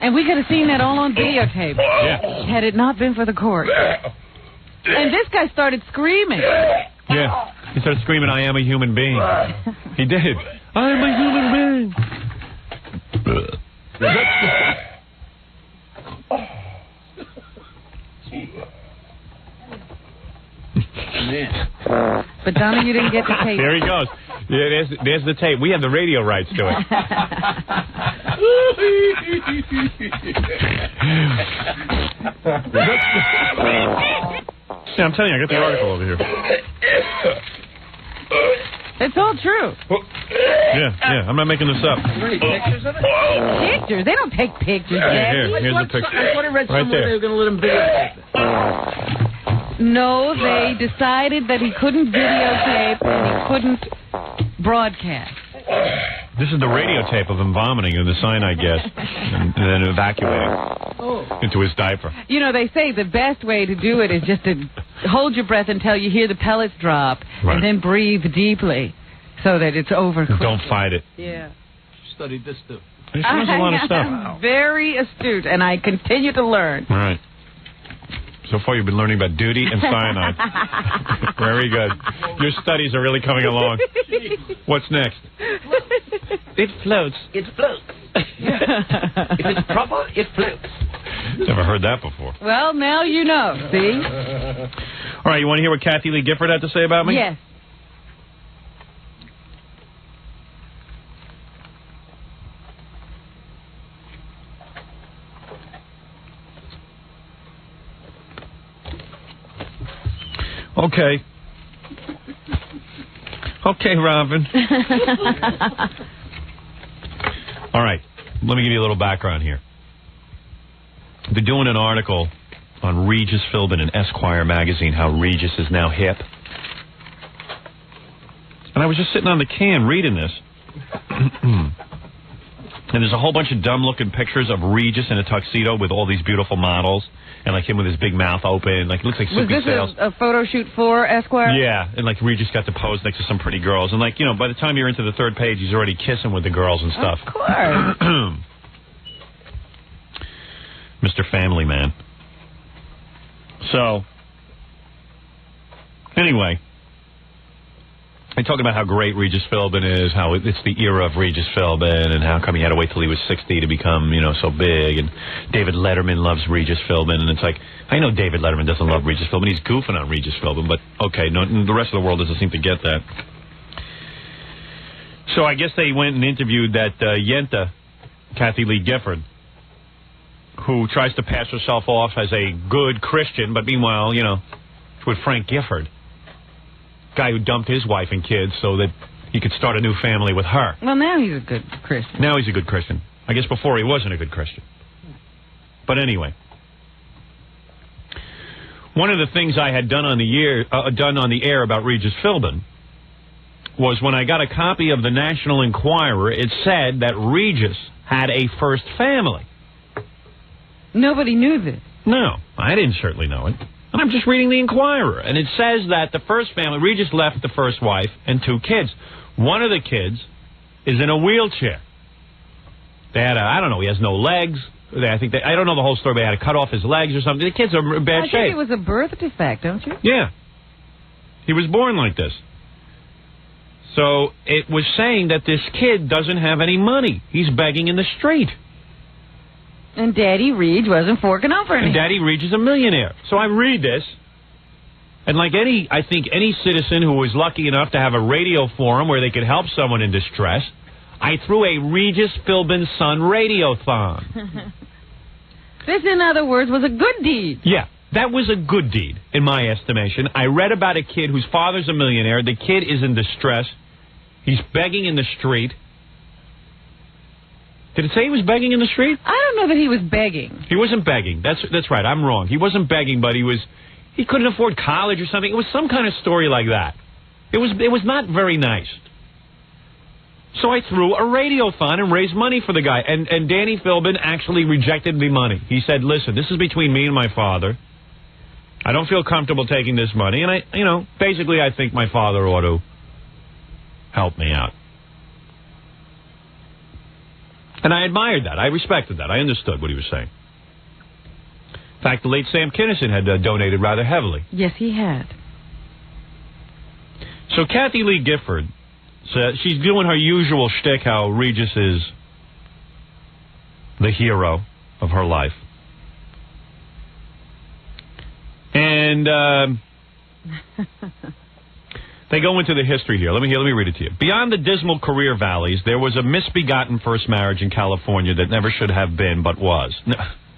And we could have seen that all on videotape. Yeah. Had it not been for the court. And this guy started screaming. Yeah. He started screaming, "I am a human being." He did. I am a human being. Man. But, Donna, you didn't get the tape. There he goes. Yeah, there's the tape. We have the radio rights to it. Yeah, I'm telling you, I got the article over here. It's all true. Yeah, I'm not making this up. Are there any pictures of it? Pictures? They don't take pictures, Here's Jackie. the picture. I thought I read Right somewhere there. they were going to let him videotape it. No, they decided that he couldn't videotape and he couldn't broadcast. This is the radio tape of him vomiting in the cyanide gas and then evacuating into his diaper. You know, they say the best way to do it is just to hold your breath until you hear the pellets drop, Right. and then breathe deeply so that it's over quickly. Don't fight it. Yeah. Studied this, too. She knows a lot of stuff. I'm very astute, and I continue to learn. All right. So far, you've been learning about duty and cyanide. Very good. Your studies are really coming along. What's next? It floats. It floats. If it's proper, it floats. Never heard that before. Well, now you know, see? All right, you want to hear what Kathy Lee Gifford had to say about me? Yes. Okay. Okay, Robin. All right. Let me give you a little background here. They're doing an article on Regis Philbin in Esquire magazine, how Regis is now hip. And I was just sitting on the can reading this. And there's a whole bunch of dumb-looking pictures of Regis in a tuxedo with all these beautiful models. And, like, him with his big mouth open. Like, it looks like Was Soupy this Sales. a photo shoot for Esquire? Yeah. And, like, Regis got to pose next to some pretty girls. And, like, you know, by the time you're into the third page, he's already kissing with the girls and stuff. Of course. Mr. Family Man. So, anyway, they talk about how great Regis Philbin is, how it's the era of Regis Philbin, and how come he had to wait till he was 60 to become, you know, so big, and David Letterman loves Regis Philbin, and it's like, I know David Letterman doesn't love Regis Philbin, he's goofing on Regis Philbin, but okay, no, the rest of the world doesn't seem to get that. So I guess they went and interviewed that Yenta, Kathy Lee Gifford, who tries to pass herself off as a good Christian, but meanwhile, you know, with Frank Gifford, guy who dumped his wife and kids so that he could start a new family with her. Well, now he's a good Christian. Now he's a good Christian. I guess before he wasn't a good Christian. But anyway, one of the things I had done on the air about Regis Philbin was when I got a copy of the National Enquirer, it said that Regis had a first family. Nobody knew this. No, I didn't certainly know it. And I'm just reading the Enquirer, and it says that the first family, Regis left the first wife and 2 kids. One of the kids is in a wheelchair. They had I don't know, he has no legs. I don't know the whole story, but they had to cut off his legs or something. The kids are in bad shape. I think it was a birth defect, don't you? Yeah. He was born like this. So it was saying that this kid doesn't have any money. He's begging in the street. And Daddy Reed wasn't forking over anything. And Daddy Reed is a millionaire. So I read this, and like I think any citizen who was lucky enough to have a radio forum where they could help someone in distress, I threw a Regis Philbin Son radiothon. This, in other words, was a good deed. Yeah, that was a good deed, in my estimation. I read about a kid whose father's a millionaire. The kid is in distress. He's begging in the street. Did it say he was begging in the street? I don't know that he was begging. He wasn't begging. That's right. I'm wrong. He wasn't begging, but he couldn't afford college or something. It was some kind of story like that. It was not very nice. So I threw a radiothon and raised money for the guy. And Danny Philbin actually rejected the money. He said, listen, this is between me and my father. I don't feel comfortable taking this money. And basically I think my father ought to help me out. And I admired that. I respected that. I understood what he was saying. In fact, the late Sam Kinison had donated rather heavily. Yes, he had. So Kathy Lee Gifford, she's doing her usual shtick, how Regis is the hero of her life. And they go into the history here. Let me read it to you. Beyond the dismal career valleys, there was a misbegotten first marriage in California that never should have been, but was.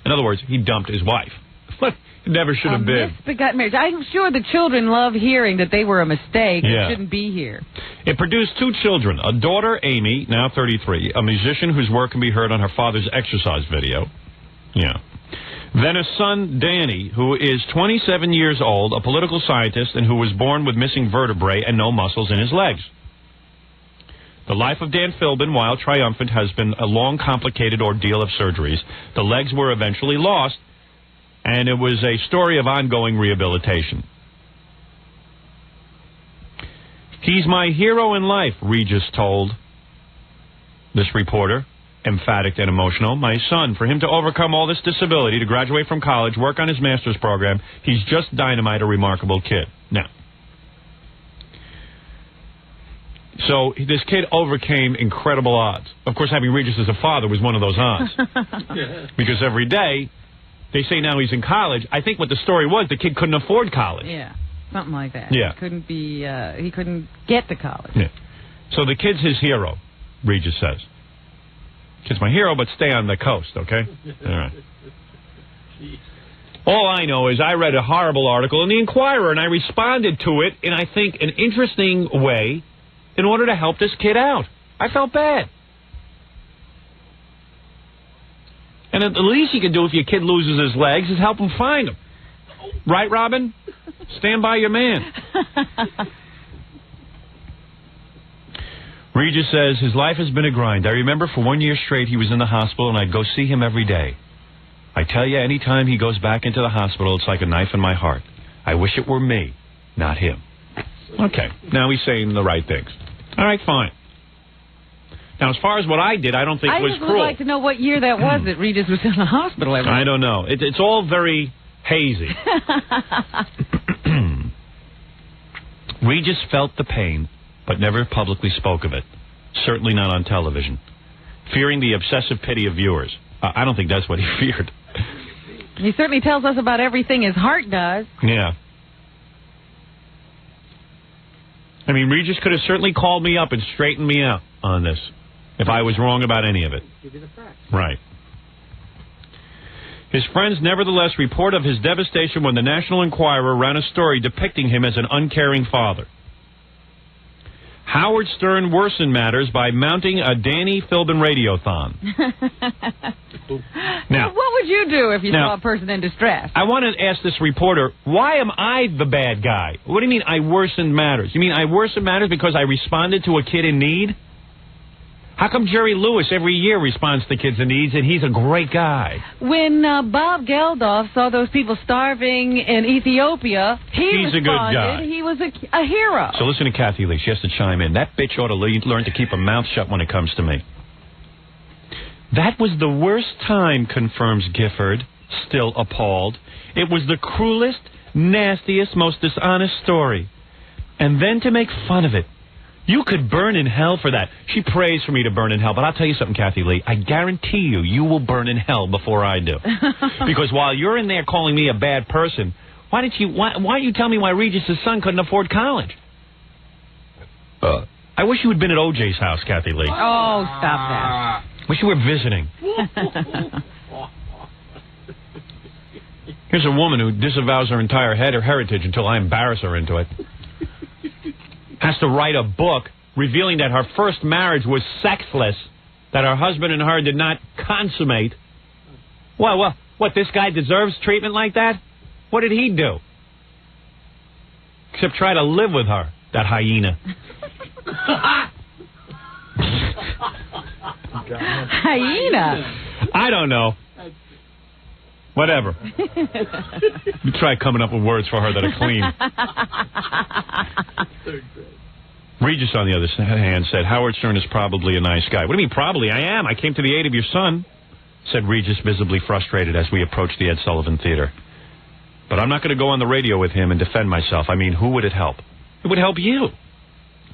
In other words, he dumped his wife. It never should have been. Misbegotten marriage. I'm sure the children love hearing that they were a mistake and shouldn't be here. It produced 2 children, a daughter, Amy, now 33, a musician whose work can be heard on her father's exercise video. Yeah. Then a son, Danny, who is 27 years old, a political scientist, and who was born with missing vertebrae and no muscles in his legs. The life of Dan Philbin, while triumphant, has been a long, complicated ordeal of surgeries. The legs were eventually lost, and it was a story of ongoing rehabilitation. He's my hero in life, Regis told this reporter. emphatic and emotional. My son, for him to overcome all this disability, to graduate from college, work on his master's program, he's just dynamite, a remarkable kid. Now, so this kid overcame incredible odds. Of course, having Regis as a father was one of those odds. Because every day, they say now he's in college. I think what the story was, the kid couldn't afford college. Yeah, something like that. Yeah. He couldn't get to college. Yeah. So the kid's his hero, Regis says. Kid's my hero, but stay on the coast, okay? All right. All I know is I read a horrible article in the Inquirer, and I responded to it in, I think, an interesting way in order to help this kid out. I felt bad. And the least you can do if your kid loses his legs is help him find them. Right, Robin? Stand by your man. Regis says his life has been a grind. I remember for 1 year straight he was in the hospital, and I'd go see him every day. I tell you, any time he goes back into the hospital, it's like a knife in my heart. I wish it were me, not him. Okay, now he's saying the right things. All right, fine. Now, as far as what I did, I don't think it was cruel. I would like to know what year that was that Regis was in the hospital. I don't know. It's all very hazy. Regis felt the pain, but never publicly spoke of it. Certainly not on television. Fearing the obsessive pity of viewers. I don't think that's what he feared. He certainly tells us about everything his heart does. Yeah. I mean, Regis could have certainly called me up and straightened me out on this if I was wrong about any of it. Give you the facts. Right. His friends nevertheless report of his devastation when the National Enquirer ran a story depicting him as an uncaring father. Howard Stern worsened matters by mounting a Danny Philbin radiothon. Now, what would you do if you saw a person in distress? I want to ask this reporter, why am I the bad guy? What do you mean I worsened matters? You mean I worsened matters because I responded to a kid in need? How come Jerry Lewis every year responds to kids in need and he's a great guy? When Bob Geldof saw those people starving in Ethiopia, he's a good guy. He was a hero. So listen to Kathy Lee. She has to chime in. That bitch ought to learn to keep her mouth shut when it comes to me. That was the worst time, confirms Gifford, still appalled. It was the cruelest, nastiest, most dishonest story. And then to make fun of it. You could burn in hell for that. She prays for me to burn in hell, but I'll tell you something, Kathy Lee. I guarantee you will burn in hell before I do. Because while you're in there calling me a bad person, why don't you tell me why Regis' son couldn't afford college? I wish you had been at OJ's house, Kathy Lee. Oh, stop that. Wish you were visiting. Here's a woman who disavows her entire heritage until I embarrass her into it. Has to write a book revealing that her first marriage was sexless, that her husband and her did not consummate. What, this guy deserves treatment like that? What did he do? Except try to live with her, that hyena. Hyena? I don't know. Whatever. You try coming up with words for her that are clean. Regis, on the other hand, said, Howard Stern is probably a nice guy. What do you mean, probably? I am. I came to the aid of your son, said Regis, visibly frustrated as we approached the Ed Sullivan Theater. But I'm not going to go on the radio with him and defend myself. I mean, who would it help? It would help you.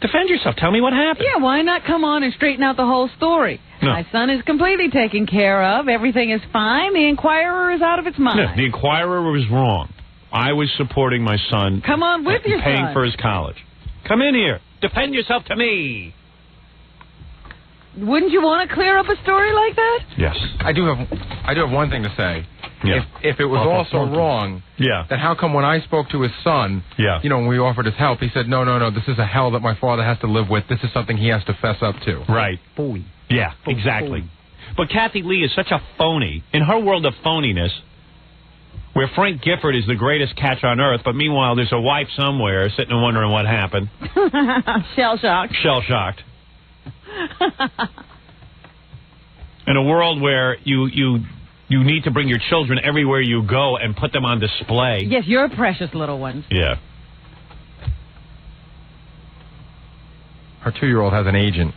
Defend yourself. Tell me what happened. Yeah, why not come on and straighten out the whole story? No. My son is completely taken care of. Everything is fine. The Inquirer is out of its mind. No, the Inquirer was wrong. I was supporting my son. Come on with your paying son. for his college. Come in here. Defend yourself to me. Wouldn't you want to clear up a story like that? Yes. I do have one thing to say. Yeah. If it was also wrong, then how come when I spoke to his son, when we offered his help, he said, no, this is a hell that my father has to live with. This is something he has to fess up to. Right. Phony. Yeah, exactly. But Kathy Lee is such a phony. In her world of phoniness, where Frank Gifford is the greatest catch on earth, but meanwhile there's a wife somewhere sitting and wondering what happened. Shell-shocked. Shell-shocked. In a world where you need to bring your children everywhere you go and put them on display. Yes, you're precious little ones. Yeah. Her 2-year-old has an agent.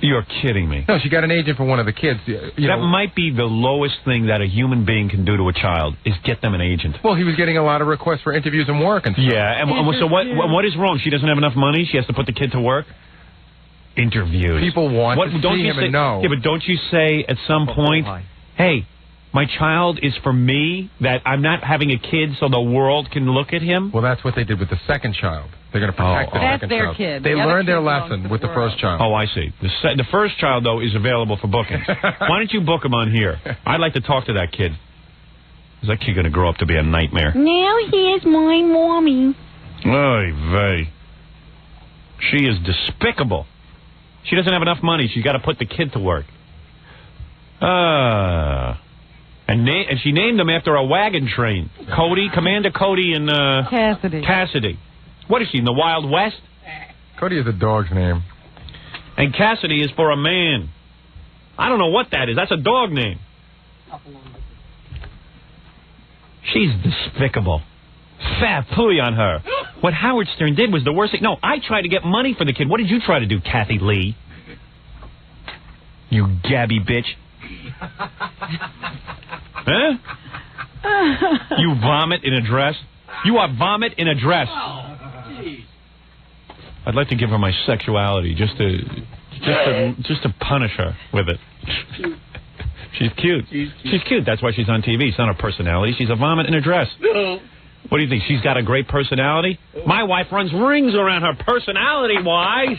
You're kidding me. No, she got an agent for one of the kids. That might be the lowest thing that a human being can do to a child, is get them an agent. Well, he was getting a lot of requests for interviews and work and stuff. Yeah, and so what is wrong? She doesn't have enough money? She has to put the kid to work? Interviews. People want to see him and know. Yeah, but don't you say at some point, hey, my child is for me, that I'm not having a kid so the world can look at him? Well, that's what they did with the second child. They're going to protect the second their child. kid. They learned their lesson with the first child. Oh, I see. The first child, though, is available for bookings. Why don't you book him on here? I'd like to talk to that kid. Is that kid going to grow up to be a nightmare? Now here's my mommy. Oy vey. She is despicable. She doesn't have enough money. She's got to put the kid to work. And she named him after a wagon train. Cody, Commander Cody and Cassidy. What is she, in the Wild West? Cody is a dog's name. And Cassidy is for a man. I don't know what that is. That's a dog name. She's despicable. Fat pooey on her. What Howard Stern did was the worst thing. No, I tried to get money for the kid. What did you try to do, Kathy Lee? You gabby bitch. Huh? You vomit in a dress? You are vomit in a dress. I'd like to give her my sexuality just to punish her with it. She's cute. She's cute. That's why she's on TV. It's not her personality. She's a vomit in a dress. No. What do you think? She's got a great personality? My wife runs rings around her personality-wise.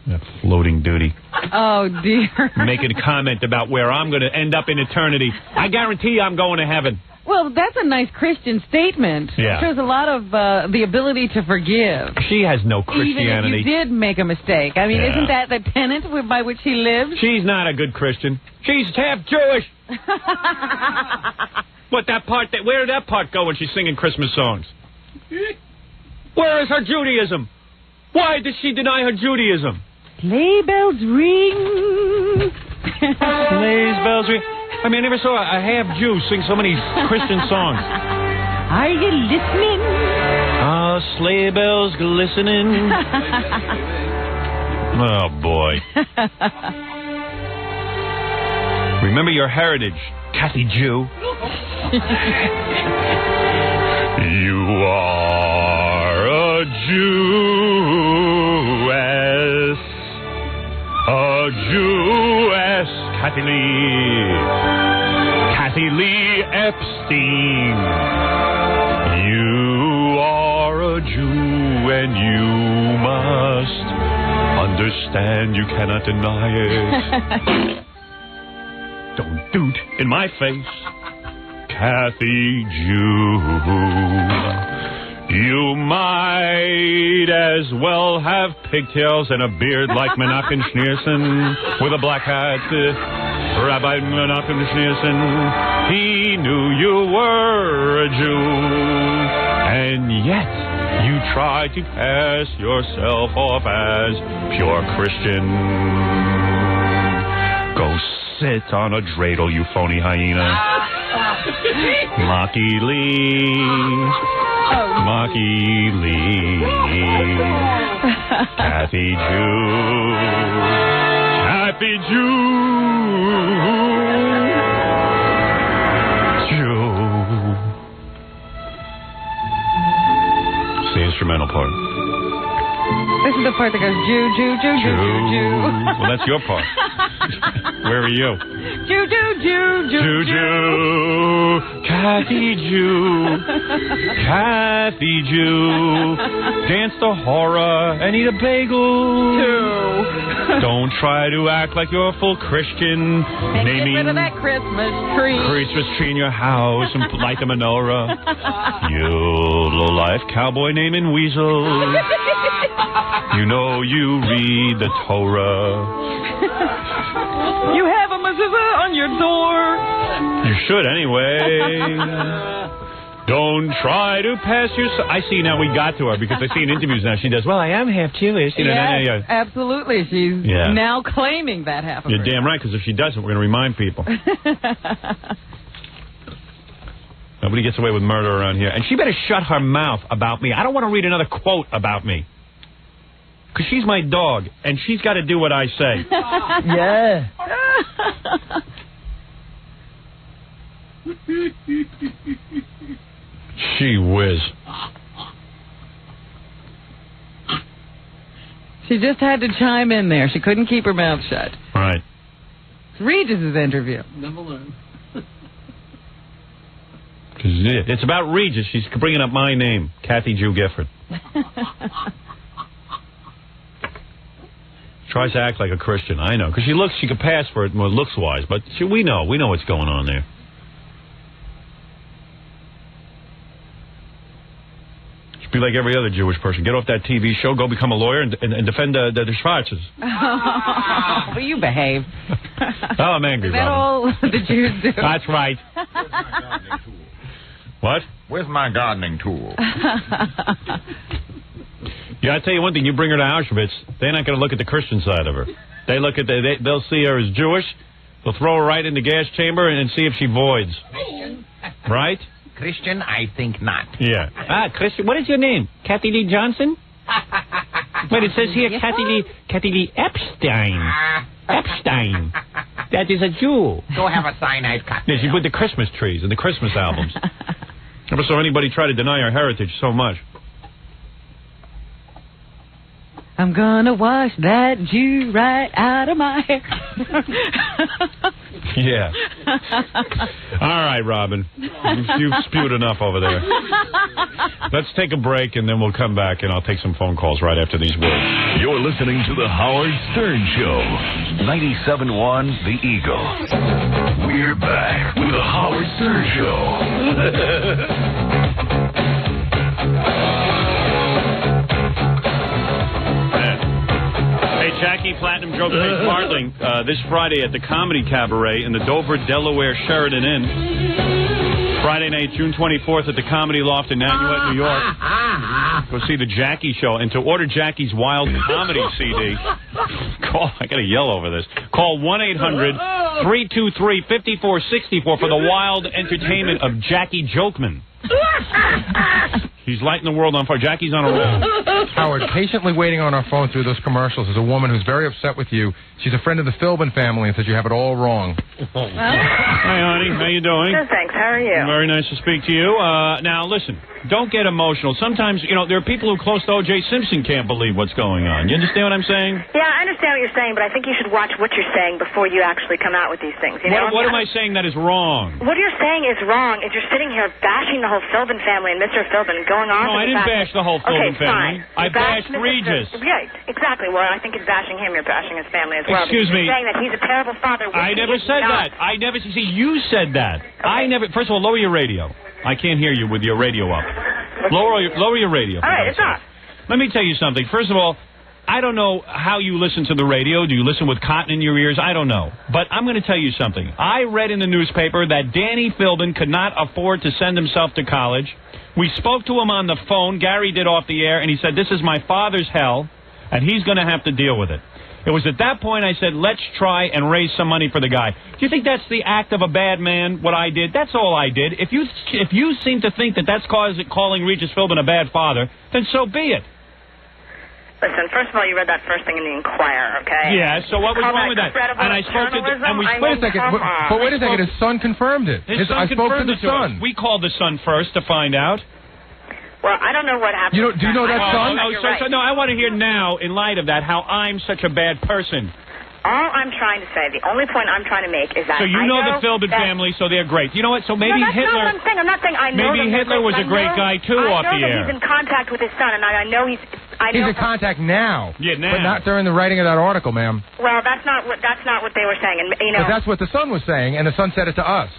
That floating duty. Oh, dear. Making a comment about where I'm going to end up in eternity. I guarantee I'm going to heaven. Well, that's a nice Christian statement. Yeah. Shows a lot of the ability to forgive. She has no Christianity. Even if you did make a mistake. I mean, Yeah. isn't that the tenet by which he lives? She's not a good Christian. She's half Jewish. What, that part? Where did that part go when she's singing Christmas songs? Where is her Judaism? Why did she deny her Judaism? Sleigh bells ring. Sleigh bells ring. I mean, I never saw a half Jew sing so many Christian songs. Are you listening? Ah, sleigh bells glistening. Oh, boy. Remember your heritage, Kathy Jew. You are a Jewess. A Jewess, Kathy Lee. Kathy Lee Epstein. You are a Jew and you must understand you cannot deny it. Don't doot in my face, Kathy Jew. You might as well have pigtails and a beard like Menachem Schneerson with a black hat. Rabbi Menachem Schneerson, he knew you were a Jew, and yet you tried to pass yourself off as pure Christian. Go sit on a dreidel, you phony hyena. Mocky Lee. Mocky Lee. Kathy Jew. Kathy Jew. Jew. It's the instrumental part. This is the part that goes Jew, Jew, Jew, Jew, Jew, Jew. Well, that's your part. Where are you? Jew, Jew, Jew, Jew, Jew, Jew. Kathy Jew. Kathy Jew. Dance the horror and eat a bagel. Jew. Don't try to act like you're a full Christian. And get rid of that Christmas tree. Christmas tree in your house and light the menorah. You low-life cowboy naming weasel. You know you read the Torah. You have a mezuzah on your door. You should anyway. Don't try to pass yourself. I see now we got to her because I see in interviews now she does, well, I am half Jewish. You know, yes, absolutely. She's now claiming that half of You're her. damn right, because if she doesn't, we're going to remind people. But Nobody gets away with murder around here. And she better shut her mouth about me. I don't want to read another quote about me. Because she's my dog, and she's got to do what I say. Yeah. Gee whiz. She just had to chime in there. She couldn't keep her mouth shut. Right. It's Regis's interview. Never learn. It's about Regis. She's bringing up my name, Kathy Jew Gifford. Tries to act like a Christian. I know, because she could pass for it more looks-wise, but we know what's going on there. She'd be like every other Jewish person. Get off that TV show, go become a lawyer, and defend the Schwarzes. Will you behave? Oh, I'm angry, Is that all the Jews do? That's right. What? Where's my gardening tool? Yeah, I tell you one thing. You bring her to Auschwitz, they're not going to look at the Christian side of her. They look at they'll see her as Jewish. They'll throw her right in the gas chamber and see if she voids. Right? Christian, I think not. Yeah. Christian, what is your name? Kathy Lee Johnson? But it says here Kathy Lee Epstein. Epstein. That is a Jew. Go have a cyanide cocktail. Yeah, she put the Christmas trees and the Christmas albums. Never saw anybody try to deny our heritage so much. I'm gonna wash that Jew right out of my hair. Yeah. All right, Robin. You've spewed enough over there. Let's take a break, and then we'll come back, and I'll take some phone calls right after these words. You're listening to The Howard Stern Show. 97.1 The Eagle. We're back with The Howard Stern Show. Jackie Platinum Joke Face Martling this Friday at the Comedy Cabaret in the Dover, Delaware Sheridan Inn. Friday night, June 24th at the Comedy Loft in Nanuet, New York. Go see the Jackie Show. And to order Jackie's Wild Comedy CD, I got to yell over this. Call 1-800-323-5464 for the wild entertainment of Jackie Jokeman. He's lighting the world on fire. Jackie's on a roll. Howard, patiently waiting on our phone through those commercials is a woman who's very upset with you. She's a friend of the Philbin family and says you have it all wrong. Hi, honey. How you doing? Good, thanks. How are you? Very nice to speak to you. Now, listen, don't get emotional. Sometimes, there are people who close to OJ Simpson can't believe what's going on. You understand what I'm saying? Yeah, I understand what you're saying, but I think you should watch what you're saying before you actually come out with these things. What am I saying that is wrong? What you're saying is wrong is you're sitting here bashing the whole Philbin family and Mr. Philbin going on. No, I didn't bash the whole Philbin family. I bashed Regis. Yeah, exactly. Well, I think it's bashing him. You're bashing his family as well. Excuse me. You're saying that he's a terrible father. I never said that. I never. See, you said that. Okay. I never. First of all, lower your radio. I can't hear you with your radio up. Lower your radio. All right, it's off. Let me tell you something. First of all, I don't know how you listen to the radio. Do you listen with cotton in your ears? I don't know. But I'm going to tell you something. I read in the newspaper that Danny Philbin could not afford to send himself to college. We spoke to him on the phone. Gary did off the air, and he said, this is my father's hell, and he's going to have to deal with it. It was at that point I said, let's try and raise some money for the guy. Do you think that's the act of a bad man, what I did? That's all I did. If you seem to think that that's calling Regis Philbin a bad father, then so be it. Listen, first of all, you read that first thing in the Enquirer, okay? Yeah, so what was wrong with that? And I spoke to wait a second, his son confirmed it. I spoke to the son. We called the son first to find out. Well, I don't know what happened. Do you know that son? No, I want to hear now, in light of that, how I'm such a bad person. All I'm trying to say, the only point I'm trying to make is that So you know the Philbin family, so they're great. You know what? So maybe Hitler... No, that's not what I'm saying. I'm not saying I know maybe Hitler was a great guy, too, off the air. I know that he's in contact with his son, and I know he's... He's in contact now. Yeah, now. But not during the writing of that article, ma'am. Well, that's not what they were saying, and But that's what the son was saying, and the son said it to us.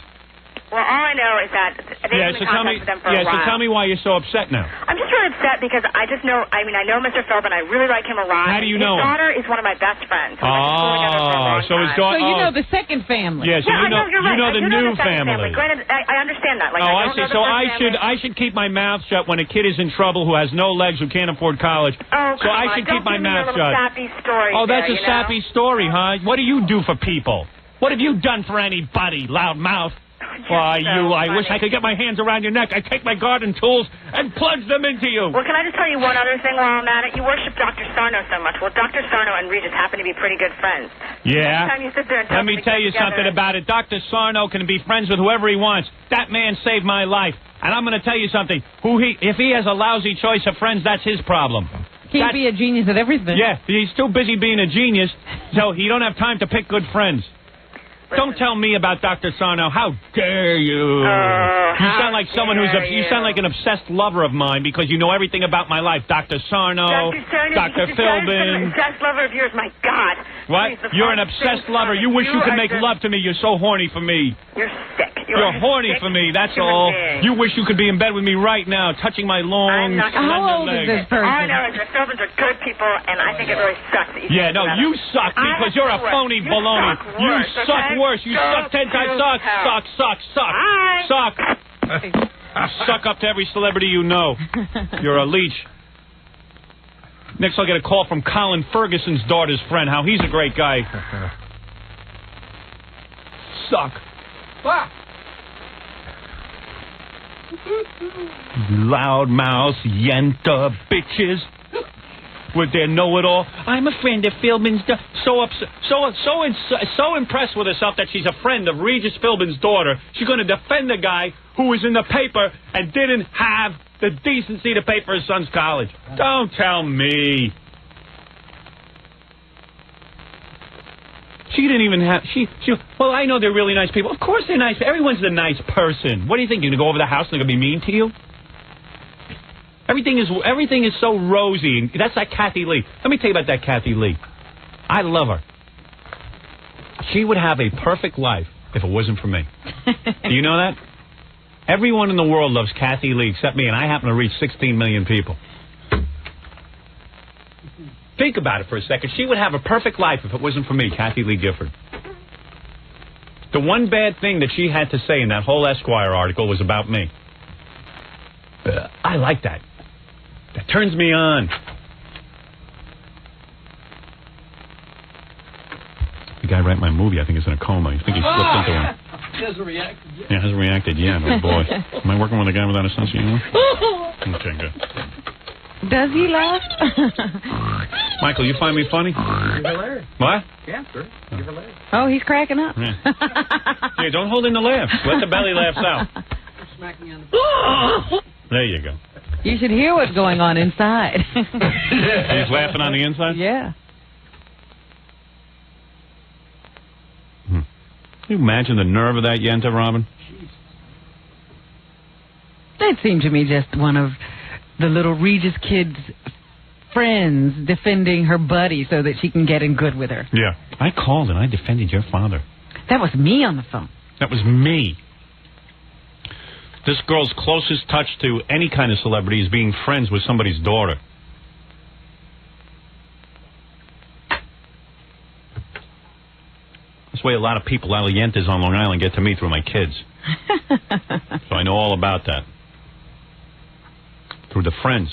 Well, all I know is that they've been in contact with them for a while. So tell me why you're so upset now. I'm just really upset because I just know, I know Mr. Philbin. I really like him a lot. How do you know him? His daughter is one of my best friends. So his daughter... So you know the second family. Yeah, so you know the new family. Granted, I understand that. I see. So I should keep my mouth shut when a kid is in trouble who has no legs, who can't afford college. Oh, so I should keep my mouth shut. Sappy story. Oh, that's a sappy story, huh? What do you do for people? What have you done for anybody, loudmouth? Why, I wish I could get my hands around your neck. I'd take my garden tools and plunge them into you. Well, can I just tell you one other thing while I'm at it? You worship Dr. Sarno so much. Well, Dr. Sarno and Regis happen to be pretty good friends. Yeah? Next time you sit there and Let me tell you something about it. Dr. Sarno can be friends with whoever he wants. That man saved my life. And I'm going to tell you something. If he has a lousy choice of friends, that's his problem. He'd be a genius at everything. Yeah, he's too busy being a genius, so he don't have time to pick good friends. Don't tell me about Dr. Sarno. How dare you? You sound like someone you sound like an obsessed lover of mine because you know everything about my life. Dr. Sarno, Dr. Philbin. Obsessed lover of yours, my God. What? Please, You're an obsessed lover. You wish you could make love to me. You're so horny for me. You're sick. You're horny for me, that's all. You wish you could be in bed with me right now, touching my long, slender legs. I know, the Philbins are good people, and I think it really sucks that you you suck because you're a phony baloney. You suck worse. You suck 10 times. Suck. You suck up to every celebrity you know. You're a leech. Next, I'll get a call from Colin Ferguson's daughter's friend, how he's a great guy. Suck. Loudmouth, yenta bitches with their know-it-all. I'm a friend of Philbin's. So impressed with herself that she's a friend of Regis Philbin's daughter. She's going to defend the guy who was in the paper and didn't have the decency to pay for his son's college. Don't tell me. She didn't even have... Well, I know they're really nice people. Of course they're nice. Everyone's a nice person. What do you think? You're going to go over the house and they're going to be mean to you? Everything is so rosy. That's that Kathy Lee. Let me tell you about that Kathy Lee. I love her. She would have a perfect life if it wasn't for me. Do you know that? Everyone in the world loves Kathy Lee except me, and I happen to reach 16 million people. Think about it for a second. She would have a perfect life if it wasn't for me, Kathy Lee Gifford. The one bad thing that she had to say in that whole Esquire article was about me. I like that. That turns me on. The guy writing my movie, I think, is in a coma. I think he slipped into one. He hasn't reacted yet. Yeah, hasn't reacted yet. Oh, boy. Am I working with a guy without a sense of humor? Okay, good. Does he laugh? Michael, you find me funny? You're hilarious. What? Yeah, sure. You're hilarious. Oh, he's cracking up. Yeah. Hey, don't hold in the laughs. Let the belly laughs out. Smacking on the There you go. You should hear what's going on inside. He's laughing on the inside? Yeah. Can you imagine the nerve of that Yenta, Robin? That seemed to me just one of the little Regis kid's friends defending her buddy so that she can get in good with her. Yeah. I called and I defended your father. That was me on the phone. That was me. This girl's closest touch to any kind of celebrity is being friends with somebody's daughter. That's the way a lot of people out of Yentas on Long Island get to me through my kids. So I know all about that. Through the friends.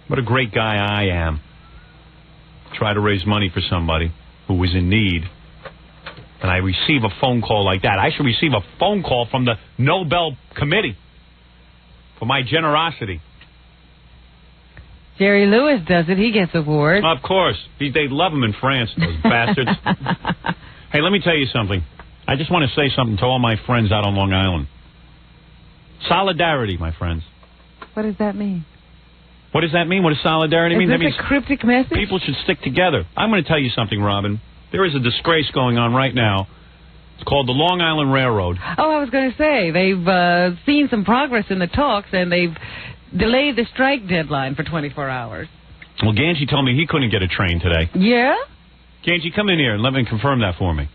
What a great guy I am. Try to raise money for somebody who was in need. And I receive a phone call like that. I should receive a phone call from the Nobel Committee for my generosity. Jerry Lewis does it. He gets awards. Of course. They love him in France, those bastards. Hey, let me tell you something. I just want to say something to all my friends out on Long Island. Solidarity, my friends. What does that mean? What does that mean? What does solidarity mean? Is That this means a cryptic message? people should stick together. I'm going to tell you something, Robin. There is a disgrace going on right now. It's called the Long Island Railroad. Oh, I was going to say, they've seen some progress in the talks, and they've delayed the strike deadline for 24 hours. Well, Ganji told me he couldn't get a train today. Yeah? Ganji, come in here and let me confirm that for me.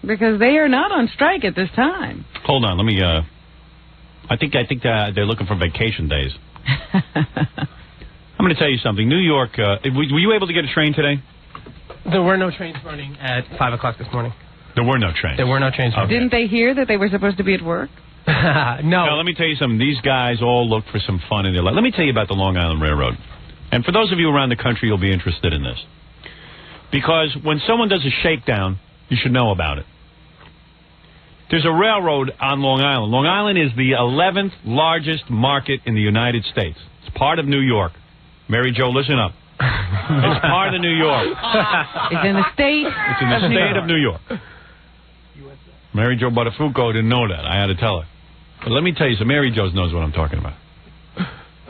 Because they are not on strike at this time. Hold on, let me, I think they're looking for vacation days. I'm going to tell you something. New York, were you able to get a train today? There were no trains running at 5 o'clock this morning. There were no trains? There were no trains running. Didn't they hear that they were supposed to be at work? No. Now, let me tell you something. These guys all look for some fun in their life. Let me tell you about the Long Island Railroad. And for those of you around the country, you'll be interested in this. Because when someone does a shakedown, you should know about it. There's a railroad on Long Island. Long Island is the 11th largest market in the United States. It's part of New York. Mary Jo, listen up. It's part of New York. It's in the state. It's in the state of New York. Mary Jo Buttafuoco didn't know that. I had to tell her. But let me tell you, so Mary Jo knows what I'm talking about.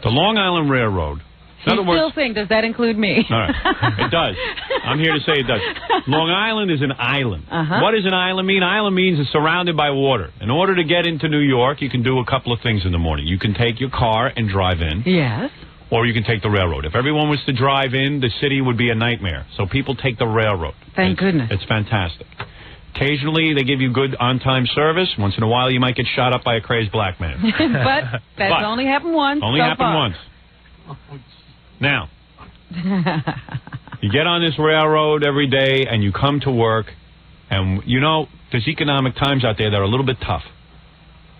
The Long Island Railroad. In other words, still think, does that include me? all right. It does. I'm here to say it does. Long Island is an island. What does an island mean? Island means it's surrounded by water. In order to get into New York, you can do a couple of things in the morning. You can take your car and drive in. Yes. Or you can take the railroad. If everyone was to drive in, the city would be a nightmare. So people take the railroad. Thank goodness. It's fantastic. Occasionally, they give you good on-time service. Once in a while, you might get shot up by a crazed black man. But that's only happened once. Only so happened far. once. Now, you get on this railroad every day and you come to work, and you know, there's economic times out there that are a little bit tough.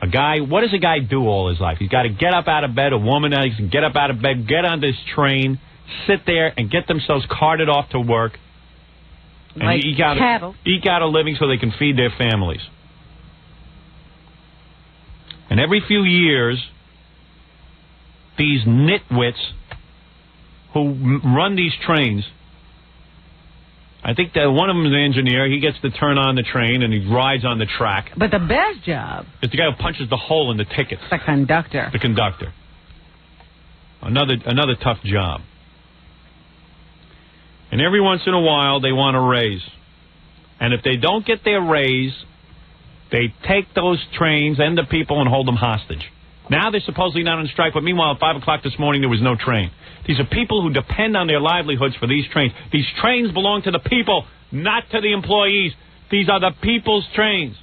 A guy, what does a guy do all his life? He's got to get up out of bed, a woman has to get up out of bed, get on this train, sit there and get themselves carted off to work, and like eke out a living so they can feed their families. And every few years, these nitwits who run these trains, I think that one of them is an engineer. He gets to turn on the train and he rides on the track. But the best job is the guy who punches the hole in the tickets. The conductor. The conductor. Another tough job. And every once in a while, they want a raise. And if they don't get their raise, they take those trains and the people and hold them hostage. Now they're supposedly not on strike, but meanwhile, at 5 o'clock this morning, there was no train. These are people who depend on their livelihoods for these trains. These trains belong to the people, not to the employees. These are the people's trains.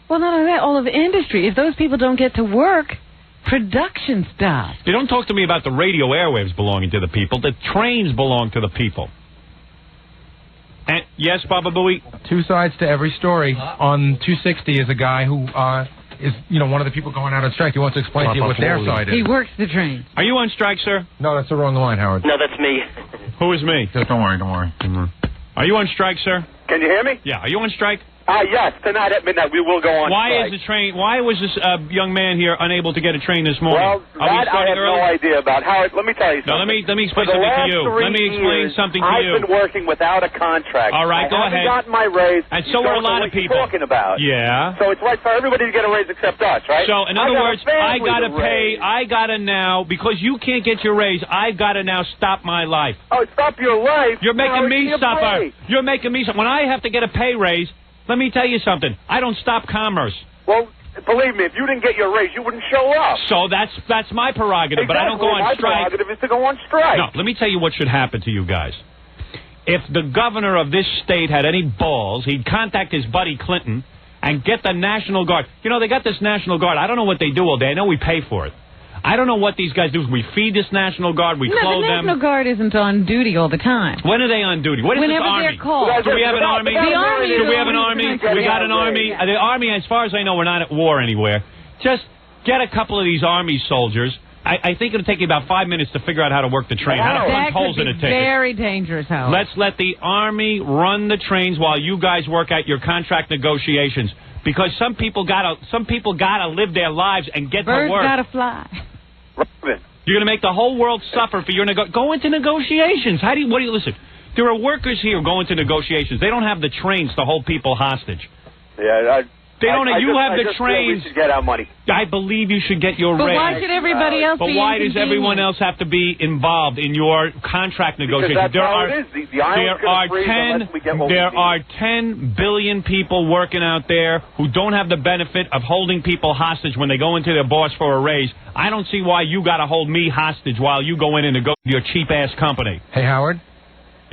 Well, not only that, all of the industry. If those people don't get to work, production stops. They don't talk to me about the radio airwaves belonging to the people. The trains belong to the people. And yes, Baba Booey? Two sides to every story. On 260 is a guy who is, one of the people going out on strike. He wants to explain to you what their side is. He works the train. Are you on strike, sir? No, that's the wrong line, Howard. No, that's me. Who is me? Don't worry. Are you on strike, sir? Can you hear me? Yeah. Are you on strike? Yes. Tonight at midnight we will go on strike. Why was this young man here unable to get a train this morning? Well, that I have no idea about. Howard, let me tell you something. No, let me explain something to you. Let me explain something to you. I've been working without a contract. All right, go ahead. I haven't gotten my raise. And so are a lot of people. Talking about. Yeah. So it's right for everybody to get a raise except us, right? So in other words, I gotta pay. I gotta now, because you can't get your raise. I gotta now stop my life. Oh, stop your life? You're making me suffer. You're making me suffer. When I have to get a pay raise, let me tell you something. I don't stop commerce. Well, believe me, if you didn't get your raise, you wouldn't show up. So that's my prerogative, but I don't go on strike. My prerogative is to go on strike. No, let me tell you what should happen to you guys. If the governor of this state had any balls, he'd contact his buddy Clinton and get the National Guard. You know, they got this National Guard. I don't know what they do all day. I know we pay for it. I don't know what these guys do. We feed this National Guard. We clothe them. The National Guard isn't on duty all the time. When are they on duty? What is Whenever this army? they're called. Do we have an army? The army. Do we have an army? We got an army. The army, as far as I know, we're not at war anywhere. Just get a couple of these army soldiers. I think it'll take you about 5 minutes to figure out how to work the train. How to punch holes in a ticket. Very dangerous, Howard. Let's let the army run the trains while you guys work out your contract negotiations. Because some people gotta live their lives and get to work. Birds gotta fly. You're going to make the whole world suffer for your go into negotiations. Listen? There are workers here who go into negotiations. They don't have the trains to hold people hostage. Yeah, they don't. You have the trains. We should get our money. I believe you should get your raise. But why should everybody else be why does everyone else have to be involved in your contract negotiations? There are 10 billion people working out there who don't have the benefit of holding people hostage when they go into their boss for a raise. I don't see why you got to hold me hostage while you go in and negotiate your cheap-ass company. Hey, Howard?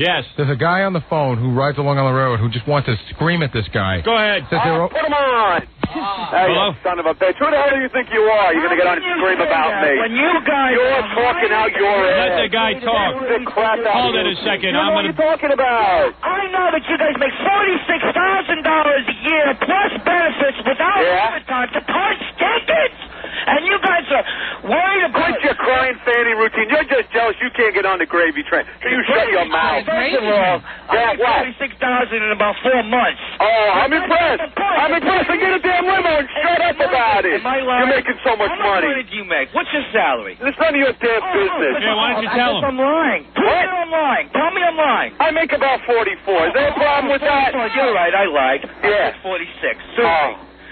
Yes? There's a guy on the phone who rides along on the road who just wants to scream at this guy. Go ahead. Put him on! Hey, hello? Son of a bitch. Who the hell do you think you are? You're going to get on and scream about me. When you guys... You're talking out your ass. Let the guy talk. Hold it a second. You know what you're talking about. I know that you guys make $46,000 a year plus benefits without overtime to punch tickets. And you guys are worried about... Quit your crying fanny routine. You're just jealous you can't get on the gravy train. So you shut your mouth. First of all, I made $46,000 in about 4 months. Oh, I'm impressed. I'm impressed. So get a damn limo and shut up about it. You're making so much money. How much money do you make? What's your salary? It's none of your damn business. Yeah, why don't you tell him? I'm lying. What? I'm lying. Tell me I'm lying. I make about 44. Is there a problem with that? You're right. I lied. Yeah. 46.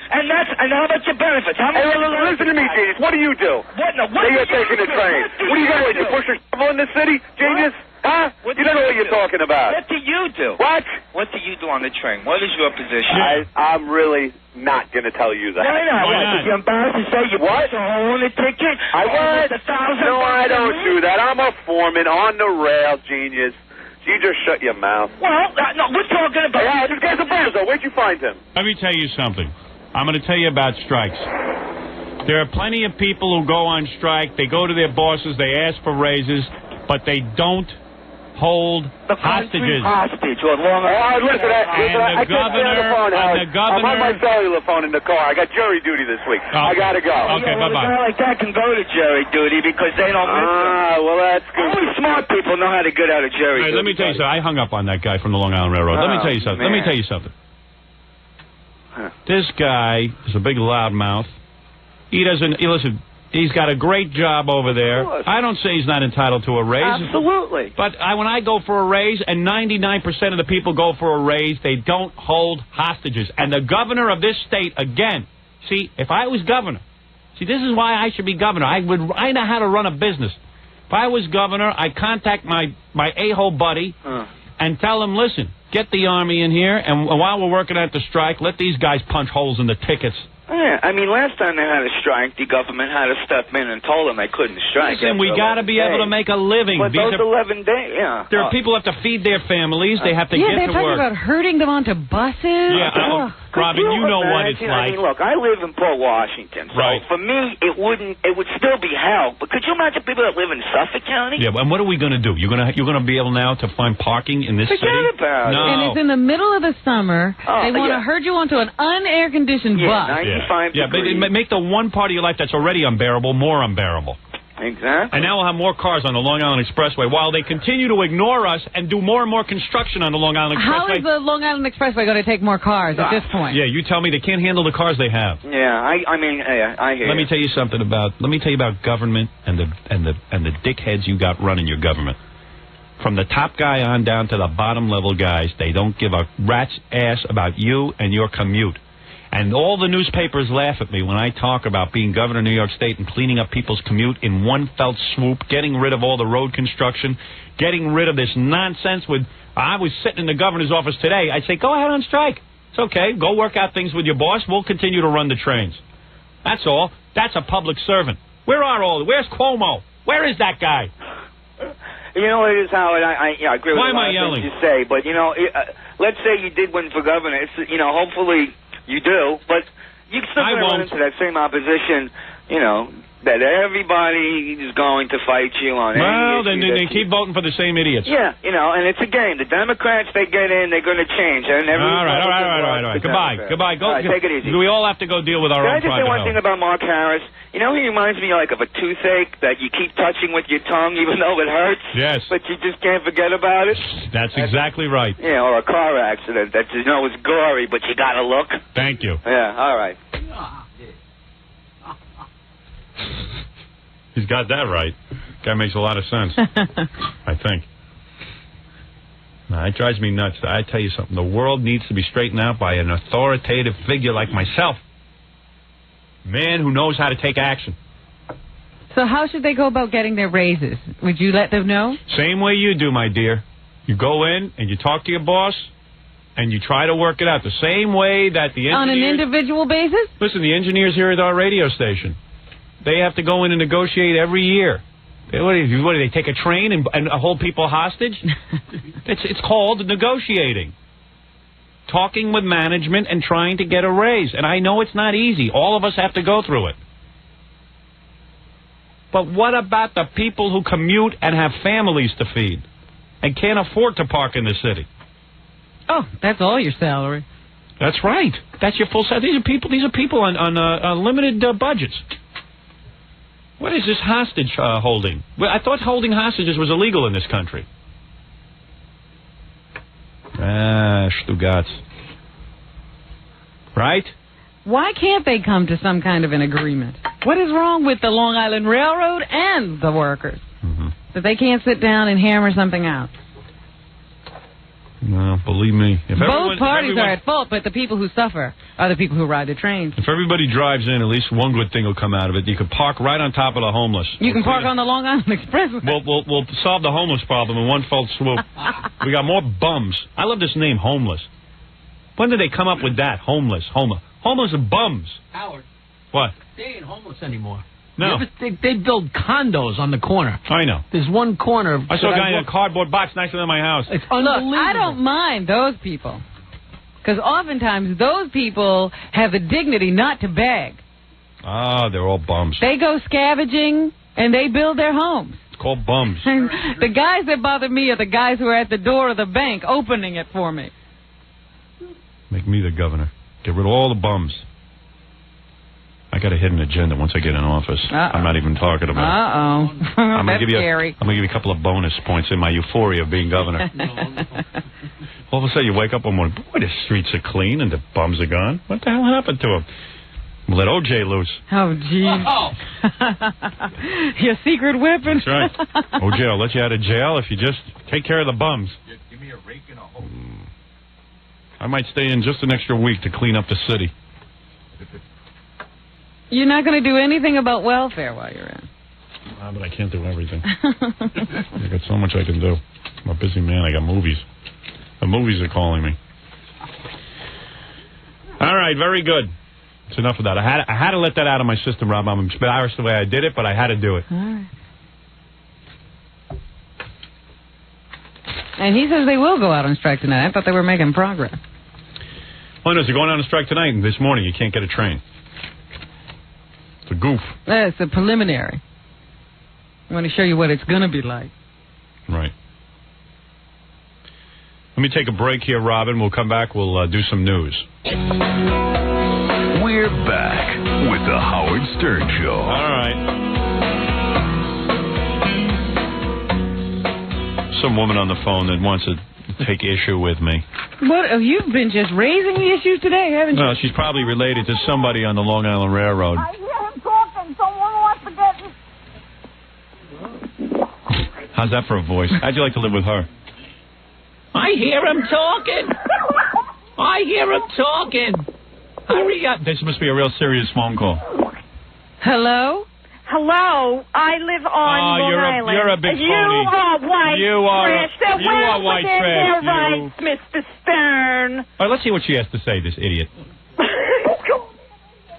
And how about your benefits? How much? Hey, listen to me, Genius. What do you do? What? No, what you're taking the train. What do you got? You push a shovel in the city, Genius? Huh? You don't know what you're talking about. What do you do? What? What do you do on the train? What is your position? I'm really not going to tell you that. Why not? Why not? You're embarrassed to say you put a hole in the ticket? I was. No, I don't do that. I'm a foreman on the rail, Genius. You just shut your mouth. Well, no, we're talking about... Yeah, this guy's a bozo. Where'd you find him? Let me tell you something. I'm going to tell you about strikes. There are plenty of people who go on strike. They go to their bosses. They ask for raises, but they don't hold hostages. Hostage. Listen, I can't stay on the phone, Howard. I'm on my cellular phone in the car. I got jury duty this week. I got to go. Okay, bye-bye. A guy like that can go to jury duty because they don't miss them. Well, that's good. Only smart people know how to get out of jury duty. Let me tell you something. I hung up on that guy from the Long Island Railroad. Let me tell you something. Let me tell you something. This guy is a big loudmouth. He doesn't... Listen, he's got a great job over there. I don't say he's not entitled to a raise. Absolutely. But when I go for a raise, and 99% of the people go for a raise, they don't hold hostages. And the governor of this state, again, see, if I was governor, see, this is why I should be governor. I know how to run a business. If I was governor, I'd contact my a-hole buddy and tell him, listen, get the Army in here, and while we're working at the strike, let these guys punch holes in the tickets. Yeah, I mean, last time they had a strike, the government had to step in and told them they couldn't strike. Listen, we got to be able to make a living. But those 11 days, yeah. There are people who have to feed their families. They have to get to work. Yeah, they're talking about herding them onto buses. Yeah, Robin, you know what it's like. I mean, look, I live in Port Washington, so for me, it would still be hell. But could you imagine people that live in Suffolk County? Yeah, and what are we going to do? You're going to be able now to find parking in this city? Forget about it. No. And it's in the middle of the summer. They want to herd you onto an unair-conditioned bus. 95 Yeah, but make the one part of your life that's already unbearable more unbearable. Exactly. And now we'll have more cars on the Long Island Expressway while they continue to ignore us and do more and more construction on the Long Island Expressway. How is the Long Island Expressway going to take more cars at this point? Yeah, you tell me they can't handle the cars they have. Yeah, I mean, I hear. Let me tell you something about government and the dickheads you got running your government. From the top guy on down to the bottom level guys, they don't give a rat's ass about you and your commute. And all the newspapers laugh at me when I talk about being governor of New York State and cleaning up people's commute in one felt swoop, getting rid of all the road construction, getting rid of this nonsense with... I was sitting in the governor's office today. I'd say, go ahead on strike. It's okay. Go work out things with your boss. We'll continue to run the trains. That's all. That's a public servant. Where's Cuomo? Where is that guy? You know what it is, Howard? I agree with Why a lot am I yelling? of things you say, but, let's say you did win for governor. It's, hopefully... You do, but you're still going to run into that same opposition, that everybody is going to fight you on. Well, then they keep voting for the same idiots. Yeah, and it's a game. The Democrats, they get in, they're going to change. And all right. Goodbye. Go. Right, take it easy. We all have to go deal with our own private Can I just say one health. thing about Mark Harris? He reminds me like of a toothache that you keep touching with your tongue even though it hurts. Yes. But you just can't forget about it. That's exactly right. Yeah, or a car accident that is gory, but you got to look. Thank you. Yeah, all right. He's got that right. Guy makes a lot of sense, I think. No, it drives me nuts. I tell you something. The world needs to be straightened out by an authoritative figure like myself. Man who knows how to take action. So how should they go about getting their raises? Would you let them know? Same way you do, my dear. You go in and you talk to your boss and you try to work it out the same way that the engineers... On an individual basis? Listen, the engineers here at our radio station, they have to go in and negotiate every year. What do they take a train and hold people hostage? It's called negotiating. Talking with management and trying to get a raise. And I know it's not easy. All of us have to go through it. But what about the people who commute and have families to feed and can't afford to park in the city? Oh, that's all your salary. That's right. That's your full salary. These are people on limited budgets. What is this hostage holding? Well, I thought holding hostages was illegal in this country. Stugats. Right? Why can't they come to some kind of an agreement? What is wrong with the Long Island Railroad and the workers? That they can't sit down and hammer something out? No, believe me. Both parties are at fault, but the people who suffer are the people who ride the trains. If everybody drives in, at least one good thing will come out of it. You can park right on top of the homeless. You can park on the Long Island Expressway. We'll solve the homeless problem in one fell swoop. We got more bums. I love this name, homeless. When did they come up with that? Homeless. Homeless are bums. Howard. What? They ain't homeless anymore. No. They build condos on the corner. I know. There's one corner. I saw a guy in a cardboard box nicer than my house. It's unbelievable. Look, I don't mind those people. Because oftentimes those people have the dignity not to beg. Ah, they're all bums. They go scavenging and they build their homes. It's called bums. The guys that bother me are the guys who are at the door of the bank opening it for me. Make me the governor. Get rid of all the bums. I got a hidden agenda once I get in office. I'm not even talking about it. That's scary. I'm going to give you a couple of bonus points in my euphoria of being governor. All of a sudden you wake up one morning, boy, the streets are clean and the bums are gone. What the hell happened to them? Let OJ loose. Oh, jeez. Your secret weapon. That's right. OJ, I'll let you out of jail if you just take care of the bums. Give me a rake and a hoe. I might stay in just an extra week to clean up the city. You're not going to do anything about welfare while you're in. But I can't do everything. I got so much I can do. I'm a busy man. I got movies. The movies are calling me. All right, very good. It's enough of that. I had to let that out of my system, Rob. I'm embarrassed the way I did it, but I had to do it. All right. And he says they will go out on strike tonight. I thought they were making progress. Well, no, they're going on a strike tonight, and this morning you can't get a train. It's a goof. It's a preliminary. I want to show you what it's going to be like. Right. Let me take a break here, Robin. We'll come back. We'll do some news. We're back with the Howard Stern Show. All right. Some woman on the phone that wants to take issue with me. What? You've been just raising the issues today, haven't you? No, she's probably related to somebody on the Long Island Railroad. I hear him talking. Someone wants to get... How's that for a voice? How'd you like to live with her? I hear him talking. I hear him talking. Hurry up. This must be a real serious phone call. Hello? Hello, I live on Long Island. You're a big phony. You are white trash. They're you are white trash. Their rights, Mr. Stern. All right, let's see what she has to say, this idiot.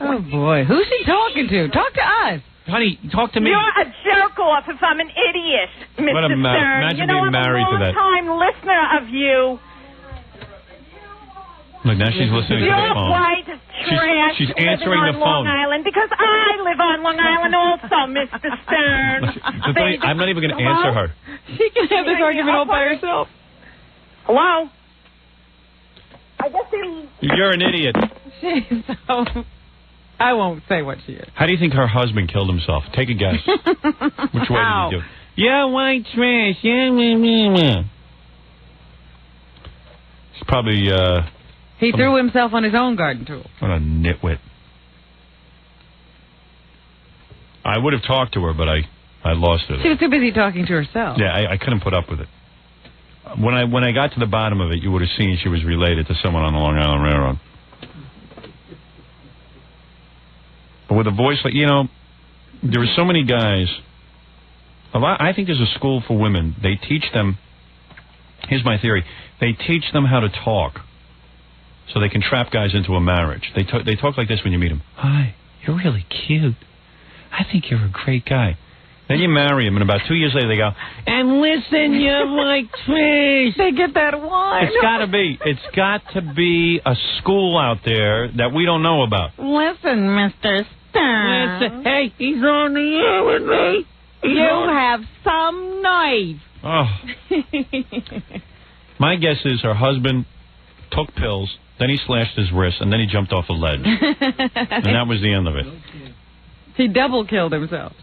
Oh, boy. Who's he talking to? Talk to us. Honey, talk to me. You're a jerk-off if I'm an idiot, Mr. Stern. Imagine being married to that. I'm a long-time listener of you. Look, now she's listening to the phone. You're white trash. She's answering the phone. Long Island because I live on Long Island also, Mr. Stern. I'm not even going to answer her. She can have this argument all by herself. Hello? I guess You're an idiot. She's so... I won't say what she is. How do you think her husband killed himself? Take a guess. Which way did he do? Yeah, white trash. Yeah. He's probably... He threw himself on his own garden tool. What a nitwit. I would have talked to her, but I lost her. She was too busy talking to herself. Yeah, I couldn't put up with it. When I got to the bottom of it, you would have seen she was related to someone on the Long Island Railroad. But with a voice like, there are so many guys. I think there's a school for women. They teach them, here's my theory, they teach them how to talk so they can trap guys into a marriage. They talk like this when you meet them. Hi, you're really cute. I think you're a great guy. Then you marry him, and about 2 years later they go, and listen, you're like trash. They get that wine. It's got to be a school out there that we don't know about. Listen, Mr. Stern. Listen, hey, he's on the air with me. You have some nerve. Oh. My guess is her husband took pills, then he slashed his wrist, and then he jumped off a ledge. And that was the end of it. He double killed himself.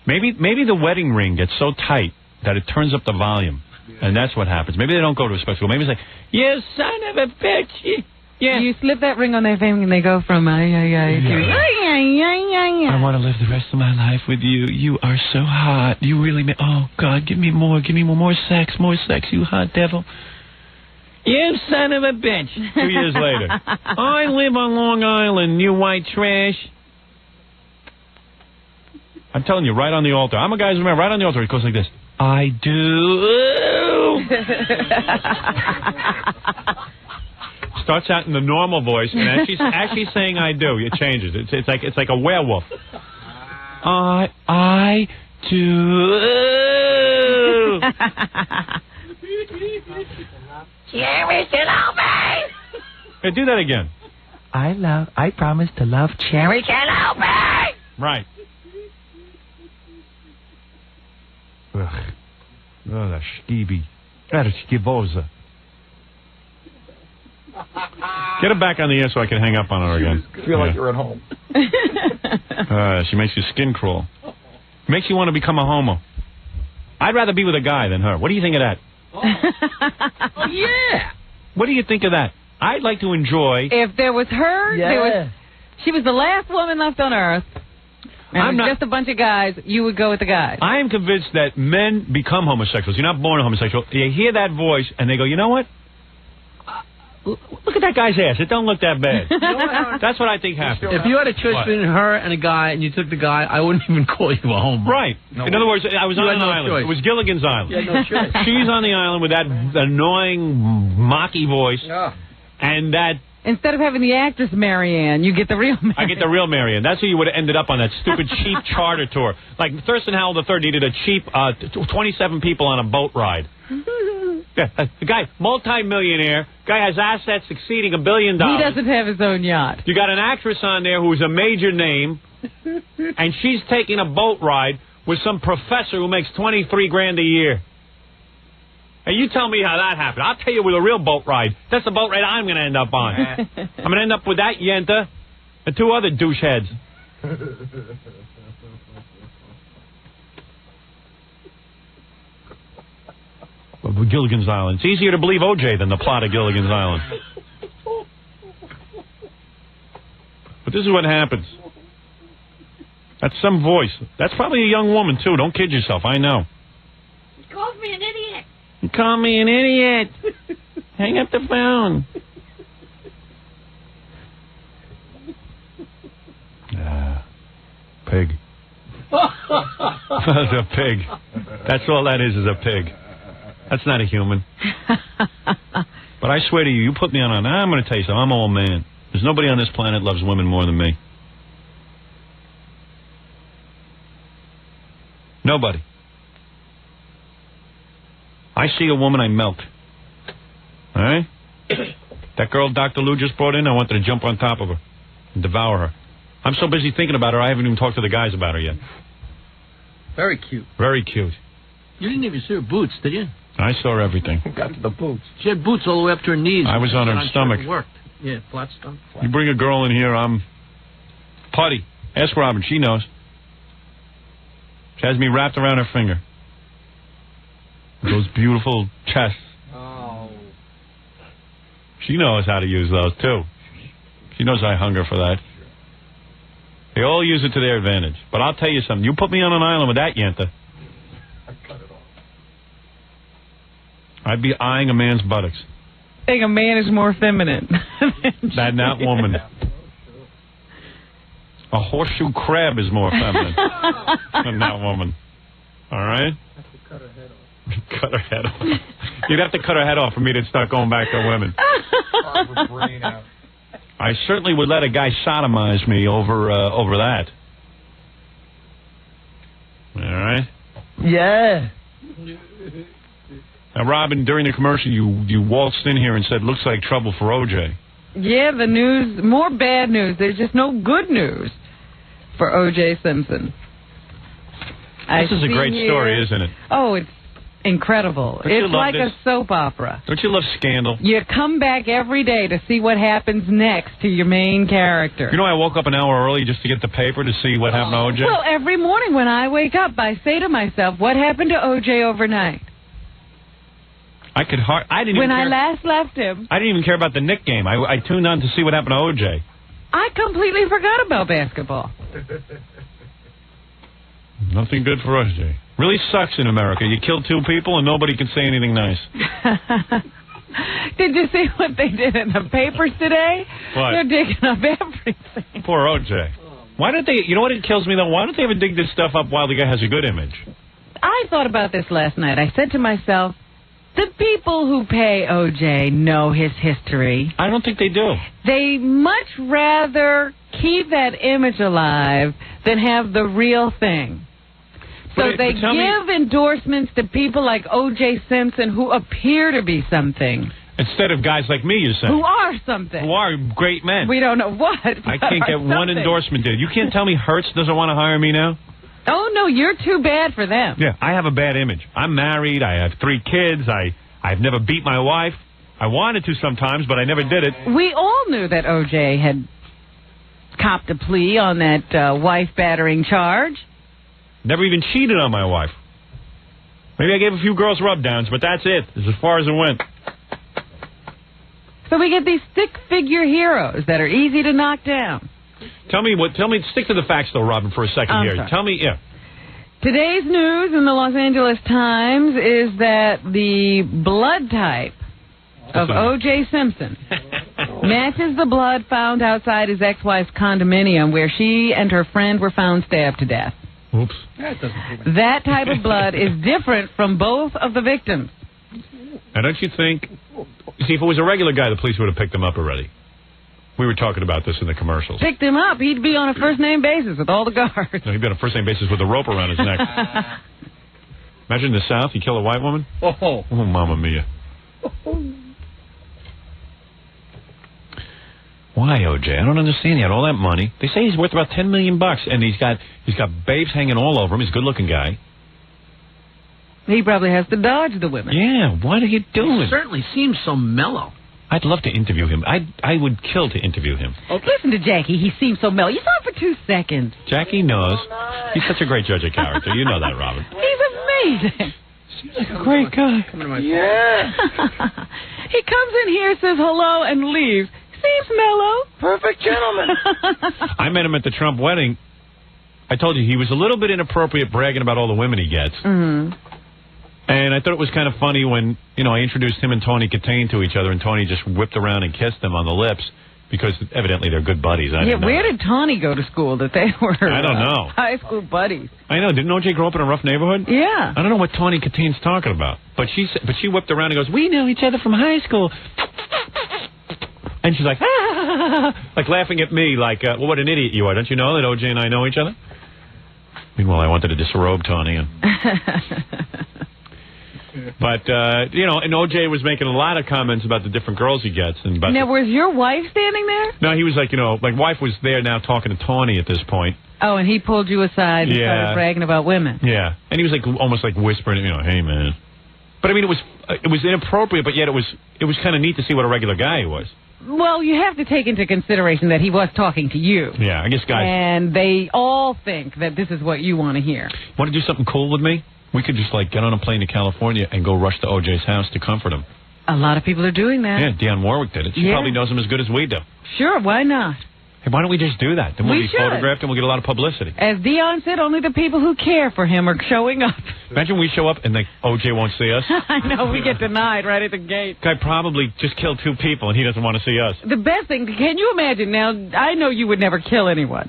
Maybe the wedding ring gets so tight that it turns up the volume, and that's what happens. Maybe they don't go to a special school. Maybe it's like, you son of a bitch. Yeah. You slip that ring on their finger and they go from ay to ay. I want to live the rest of my life with you. You are so hot. You really oh God, give me more sex, you hot devil. You son of a bitch. 2 years later. I live on Long Island, you white trash. I'm telling you, right on the altar. I'm a guy's man, right on the altar. It goes like this. I do. Starts out in the normal voice, and as she's saying I do, it changes. It's like a werewolf. I do. Cherry Canopy! Hey, do that again. I promise to love Cherry Canopy! Right. Ugh. Oh, that Stevie. That is Skivosa. Get her back on the air so I can hang up on her again. I feel like you're at home. She makes your skin crawl. Makes you want to become a homo. I'd rather be with a guy than her. What do you think of that? Oh, yeah. What do you think of that? I'd like to enjoy... If there was her, she was the last woman left on Earth. And just a bunch of guys, you would go with the guys. I am convinced that men become homosexuals. You're not born a homosexual. You hear that voice, and they go, you know what? Look at that guy's ass. It don't look that bad. You know what? That's what I think happened. If you had a choice between her and a guy, and you took the guy, I wouldn't even call you a homo. Right. No In other words, I was on an island. Choice. It was Gilligan's Island. You had no choice. She's on the island with that annoying, mocky voice, and that... Instead of having the actress Marianne, you get the real Marianne. I get the real Marianne. That's who you would have ended up on that stupid cheap charter tour. Like Thurston Howell III needed a cheap 27 people on a boat ride. Yeah, the guy, multi-millionaire, guy has assets exceeding $1 billion. He doesn't have his own yacht. You got an actress on there who's a major name, and she's taking a boat ride with some professor who makes $23,000 a year. Hey, you tell me how that happened. I'll tell you with a real boat ride. That's the boat ride I'm going to end up on. I'm going to end up with that Yenta and 2 other doucheheads. With Gilligan's Island. It's easier to believe OJ than the plot of Gilligan's Island. But this is what happens. That's some voice. That's probably a young woman, too. Don't kid yourself. I know. He calls me an idiot. You call me an idiot. Hang up the phone. Pig. That's a pig. That's all that is a pig. That's not a human. But I swear to you, you put me on I'm going to tell you something. I'm an old man. There's nobody on this planet loves women more than me. Nobody. I see a woman, I melt. All right? That girl Dr. Lou just brought in, I wanted to jump on top of her and devour her. I'm so busy thinking about her, I haven't even talked to the guys about her yet. Very cute. Very cute. You didn't even see her boots, did you? I saw everything. Got to the boots. She had boots all the way up to her knees. I was on her stomach. Sure it worked. Yeah, flat stomach. You bring a girl in here, I'm putty. Ask Robin, she knows. She has me wrapped around her finger. Those beautiful chests. Oh. She knows how to use those, too. She knows I hunger for that. They all use it to their advantage. But I'll tell you something. You put me on an island with that Yenta, I'd be eyeing a man's buttocks. I think a man is more feminine than that woman. A horseshoe crab is more feminine than that woman. All right? Cut her head off. Cut her head off. You'd have to cut her head off for me to start going back to women. Carve her brain out. I certainly would let a guy sodomize me over that. All right? Yeah. Now, Robin, during the commercial, you waltzed in here and said, looks like trouble for OJ. Yeah, the news, more bad news. There's just no good news for OJ Simpson. This is a great story, isn't it? Oh, incredible. Don't you It's love like this? a soap opera. Don't you love Scandal? You come back every day to see what happens next to your main character. You know, I woke up an hour early just to get the paper to see what happened to OJ. Well, every morning when I wake up, I say to myself, what happened to OJ overnight? I didn't When even I care. last left him, I didn't even care about the Knick game. I tuned on to see what happened to OJ. I completely forgot about basketball. Nothing good for OJ. Really sucks in America. You kill 2 people and nobody can say anything nice. Did you see what they did in the papers today? What? They're digging up everything. Poor OJ. Why don't they? You know what it kills me though? Why don't they ever dig this stuff up while the guy has a good image? I thought about this last night. I said to myself, the people who pay OJ know his history. I don't think they do. They much rather keep that image alive than have the real thing. So they give endorsements to people like OJ Simpson who appear to be something. Instead of guys like me, you're saying. Who are something. Who are great men. We don't know what. I can't get one endorsement, dude. You can't tell me Hertz doesn't want to hire me now? Oh, no, you're too bad for them. Yeah, I have a bad image. I'm married. I have 3 kids. I've never beat my wife. I wanted to sometimes, but I never did it. We all knew that OJ had copped a plea on that wife battering charge. Never even cheated on my wife. Maybe I gave a few girls rub-downs, but that's it. It's as far as it went. So we get these stick-figure heroes that are easy to knock down. Stick to the facts, though, Robin, for a second here. Sorry. Tell me, Today's news in the Los Angeles Times is that the blood type of O.J. Simpson matches the blood found outside his ex-wife's condominium where she and her friend were found stabbed to death. Oops. That type of blood is different from both of the victims. Now, don't you think... See, if it was a regular guy, the police would have picked him up already. We were talking about this in the commercials. Picked him up. He'd be on a first-name basis with all the guards. No, he'd be on a first-name basis with a rope around his neck. Imagine in the South, you kill a white woman. Oh, mamma mia. Why, OJ? I don't understand. He had all that money. They say he's worth about $10 million, and he's got babes hanging all over him. He's a good-looking guy. He probably has to dodge the women. Yeah, what are you doing? He certainly seems so mellow. I'd love to interview him. I would kill to interview him. Listen to Jackie. He seems so mellow. You saw him for 2 seconds. Jackie knows. He's such a great judge of character. You know that, Robin. He's amazing. Seems like a great guy. Yeah. He comes in here, says hello, and leaves. Seems mellow. Perfect gentleman. I met him at the Trump wedding. I told you, he was a little bit inappropriate bragging about all the women he gets. Mm-hmm. And I thought it was kind of funny when, I introduced him and Tony Katane to each other, and Tony just whipped around and kissed them on the lips, because evidently they're good buddies. Where did Tony go to school that they were I don't know. High school buddies? I know. Didn't OJ grow up in a rough neighborhood? Yeah. I don't know what Tony Katane's talking about. But she whipped around and goes, we know each other from high school. And she's like, like laughing at me, like, well, what an idiot you are. Don't you know that OJ and I know each other? Meanwhile, I wanted to disrobe Tony. But, and OJ was making a lot of comments about the different girls he gets. And about now, was your wife standing there? No, he was like, my wife was there now talking to Tawny at this point. Oh, and he pulled you aside and started bragging about women. Yeah. And he was like almost like whispering, hey, man. But, I mean, it was inappropriate, but yet it was kind of neat to see what a regular guy he was. Well, you have to take into consideration that he was talking to you. Yeah, I guess guys... And they all think that this is what you want to hear. Want to do something cool with me? We could just, get on a plane to California and go rush to OJ's house to comfort him. A lot of people are doing that. Yeah, Dionne Warwick did it. She probably knows him as good as we do. Sure, why not? Hey, why don't we just do that? Then we'll be photographed and we'll get a lot of publicity. As Dion said, only the people who care for him are showing up. Imagine we show up and OJ won't see us. I know, we get denied right at the gate. Guy probably just killed 2 people and he doesn't want to see us. The best thing, can you imagine? Now, I know you would never kill anyone.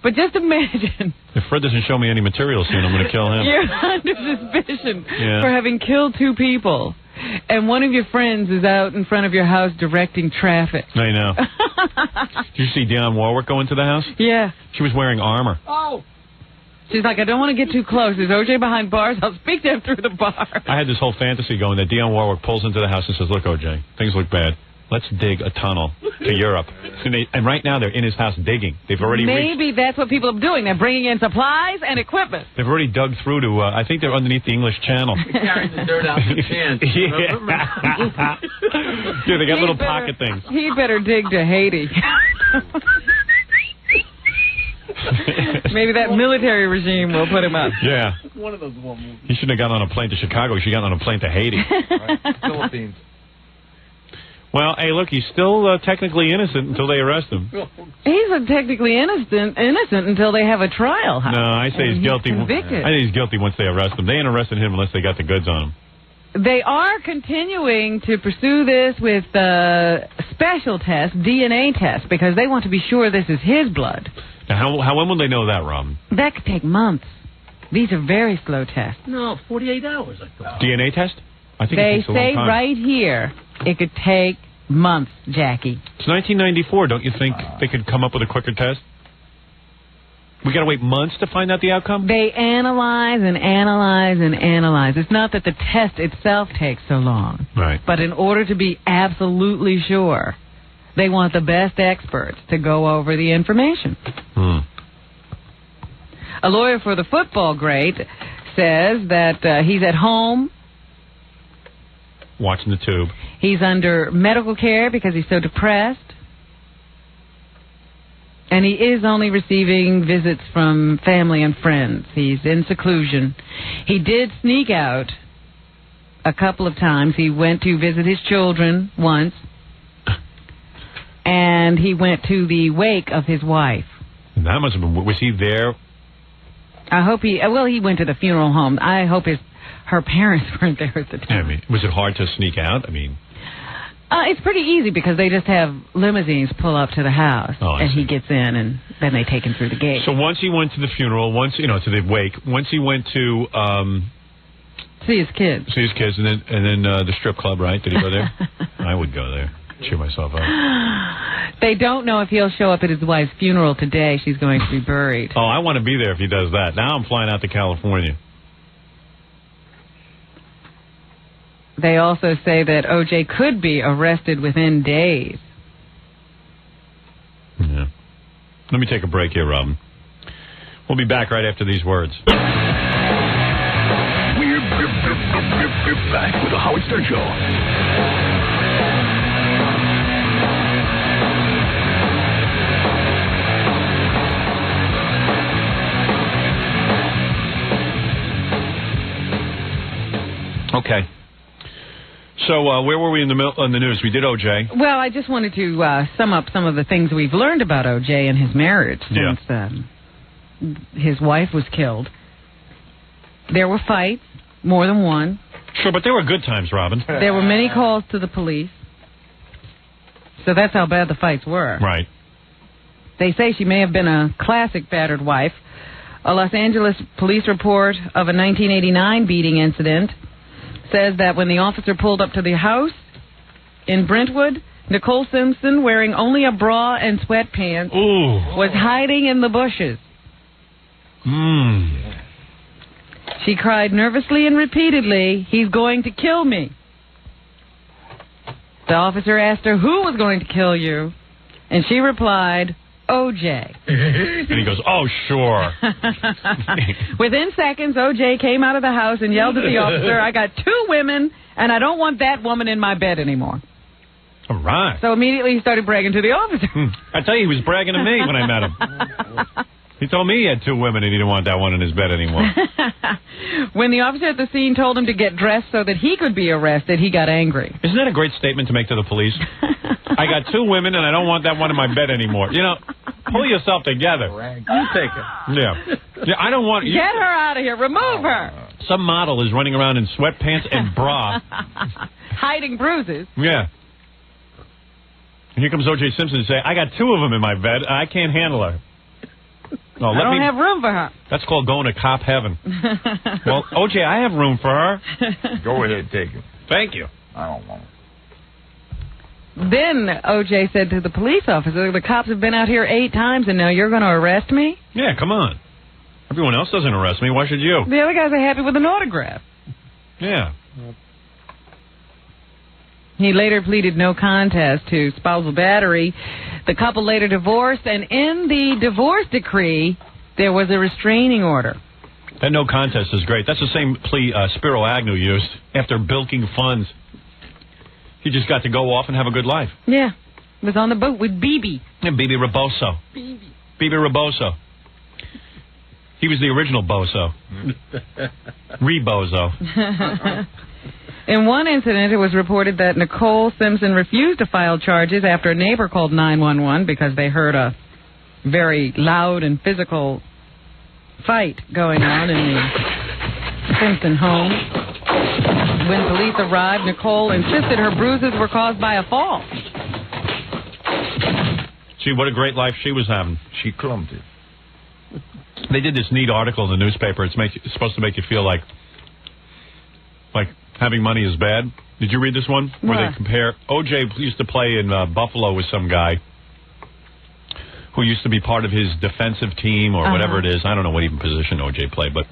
But just imagine. If Fred doesn't show me any material soon, I'm going to kill him. You're under suspicion for having killed 2 people. And one of your friends is out in front of your house directing traffic. I know. Did you see Dionne Warwick go into the house? Yeah. She was wearing armor. Oh. She's like, I don't want to get too close. There's OJ behind bars. I'll speak to him through the bar. I had this whole fantasy going that Dionne Warwick pulls into the house and says, look, OJ, things look bad. let's dig a tunnel to Europe. And right now they're in his house digging. They've already Maybe that's what people are doing. They're bringing in supplies and equipment. They've already dug through to, I think they're underneath the English Channel. They're carrying the dirt out the chance. Yeah, they got little pocket things. He better dig to Haiti. Maybe that military regime will put him up. Yeah. One of those movies. He shouldn't have gone on a plane to Chicago. He should have gone on a plane to Haiti. Right. Philippines. Well, hey, look, he's still technically innocent until they arrest him. He's technically innocent until they have a trial. No, I say he's guilty. Convicted. I think he's guilty once they arrest him. They ain't arresting him unless they got the goods on him. They are continuing to pursue this with special tests, DNA tests, because they want to be sure this is his blood. Now, when will they know that, Robin? That could take months. These are very slow tests. No, 48 hours, I thought. DNA test? I think They it takes a long say time. right here it could take months, Jackie. It's 1994. Don't you think they could come up with a quicker test? We got to wait months to find out the outcome? They analyze and analyze and analyze. It's not that the test itself takes so long. Right. But in order to be absolutely sure, they want the best experts to go over the information. A lawyer for the football great says that he's at home. Watching the tube. He's under medical care because he's so depressed. And he is only receiving visits from family and friends. He's in seclusion. He did sneak out a couple of times. He went to visit his children once. And he went to the wake of his wife. That must have been... Was he there? I hope he... Well, he went to the funeral home. I hope her parents weren't there at the time. I mean, was it hard to sneak out? I mean... It's pretty easy because they just have limousines pull up to the house, and he gets in, and then they take him through the gate. So once he went to the funeral, to the wake, once he went to see his kids, and then the strip club, right? Did he go there? I would go there, cheer myself up. They don't know if he'll show up at his wife's funeral today. She's going to be buried. Oh, I want to be there if he does that. Now I'm flying out to California. They also say that OJ could be arrested within days. Yeah. Let me take a break here, Robin. We'll be back right after these words. We're back with the Howard Stern Show. Okay. So where were we in the news? We did OJ. Well, I just wanted to sum up some of the things we've learned about OJ and his marriage since his wife was killed. There were fights, more than one. Sure, but there were good times, Robin. There were many calls to the police. So that's how bad the fights were. Right. They say she may have been a classic battered wife. A Los Angeles police report of a 1989 beating incident says that when the officer pulled up to the house in Brentwood, Nicole Simpson, wearing only a bra and sweatpants, was hiding in the bushes. She cried nervously and repeatedly, "He's going to kill me." The officer asked her who was going to kill you, and she replied, OJ. And he goes, "Oh, sure." Within seconds, OJ came out of the house and yelled at the officer, "I got 2 women, and I don't want that woman in my bed anymore." All right. So immediately he started bragging to the officer. I tell you, he was bragging to me when I met him. He told me he had 2 women and he didn't want that one in his bed anymore. When the officer at the scene told him to get dressed so that he could be arrested, he got angry. Isn't that a great statement to make to the police? I got 2 women and I don't want that one in my bed anymore. You know, pull yourself together. You take it. Yeah. I don't want... Get her out of here. Remove her. Some model is running around in sweatpants and bra. Hiding bruises. Yeah. And here comes OJ Simpson and say, "I got 2 of them in my bed. I can't handle her." Oh, I don't have room for her. That's called going to cop heaven. Well, OJ, I have room for her. Go ahead, take it. Thank you. I don't want it. Then OJ said to the police officer, "The cops have been out here 8 times and now you're going to arrest me?" Yeah, come on. Everyone else doesn't arrest me. Why should you? The other guys are happy with an autograph. Yeah. He later pleaded no contest to spousal battery. The couple later divorced, and in the divorce decree, there was a restraining order. That no contest is great. That's the same plea Spiro Agnew used after bilking funds. He just got to go off and have a good life. Yeah. Was on the boat with Bibi. And Bibi Rebozo. Bibi Rebozo. He was the original Bozo. Rebozo. In one incident, it was reported that Nicole Simpson refused to file charges after a neighbor called 911 because they heard a very loud and physical fight going on in the Simpson home. When police arrived, Nicole insisted her bruises were caused by a fall. See, what a great life she was having. She clumped it. They did this neat article in the newspaper. It's supposed to make you feel like having money is bad. Did you read this one? What? Where they compare... OJ used to play in Buffalo with some guy who used to be part of his defensive team or whatever it is. I don't know what even position OJ played, but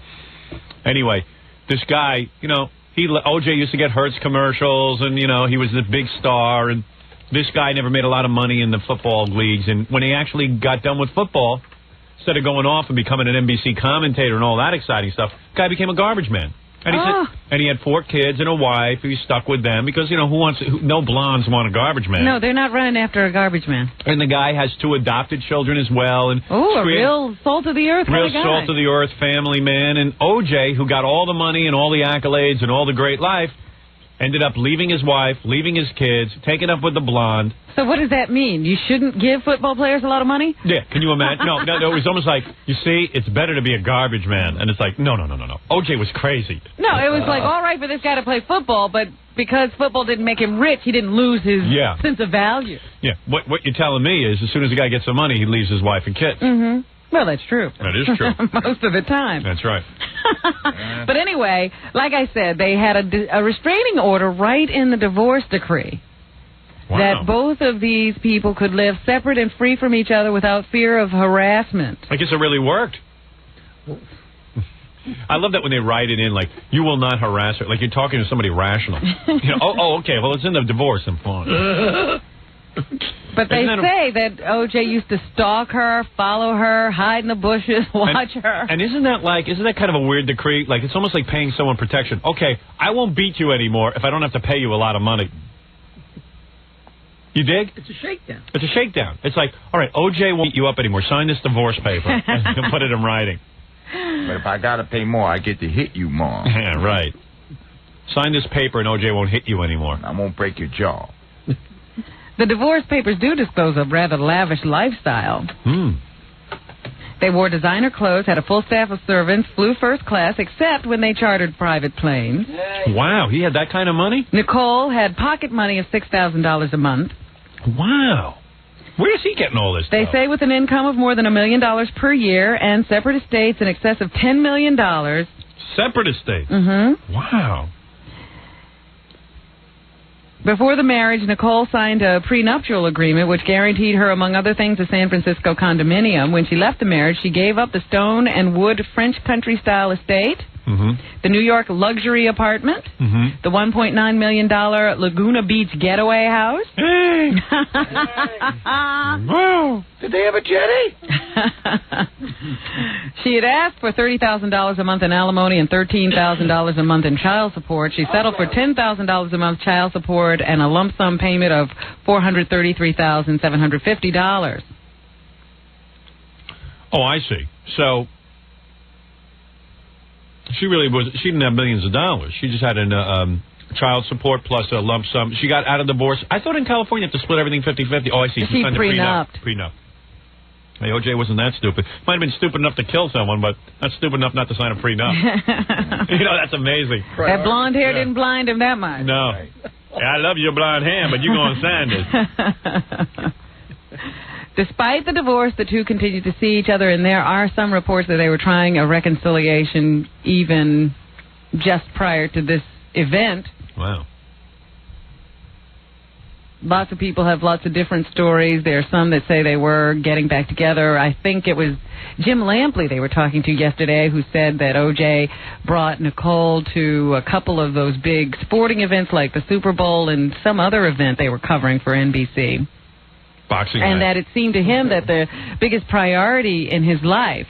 anyway, this guy, OJ used to get Hertz commercials, and, he was the big star, and this guy never made a lot of money in the football leagues, and when he actually got done with football, instead of going off and becoming an NBC commentator and all that exciting stuff, the guy became a garbage man. And he said, and he had 4 kids and a wife. He stuck with them because, no blondes want a garbage man. No, they're not running after a garbage man. And the guy has 2 adopted children as well. And a real salt-of-the-earth kind of guy. Real salt-of-the-earth family man. And OJ, who got all the money and all the accolades and all the great life, ended up leaving his wife, leaving his kids, taking up with the blonde. So what does that mean? You shouldn't give football players a lot of money? Yeah, can you imagine? No, it was almost like, you see, it's better to be a garbage man. And it's like, no. OJ was crazy. No, it was like, all right for this guy to play football, but because football didn't make him rich, he didn't lose his sense of value. Yeah, what you're telling me is as soon as the guy gets some money, he leaves his wife and kids. Mm-hmm. Well, that's true. That is true. Most of the time. That's right. But anyway, like I said, they had a restraining order right in the divorce decree. Wow. That both of these people could live separate and free from each other without fear of harassment. I guess it really worked. I love that when they write it in, like, you will not harass her. Like you're talking to somebody rational. Okay, well, it's in the divorce and fine. But they say that OJ used to stalk her, follow her, hide in the bushes, watch her. And isn't that kind of a weird decree? Like, it's almost like paying someone protection. Okay, I won't beat you anymore if I don't have to pay you a lot of money. You dig? It's a shakedown. It's a shakedown. It's like, all right, OJ won't beat you up anymore. Sign this divorce paper and put it in writing. But if I got to pay more, I get to hit you more. Yeah, right. Sign this paper and OJ won't hit you anymore. I won't break your jaw. The divorce papers do disclose a rather lavish lifestyle. They wore designer clothes, had a full staff of servants, flew first class, except when they chartered private planes. Wow, he had that kind of money? Nicole had pocket money of $6,000 a month. Wow. Where is he getting all this They stuff? say with an income of more than $1 million per year and separate estates in excess of $10 million. Separate estates? Mm-hmm. Wow. Before the marriage, Nicole signed a prenuptial agreement which guaranteed her, among other things, a San Francisco condominium. When she left the marriage, she gave up the stone and wood French country-style estate, the New York luxury apartment, the $1.9 million Laguna Beach getaway house. Hey! Wow! Did they have a jetty? She had asked for $30,000 a month in alimony and $13,000 a month in child support. She settled for $10,000 a month child support and a lump sum payment of $433,750. Oh, I see. So she didn't have millions of dollars. She just had a child support plus a lump sum. She got out of divorce. I thought in California you have to split everything 50-50. Oh, I see. She signed a prenup. Prenup. Hey, OJ wasn't that stupid. Might have been stupid enough to kill someone, but not stupid enough not to sign a prenup. That's amazing. That blonde hair didn't blind him that much. No. Yeah, I love your blonde hair, but you're going to sign this. Despite the divorce, the two continued to see each other, and there are some reports that they were trying a reconciliation even just prior to this event. Wow. Lots of people have lots of different stories. There are some that say they were getting back together. I think it was Jim Lampley they were talking to yesterday who said that O.J. brought Nicole to a couple of those big sporting events like the Super Bowl and some other event they were covering for NBC. Boxing and night. that it seemed to him that the biggest priority in his life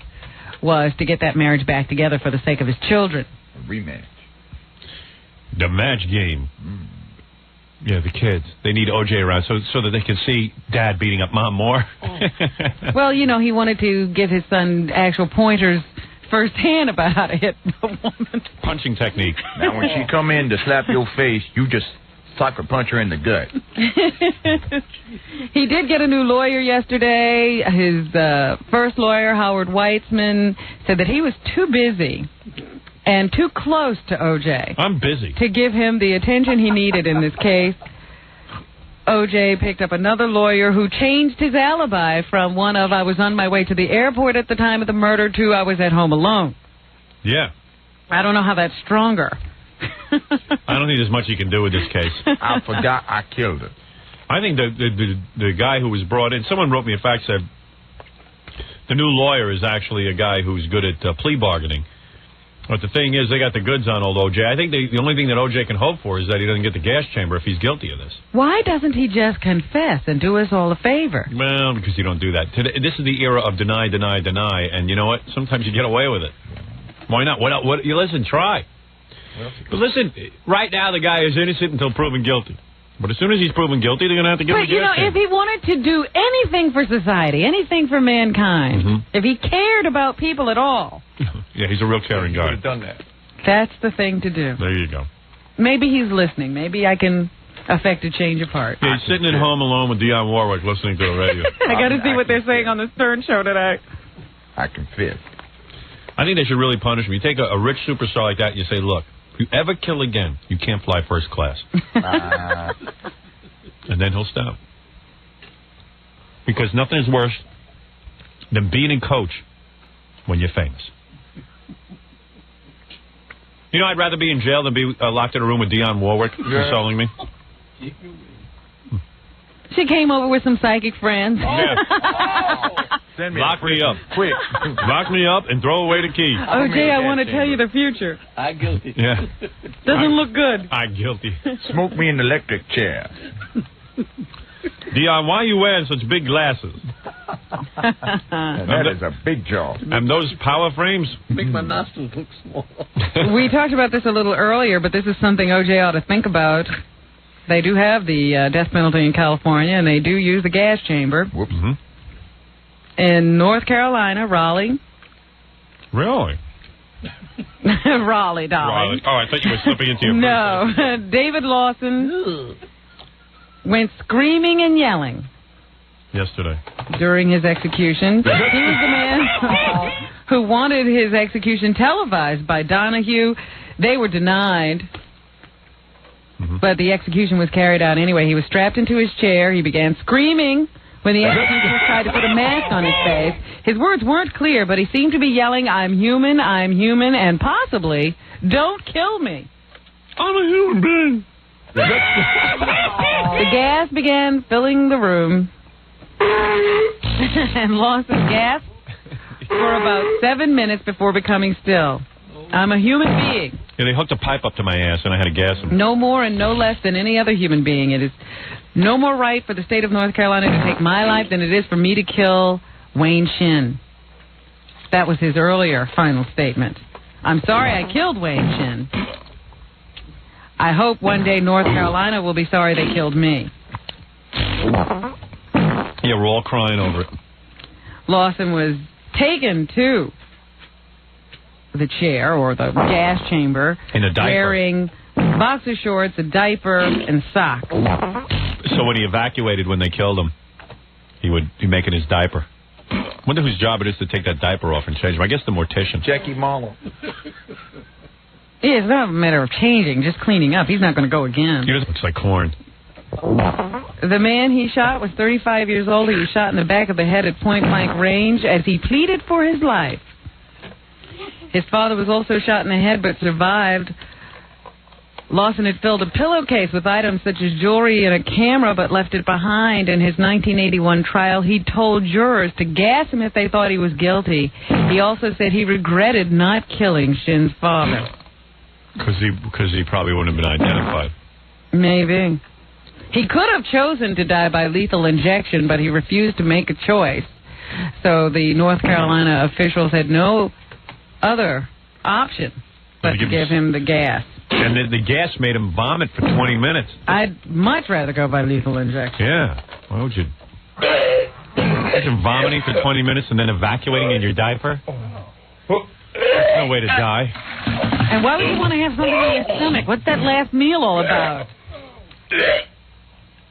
was to get that marriage back together for the sake of his children. A rematch. The match game. Yeah, the kids. They need O.J. around so that they can see Dad beating up Mom more. Well, you know, he wanted to give his son actual pointers firsthand about how to hit the woman. Punching technique. Now, when she come in to slap your face, you just sucker punch her in the gut. He did get a new lawyer yesterday. His first lawyer, Howard Weitzman, said that he was too busy and too close to O.J. I'm busy. to give him the attention he needed in this case. O.J. picked up another lawyer who changed his alibi from one of I was on my way to the airport at the time of the murder to I was at home alone. Yeah. I don't know how that's stronger. I don't think there's much you can do with this case. I forgot I killed her. I think the guy who was brought in, someone wrote me a fax, said the new lawyer is actually a guy who's good at plea bargaining. But the thing is, they got the goods on old O.J. I think the only thing that O.J. can hope for is that he doesn't get the gas chamber if he's guilty of this. Why doesn't he just confess and do us all a favor? Well, because you don't do that. This is the era of deny, deny, deny, and you know what? Sometimes you get away with it. Why not? What? You listen, try. But listen, right now the guy is innocent until proven guilty. But as soon as he's proven guilty, they're going to have to give him a gas chamber. But, you know, if he wanted to do anything for society, anything for mankind, if he cared about people at all... Yeah, he's a real caring guy. He would have done that. That's the thing to do. There you go. Maybe he's listening. Maybe I can affect a change of heart. Yeah, he's sitting at home alone with Dionne Warwick listening to the radio. I got to see what they're saying on the Stern show today. I confess. I think they should really punish him. You take a rich superstar like that and you say, look, if you ever kill again, you can't fly first class. And then he'll stop. Because nothing is worse than being a coach when you're famous. You know, I'd rather be in jail than be locked in a room with Dionne Warwick consoling me. She came over with some psychic friends. Send me Lock me up. Quick. Lock me up and throw away the key. O.J., I want to tell you the future. I'm guilty. Yeah. Doesn't look good. I'm guilty. Smoke me in the electric chair. Dionne, why are you wearing such big glasses? That is a big job. And those power frames? Make my nostrils look small. We talked about this a little earlier, but this is something O.J. ought to think about. They do have the death penalty in California, and they do use the gas chamber. Whoops. In North Carolina, Raleigh. Really? Raleigh, darling. Raleigh. Oh, I thought you were slipping into your No. David Lawson went screaming and yelling yesterday during his execution. He was the man who wanted his execution televised by Donahue. They were denied. But the execution was carried out anyway. He was strapped into his chair. He began screaming when the executioner tried to put a mask on his face. His words weren't clear, but he seemed to be yelling, I'm human, and possibly, don't kill me. I'm a human being. The gas began filling the room. And Lawson gasped for about 7 minutes before becoming still. I'm a human being. Yeah, they hooked a pipe up to my ass, and I had to gas him. No more and no less than any other human being. It is no more right for the state of North Carolina to take my life than it is for me to kill Wayne Shin. That was his earlier final statement. I'm sorry I killed Wayne Shin. I hope one day North Carolina will be sorry they killed me. Yeah, we're all crying over it. Lawson was taken to the chair or the gas chamber in a diaper, wearing boxer shorts, a diaper, and socks. So when he evacuated when they killed him, he would be making his diaper. Wonder whose job it is to take that diaper off and change him. I guess the mortician. Jackie Marlowe. Yeah, it's not a matter of changing, just cleaning up. He's not going to go again. He just looks like corn. The man he shot was 35 years old. He was shot in the back of the head at point-blank range as he pleaded for his life. His father was also shot in the head but survived Lawson had filled a pillowcase with items such as jewelry and a camera, but left it behind. In his 1981 trial, he told jurors to gas him if they thought he was guilty. He also said he regretted not killing Shin's father. Because he probably wouldn't have been identified. Maybe. He could have chosen to die by lethal injection, but he refused to make a choice. So the North Carolina officials had no other option but to give him the gas. And the gas made him vomit for 20 minutes. I'd much rather go by lethal injection. Yeah. Why would you? Imagine vomiting for 20 minutes and then evacuating in your diaper? That's no way to die. And why would you want to have something in your stomach? What's that last meal all about?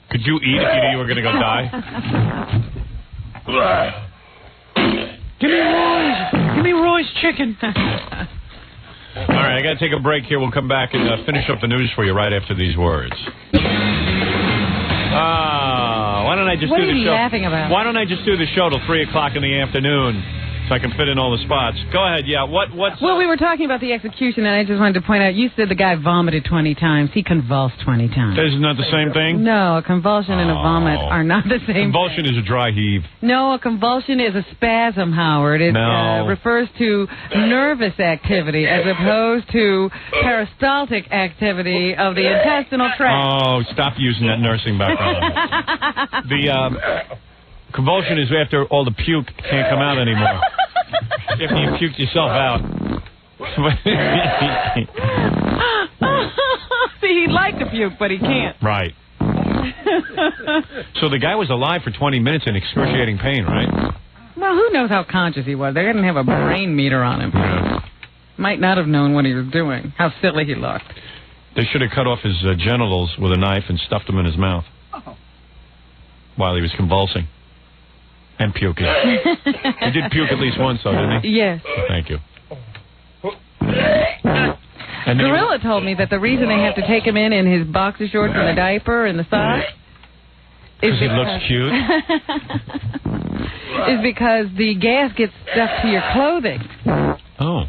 Could you eat if you knew you were going to go die? Give me Roy's. Give me Roy's chicken. All right, I got to take a break here. We'll come back and finish up the news for you right after these words. Why don't I just what do are the you show? Laughing about? Why don't I just do the show till 3 o'clock in the afternoon so I can fit in all the spots? Go ahead. Yeah. What's? Well, we were talking about the execution, and I just wanted to point out. You said the guy vomited 20 times. He convulsed 20 times. Isn't that the same thing? No, a convulsion and a vomit are not the same. Convulsion is a dry heave. No, a convulsion is a spasm, Howard. It refers to nervous activity as opposed to peristaltic activity of the intestinal tract. Oh, stop using that nursing background. The convulsion is after all the puke can't come out anymore. After you puked yourself out. See, he'd like to puke, but he can't. Right. So the guy was alive for 20 minutes in excruciating pain, right? Well, who knows how conscious he was? They didn't have a brain meter on him. Yeah. Might not have known what he was doing. How silly he looked. They should have cut off his genitals with a knife and stuffed them in his mouth while he was convulsing and puking. He did puke at least once, though, didn't he? Yes. Thank you. And Gorilla told me that the reason they have to take him in his boxer shorts and a diaper and the socks is because he looks cute. is because the gas gets stuck to your clothing. Oh.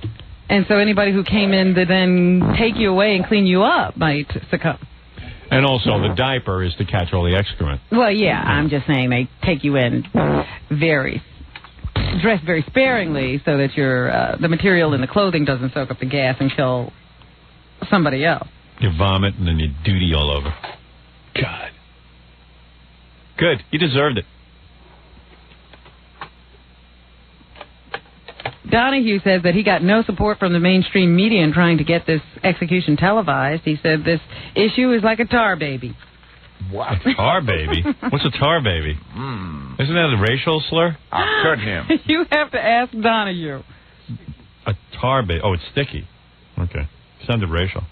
And so anybody who came in to then take you away and clean you up might succumb. And also the diaper is to catch all the excrement. Well, yeah, I'm just saying they take you in dressed very sparingly so that the material in the clothing doesn't soak up the gas and kill somebody else. You vomit and then you duty all over. God. Good. You deserved it. Donahue says that he got no support from the mainstream media in trying to get this execution televised. He said this issue is like a tar baby. What? A tar baby? What's a tar baby? Isn't that a racial slur? I'll cut him. You have to ask Donahue. A tar baby. Oh, it's sticky. Okay. Sounded racial.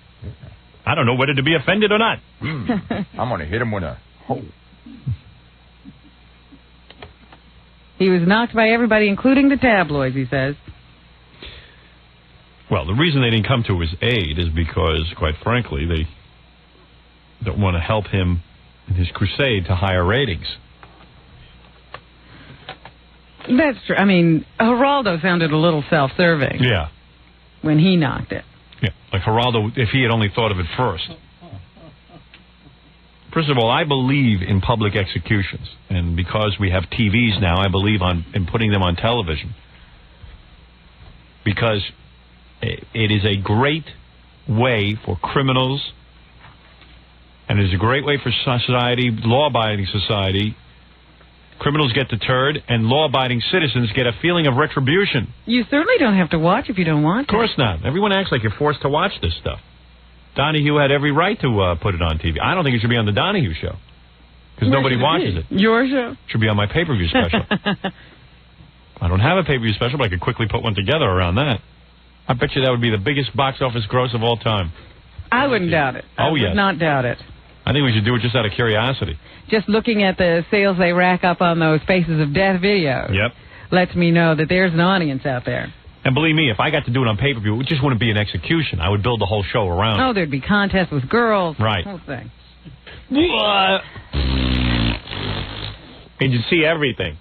I don't know whether to be offended or not. I'm going to hit him with a hoe. He was knocked by everybody, including the tabloids, he says. Well, the reason they didn't come to his aid is because, quite frankly, they don't want to help him in his crusade to higher ratings. That's true. I mean, Geraldo sounded a little self-serving. Yeah. When he knocked it. Yeah, like Geraldo, if he had only thought of it first. First of all, I believe in public executions, and because we have TVs now, I believe in putting them on television. Because it is a great way for criminals, and it is a great way for society, law-abiding society. Criminals get deterred, and law-abiding citizens get a feeling of retribution. You certainly don't have to watch if you don't want to. Of course not. Everyone acts like you're forced to watch this stuff. Donahue had every right to put it on TV. I don't think it should be on the Donahue show, because nobody watches it. Your show? It should be on my pay-per-view special. I don't have a pay-per-view special, but I could quickly put one together around that. I bet you that would be the biggest box office gross of all time. I wouldn't doubt it. I would not doubt it. I think we should do it just out of curiosity. Just looking at the sales they rack up on those Faces of Death videos lets me know that there's an audience out there. And believe me, if I got to do it on pay-per-view, it just wouldn't be an execution. I would build the whole show around it. Oh, there'd be contests with girls. Right. The whole thing. And you'd see everything.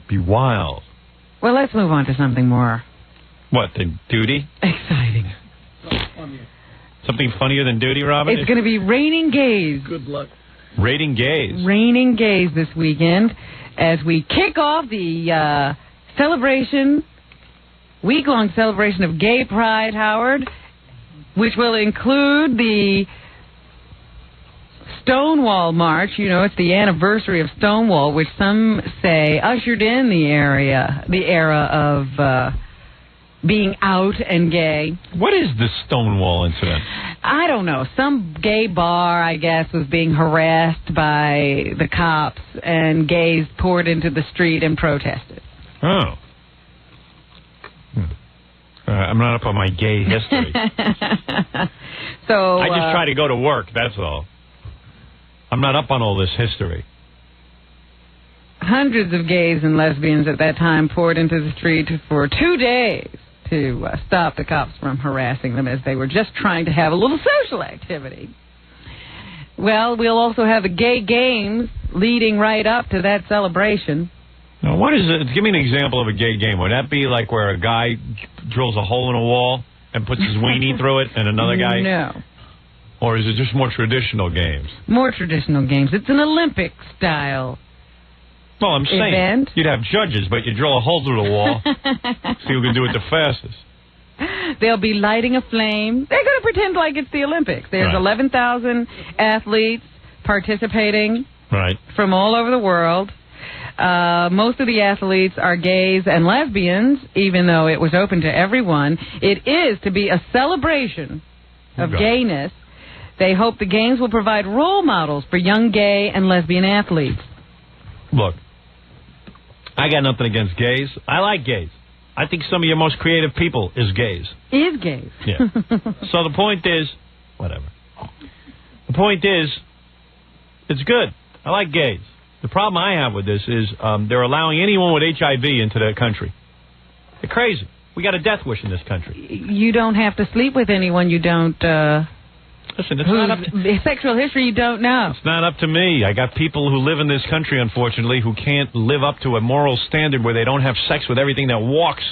Be wild. Well, let's move on to something more. What, the duty? Exciting. Something funnier than duty, Robin? It's going to be raining gays. Good luck. Raining gays. Raining gays this weekend as we kick off the week-long celebration of Gay Pride, Howard, which will include the Stonewall March. You know, it's the anniversary of Stonewall, which some say ushered in the era of being out and gay. What is the Stonewall incident? I don't know. Some gay bar, I guess, was being harassed by the cops, and gays poured into the street and protested. Oh. I'm not up on my gay history. So I just try to go to work, that's all. I'm not up on all this history. Hundreds of gays and lesbians at that time poured into the street for 2 days to stop the cops from harassing them as they were just trying to have a little social activity. Well, we'll also have the gay games leading right up to that celebration. Now, what is it? Give me an example of a gay game. Would that be like where a guy drills a hole in a wall and puts his weenie through it and another guy? No. Or is it just more traditional games? More traditional games. It's an Olympic style. Well, I'm saying event. You'd have judges, but you drill a hole through the wall, see who can do it the fastest. They'll be lighting a flame. They're going to pretend like it's the Olympics. There's 11,000 athletes participating from all over the world. Most of the athletes are gays and lesbians, even though it was open to everyone. It is to be a celebration of gayness. They hope the games will provide role models for young gay and lesbian athletes. Look, I got nothing against gays. I like gays. I think some of your most creative people is gays. Is gays. Yeah. So the point is, whatever. The point is, it's good. I like gays. The problem I have with this is they're allowing anyone with HIV into their country. They're crazy. We got a death wish in this country. You don't have to sleep with anyone you don't... Listen, it's not up to... Sexual history you don't know. It's not up to me. I got people who live in this country, unfortunately, who can't live up to a moral standard where they don't have sex with everything that walks.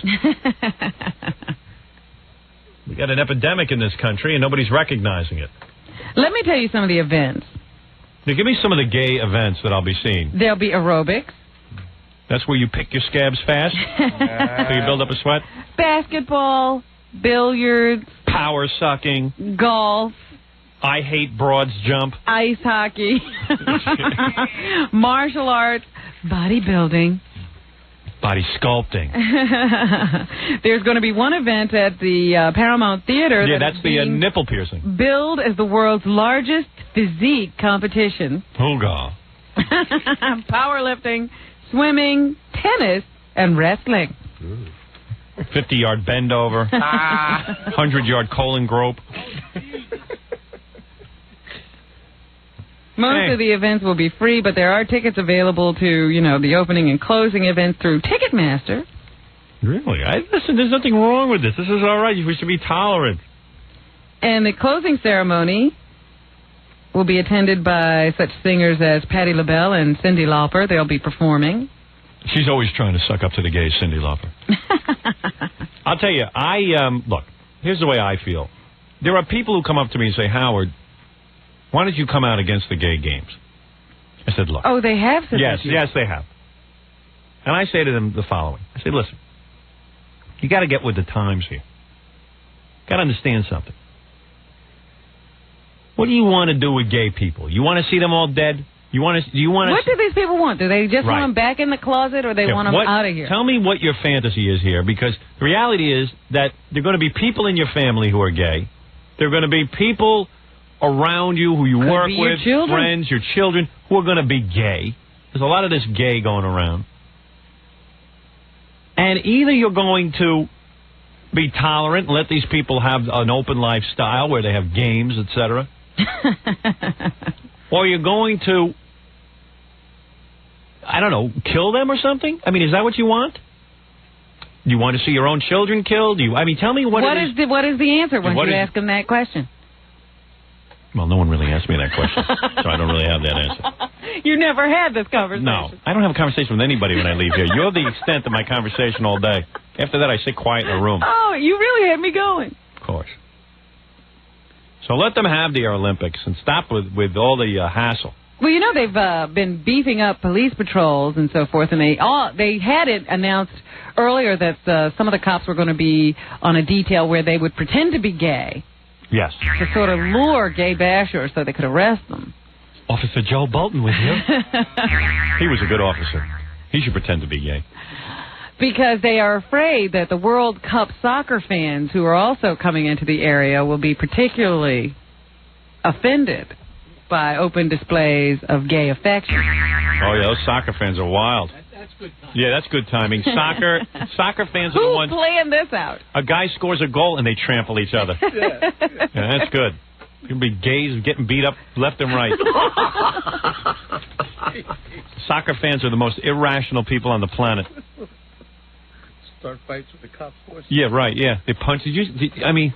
We got an epidemic in this country, and nobody's recognizing it. Let me tell you some of the events. Now, give me some of the gay events that I'll be seeing. There'll be aerobics. That's where you pick your scabs fast? So you build up a sweat? Basketball, billiards. Power sucking. Golf. I hate broads jump. Ice hockey. Martial arts. Bodybuilding. Body sculpting. There's going to be one event at the Paramount Theater. Yeah, that's the nipple piercing. Billed as the world's largest physique competition. Hooga. Powerlifting, swimming, tennis, and wrestling. 50-yard bend over. 100-yard colon grope. Most of the events will be free, but there are tickets available to, the opening and closing events through Ticketmaster. Really? Listen, there's nothing wrong with this. This is all right. We should be tolerant. And the closing ceremony will be attended by such singers as Patti LaBelle and Cyndi Lauper. They'll be performing. She's always trying to suck up to the gays, Cyndi Lauper. I'll tell you, look, here's the way I feel. There are people who come up to me and say, Howard, why don't you come out against the gay games? I said, look. Oh, they have said Yes, they have. And I say to them the following. I say, listen, you got to get with the times here. Got to understand something. What do you want to do with gay people? You want to see them all dead? What do these people want? Do they just want them back in the closet, or they want them out of here? Tell me what your fantasy is here, because the reality is that there are going to be people in your family who are gay. There are going to be people around you who you work with, friends, your children, who are going to be gay. There's a lot of this gay going around. And either you're going to be tolerant and let these people have an open lifestyle where they have games, etc., or you're going to, I don't know, kill them or something? I mean, is that what you want? Do you want to see your own children killed? Tell me what is the answer when you ask them that question? Well, no one really asked me that question, so I don't really have that answer. You never had this conversation. No, I don't have a conversation with anybody when I leave here. You're the extent of my conversation all day. After that, I sit quiet in a room. Oh, you really had me going. Of course. So let them have the Olympics and stop with all the hassle. Well, you know, they've been beefing up police patrols and so forth, and they had it announced earlier that some of the cops were going to be on a detail where they would pretend to be gay. Yes. To sort of lure gay bashers so they could arrest them. Officer Joe Bolton with you. He was a good officer. He should pretend to be gay. Because they are afraid that the World Cup soccer fans who are also coming into the area will be particularly offended by open displays of gay affection. Oh, yeah, those soccer fans are wild. That's good timing. Yeah, that's good timing. Soccer fans are the ones... Who's playing this out? A guy scores a goal and they trample each other. Yeah, that's good. You'll be gays getting beat up left and right. Soccer fans are the most irrational people on the planet. Start fights with the cops. Yeah, right, yeah. They punch... I mean...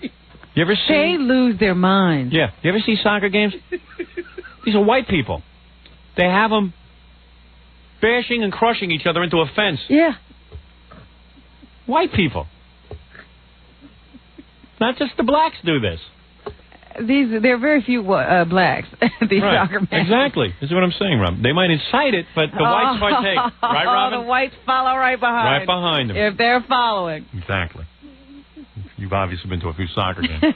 You ever see... They lose their minds. Yeah. You ever see soccer games? These are white people. They have them bashing and crushing each other into a fence. Yeah. White people. Not just the blacks do this. There are very few blacks. These right. soccer matches. Exactly. This is what I'm saying, Rob. They might incite it, but the whites partake. Right, Robin? The whites follow right behind. Right behind them. If they're following. Exactly. You've obviously been to a few soccer games.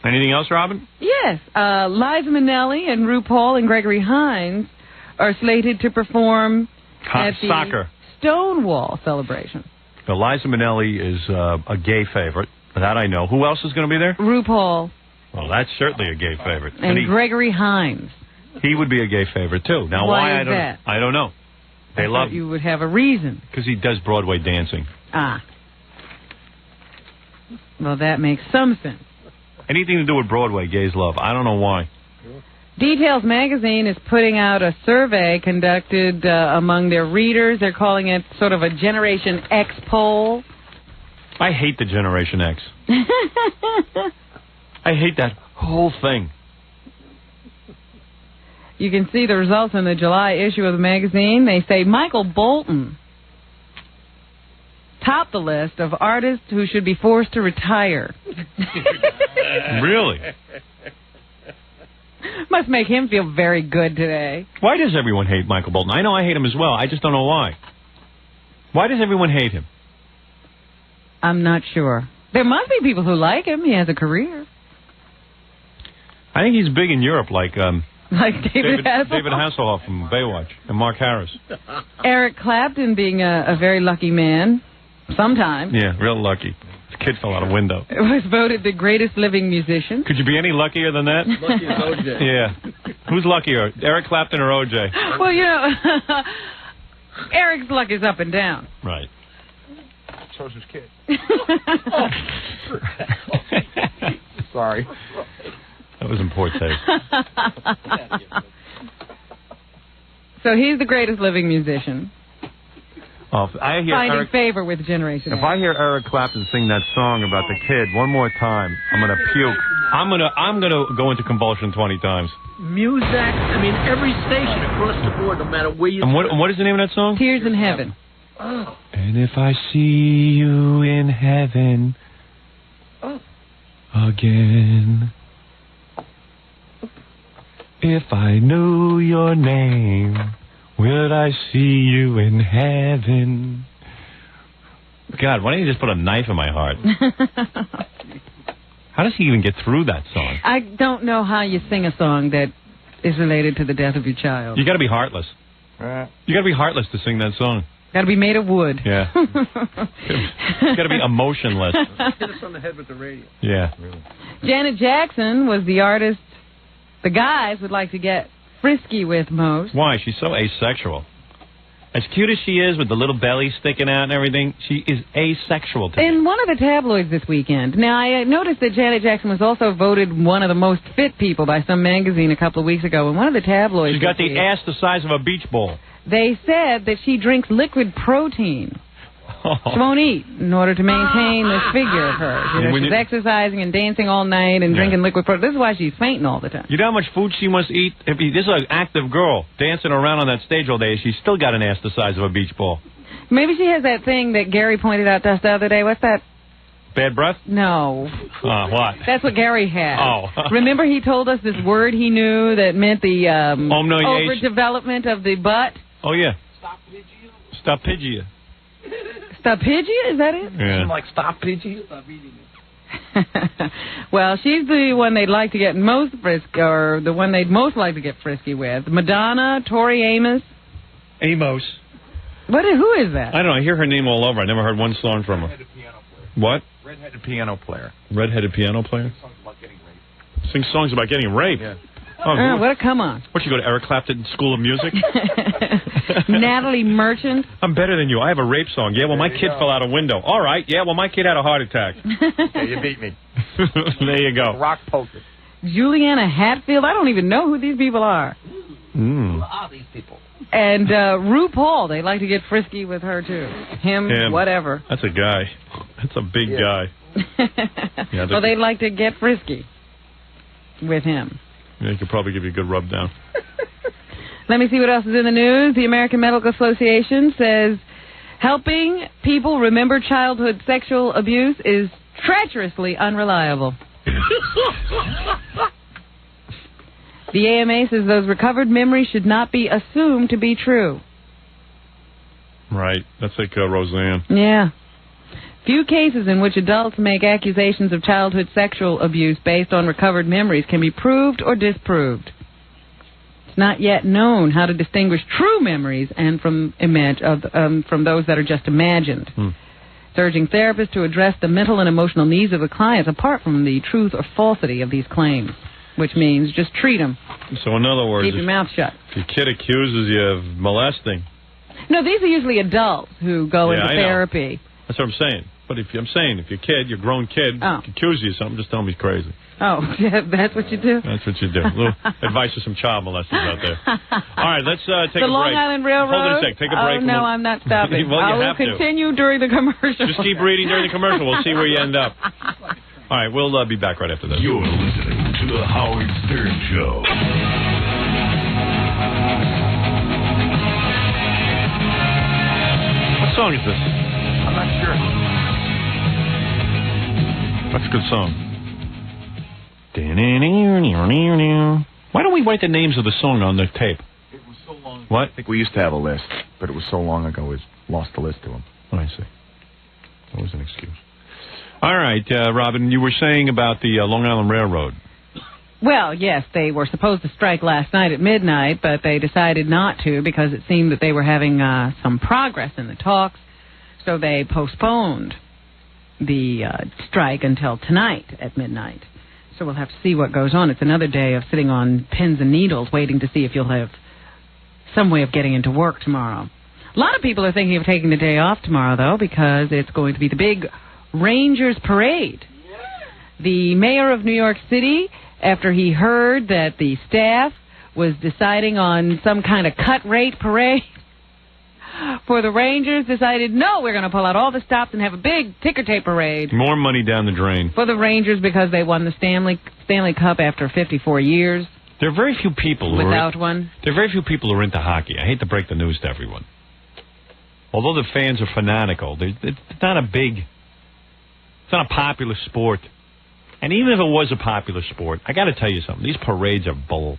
Anything else, Robin? Yes. Liza Minnelli and RuPaul and Gregory Hines are slated to perform at the soccer Stonewall celebration. Now, Liza Minnelli is a gay favorite. That I know. Who else is going to be there? RuPaul. Well, that's certainly a gay favorite. And Gregory Hines. He would be a gay favorite, too. Now, why is that? I don't know. They love you would have a reason. Because he does Broadway dancing. Ah. Well, that makes some sense. Anything to do with Broadway, gays love. I don't know why. Details magazine is putting out a survey conducted among their readers. They're calling it sort of a Generation X poll. I hate the Generation X. I hate that whole thing. You can see the results in the July issue of the magazine. They say Michael Bolton topped the list of artists who should be forced to retire. Really? Must make him feel very good today. Why does everyone hate Michael Bolton? I know I hate him as well. I just don't know why. Why does everyone hate him? I'm not sure. There must be people who like him. He has a career. I think he's big in Europe, like David Hasselhoff. David Hasselhoff from Baywatch and Mark Harris. Eric Clapton being a very lucky man. Sometimes. Yeah, real lucky. His kid fell out a window. It was voted the greatest living musician. Could you be any luckier than that? Lucky as OJ. Yeah. Who's luckier, Eric Clapton or OJ? Well, you know, Eric's luck is up and down. Right. So's his kid. Sorry. That was in poor taste. So he's the greatest living musician. Finding favor with Generation X. If I hear Eric Clapton sing that song about the kid one more time, I'm gonna puke. I'm gonna go into convulsion 20 times. Music. I mean, every station across the board, no matter where you. And what is the name of that song? Tears in Heaven. Oh. And if I see you in heaven again, if I knew your name, will I see you in heaven? God, why don't you just put a knife in my heart? How does he even get through that song? I don't know how you sing a song that is related to the death of your child. You got to be heartless. You got to be heartless to sing that song. Got to be made of wood. Yeah. You got to be emotionless. Hit us on the head with the radio. Yeah. Really. Janet Jackson was the artist the guys would like to get frisky with most. Why? She's so asexual. As cute as she is with the little belly sticking out and everything, she is asexual to me. In one of the tabloids this weekend. Now, I noticed that Janet Jackson was also voted one of the most fit people by some magazine a couple of weeks ago. In one of the tabloids... She's got the ass the size of a beach ball. They said that she drinks liquid protein. She won't eat in order to maintain this figure of hers. You know, she's exercising and dancing all night and drinking liquid protein. This is why she's fainting all the time. You know how much food she must eat? This is an active girl dancing around on that stage all day. She's still got an ass the size of a beach ball. Maybe she has that thing that Gary pointed out to us the other day. What's that? Bad breath? No. What? That's what Gary had. Oh. Remember he told us this word he knew that meant the overdevelopment of the butt? Oh, yeah. Stoppigia. Stoppigia? Is that it? Yeah. Like stoppigia? Stop eating it. Well, she's the one they'd like to get most frisky, or the one they'd most like to get frisky with. Madonna, Tori Amos. Amos. Who is that? I don't know. I hear her name all over. I never heard one song from her. What? Redheaded piano player. Redheaded piano player? Sings songs about getting raped. Yeah. Oh, what a come on. What, you go to Eric Clapton School of Music? Natalie Merchant. I'm better than you. I have a rape song. Yeah, well, my kid fell out a window. All right. Yeah, well, my kid had a heart attack. Yeah, you beat me. There you go. Rock poker. Juliana Hatfield. I don't even know who these people are. Who are these people? And RuPaul. They like to get frisky with her, too. Him. Whatever. That's a guy. That's a big guy. Yeah, well, they'd like to get frisky with him. Yeah, he could probably give you a good rub down. Let me see what else is in the news. The American Medical Association says helping people remember childhood sexual abuse is treacherously unreliable. The AMA says those recovered memories should not be assumed to be true. Right. That's like Roseanne. Yeah. Few cases in which adults make accusations of childhood sexual abuse based on recovered memories can be proved or disproved. It's not yet known how to distinguish true memories and from those that are just imagined. It's urging therapists to address the mental and emotional needs of the clients apart from the truth or falsity of these claims, which means just treat them. So in other words, keep your mouth shut. If your kid accuses you of molesting. No, these are usually adults who go into therapy. That's what I'm saying. But if your kid, your grown kid, accuses you of something, just tell him he's crazy. Oh, yeah, that's what you do? That's what you do. A little advice to some child molesters out there. All right, let's take a break. The Long Island Railroad? Hold on a sec. Take a break. Oh, no, I'm not stopping. Well, I will continue during the commercial. Just keep reading during the commercial. We'll see where you end up. All right, we'll be back right after this. You're listening to The Howard Stern Show. What song is this? I'm not sure. That's a good song. Why don't we write the names of the song on the tape? It was so long. What? I think we used to have a list, but it was so long ago we lost the list to them. Oh, I see. That was an excuse. All right, Robin, you were saying about the Long Island Railroad. Well, yes, they were supposed to strike last night at midnight, but they decided not to because it seemed that they were having some progress in the talks, so they postponed the strike until tonight at midnight. So we'll have to see what goes on. It's another day of sitting on pins and needles waiting to see if you'll have some way of getting into work tomorrow. A lot of people are thinking of taking the day off tomorrow, though, because it's going to be the big Rangers Parade. The mayor of New York City, after he heard that the staff was deciding on some kind of cut rate parade for the Rangers, decided, no, we're going to pull out all the stops and have a big ticker tape parade. More money down the drain. For the Rangers because they won the Stanley Cup after 54 years. There are very few people one. There are very few people who are into hockey. I hate to break the news to everyone. Although the fans are fanatical, it's not a popular sport. And even if it was a popular sport, I got to tell you something. These parades are bull.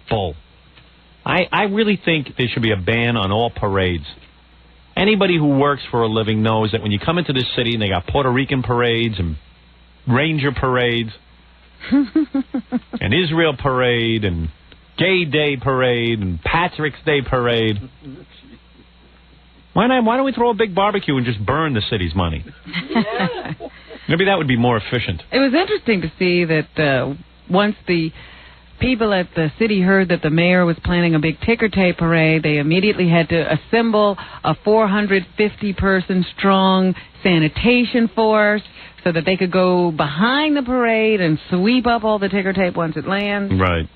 I really think there should be a ban on all parades. Anybody who works for a living knows that when you come into this city and they got Puerto Rican parades and Ranger parades and Israel parade and Gay Day parade and Patrick's Day parade. Why don't we throw a big barbecue and just burn the city's money? Maybe that would be more efficient. It was interesting to see that once the people at the city heard that the mayor was planning a big ticker tape parade, they immediately had to assemble a 450-person strong sanitation force so that they could go behind the parade and sweep up all the ticker tape once it lands. Right.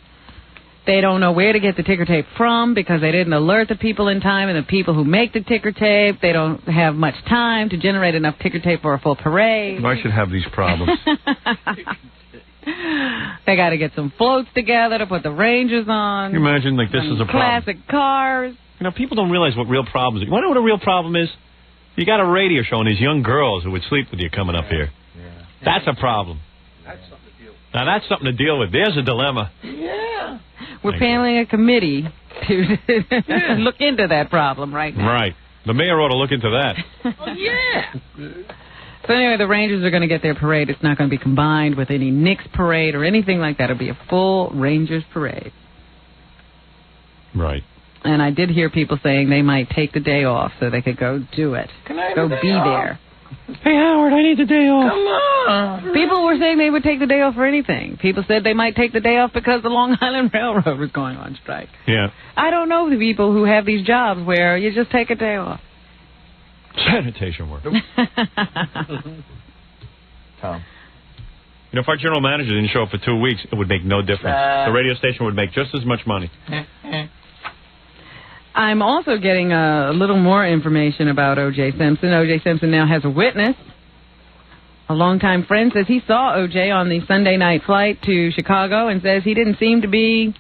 They don't know where to get the ticker tape from because they didn't alert the people in time, and the people who make the ticker tape, they don't have much time to generate enough ticker tape for a full parade. I should have these problems. They got to get some floats together to put the Rangers on. Can you imagine, like, this is a problem? Classic cars. You know, people don't realize what real problems are. You want to know what a real problem is? You got a radio show and these young girls who would sleep with you coming up here. Yeah. That's a problem. That's something to deal with. Now, that's something to deal with. There's a dilemma. Yeah. We're paneling a committee to look into that problem right now. Right. The mayor ought to look into that. Oh, yeah. So anyway, the Rangers are going to get their parade. It's not going to be combined with any Knicks parade or anything like that. It'll be a full Rangers parade. Right. And I did hear people saying they might take the day off so they could go do it. Go be there. Hey, Howard, I need the day off. Come on. People were saying they would take the day off for anything. People said they might take the day off because the Long Island Railroad was going on strike. Yeah. I don't know the people who have these jobs where you just take a day off. Sanitation work. Tom. You know, if our general manager didn't show up for 2 weeks, it would make no difference. The radio station would make just as much money. I'm also getting a little more information about OJ Simpson. OJ Simpson now has a witness. A longtime friend says he saw OJ on the Sunday night flight to Chicago and says he didn't seem to be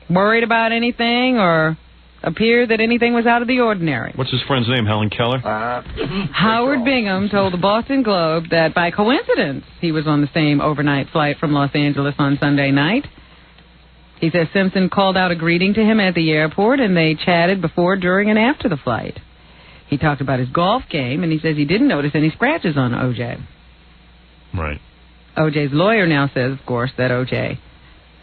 worried about anything or appear that anything was out of the ordinary. What's his friend's name, Helen Keller? Howard Bingham told the Boston Globe that by coincidence he was on the same overnight flight from Los Angeles on Sunday night. He says Simpson called out a greeting to him at the airport, and they chatted before, during, and after the flight. He talked about his golf game, and he says he didn't notice any scratches on OJ. Right. OJ's lawyer now says, of course, that OJ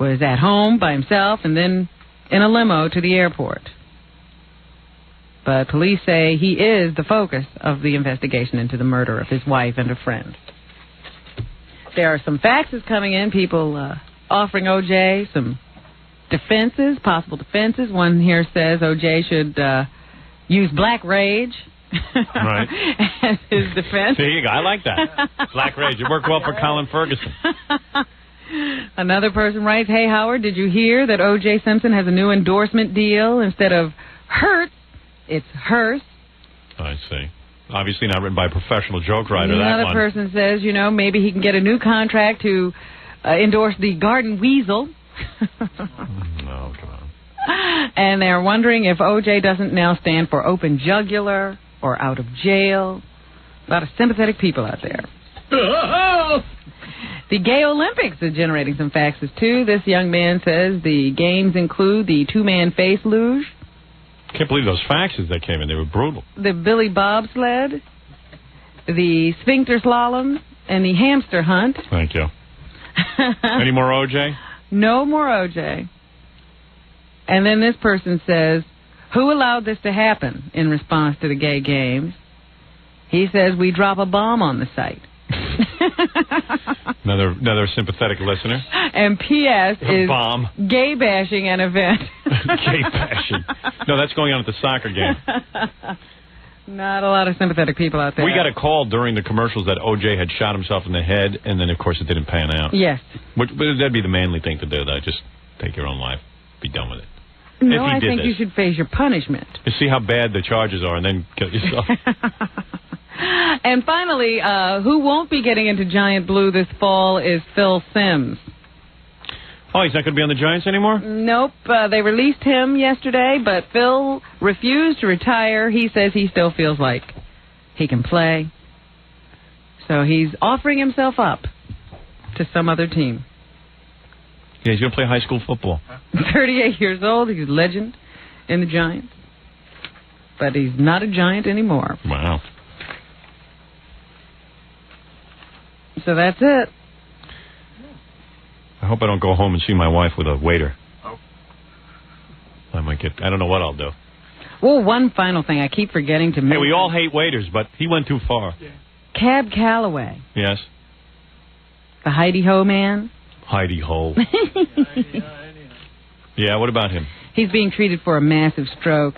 was at home by himself and then in a limo to the airport. But police say he is the focus of the investigation into the murder of his wife and a friend. There are some faxes coming in, people offering OJ some defenses, possible defenses. One here says OJ should use black rage right. as his defense. There you go. I like that. Black rage. It worked well for Colin Ferguson. Another person writes, hey, Howard, did you hear that OJ Simpson has a new endorsement deal? Instead of Hertz, it's Hearst. I see. Obviously not written by a professional joke writer, Another that one. person says, you know, maybe he can get a new contract to endorse the Garden Weasel. No, come on. And they're wondering if OJ doesn't now stand for open jugular or out of jail. A lot of sympathetic people out there. The Gay Olympics are generating some faxes, too. This young man says the games include the two-man face luge. Can't believe those faxes that came in. They were brutal. The Billy bobsled, the sphincter slalom, and the hamster hunt. Thank you. Any more OJ? No more OJ. And then this person says, who allowed this to happen in response to the gay games? He says, we drop a bomb on the site. Another sympathetic listener. And P.S. is bomb. Gay bashing an event. Gay bashing. No, that's going on at the soccer game. Not a lot of sympathetic people out there. We got a call during the commercials that OJ had shot himself in the head, and then, of course, it didn't pan out. Yes. But that'd be the manly thing to do, though. Just take your own life. Be done with it. No, I think you should face your punishment. You see how bad the charges are, and then kill yourself. And finally, who won't be getting into Giant Blue this fall is Phil Simms. Oh, he's not going to be on the Giants anymore? Nope. They released him yesterday, but Phil refused to retire. He says he still feels like he can play. So he's offering himself up to some other team. Yeah, he's going to play high school football. 38 years old. He's a legend in the Giants. But he's not a Giant anymore. Wow. So that's it. I hope I don't go home and see my wife with a waiter. Oh. I don't know what I'll do. Well, one final thing I keep forgetting to mention. Hey, we all hate waiters, but he went too far. Yeah. Cab Calloway. Yes. The Heidi Ho man. Heidi Ho. Yeah, what about him? He's being treated for a massive stroke.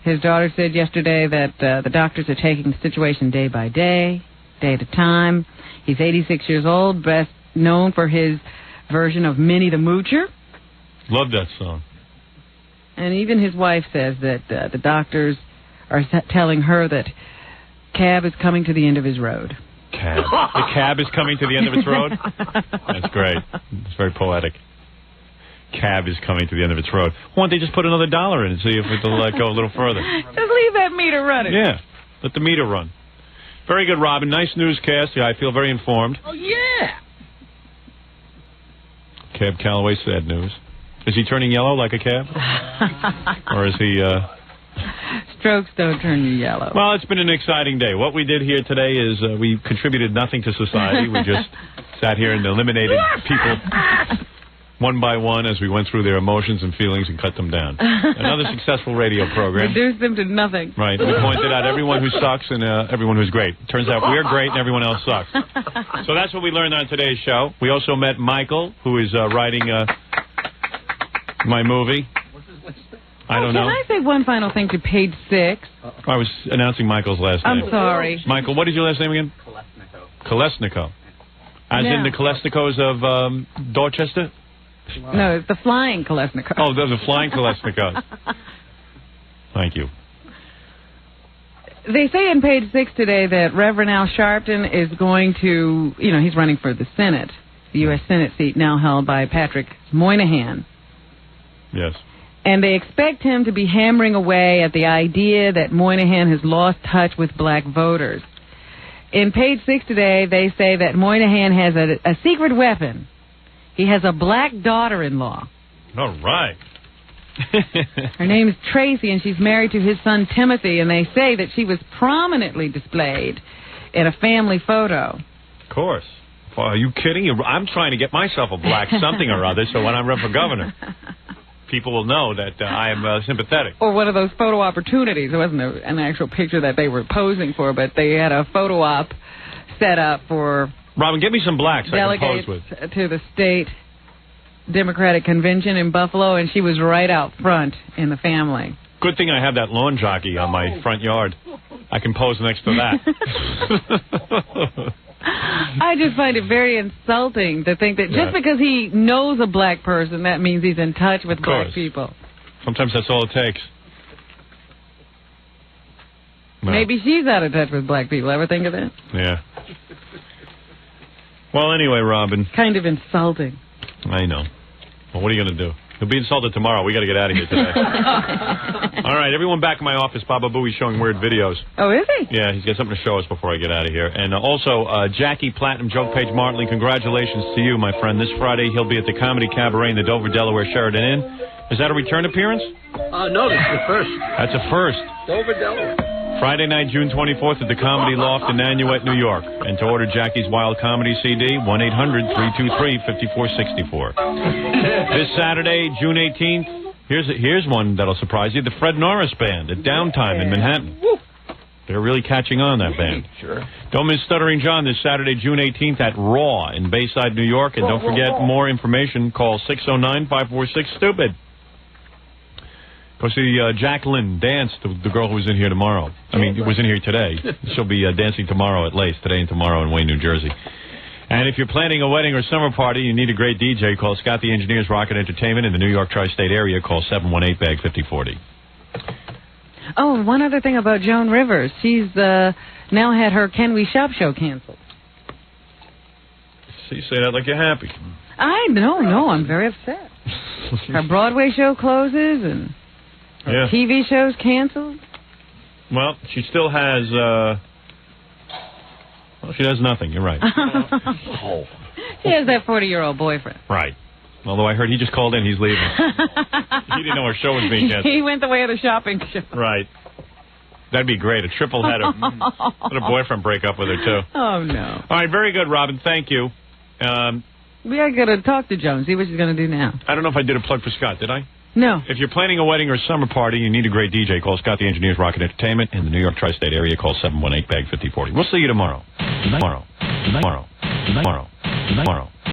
His daughter said yesterday that the doctors are taking the situation day by day, day at a time. He's 86 years old, best known for his version of Minnie the Moocher. Love that song. And even his wife says that the doctors are telling her that Cab is coming to the end of his road. Cab. The cab is coming to the end of its road? That's great. It's very poetic. Cab is coming to the end of its road. Why don't they just put another $1 in and see if it'll go a little further? Just leave that meter running. Yeah. Let the meter run. Very good, Robin. Nice newscast. Yeah, I feel very informed. Oh, yeah. Cab Calloway, sad news. Is he turning yellow like a cab? Or is he... Strokes don't turn you yellow. Well, it's been an exciting day. What we did here today is we contributed nothing to society. We just sat here and eliminated people one by one as we went through their emotions and feelings and cut them down. Another successful radio program. Reduce them to nothing. Right. We pointed out everyone who sucks and everyone who's great. Turns out we're great and everyone else sucks. So that's what we learned on today's show. We also met Michael, who is writing my movie. I don't know. Can I say one final thing to page 6? I was announcing Michael's last name. I'm sorry. Michael, what is your last name again? Kolesnikov. As in the Kolesnikovs of Dorchester? No, it's the flying Kolesnikov. Oh, those are flying Kolesnikovs. Thank you. They say in page 6 today that Reverend Al Sharpton is going to, he's running for the Senate, the U.S. Senate seat now held by Patrick Moynihan. Yes. And they expect him to be hammering away at the idea that Moynihan has lost touch with black voters. In page 6 today, they say that Moynihan has a secret weapon. He has a black daughter-in-law. All right. Her name is Tracy, and she's married to his son Timothy, and they say that she was prominently displayed in a family photo. Of course. Well, are you kidding? I'm trying to get myself a black something or other, so when I run for governor, people will know that I am sympathetic. Or one of those photo opportunities. It wasn't an actual picture that they were posing for, but they had a photo op set up for... Robin, get me some blacks I can pose delegates with. To the state Democratic convention in Buffalo, and she was right out front in the family. Good thing I have that lawn jockey on my front yard. I can pose next to that. I just find it very insulting to think that just because he knows a black person, that means he's in touch with black people. Sometimes that's all it takes. No. Maybe she's out of touch with black people. Ever think of that? Yeah. Well, anyway, Robin. Kind of insulting. I know. Well, what are you going to do? He'll be insulted tomorrow. We got to get out of here today. All right, everyone back in my office. Baba Booey's showing weird videos. Oh, is he? Yeah, he's got something to show us before I get out of here. And also, Jackie Platinum, Joke Page Martley, congratulations to you, my friend. This Friday, he'll be at the Comedy Cabaret in the Dover, Delaware Sheridan Inn. Is that a return appearance? No, this is the first. That's a first. Dover, Delaware. Friday night, June 24th at the Comedy Loft in Nanuet, New York. And to order Jackie's Wild Comedy CD, 1-800-323-5464. This Saturday, June 18th, here's one that'll surprise you, the Fred Norris Band at Downtime in Manhattan. They're really catching on, that band. Sure. Don't miss Stuttering John this Saturday, June 18th at Raw in Bayside, New York. And don't forget, more information, call 609-546-STUPID. Go see Jacqueline dance, the girl who was in here tomorrow. I mean, was in here today. She'll be dancing tomorrow at Lace, today and tomorrow in Wayne, New Jersey. And if you're planning a wedding or summer party, you need a great DJ, call Scott the Engineer's Rocket Entertainment in the New York tri-state area. Call 718-BAG-5040. Oh, one other thing about Joan Rivers. She's now had her Can We Shop show canceled. So you say that like you're happy. No, I'm very upset. Her Broadway show closes and... Yeah. TV shows canceled? Well, she still has, she has nothing. You're right. She has that 40-year-old boyfriend. Right. Although I heard he just called in. He's leaving. He didn't know her show was being canceled. He went the way of the shopping show. Right. That'd be great. A triple header. Let her boyfriend break up with her, too. Oh, no. All right. Very good, Robin. Thank you. We are going to talk to Joan, see what she's going to do now. I don't know if I did a plug for Scott, did I? No. If you're planning a wedding or summer party, you need a great DJ, call Scott the Engineer's Rocket Entertainment in the New York tri-state area. Call 718-BAG-5040. We'll see you tomorrow. Tomorrow.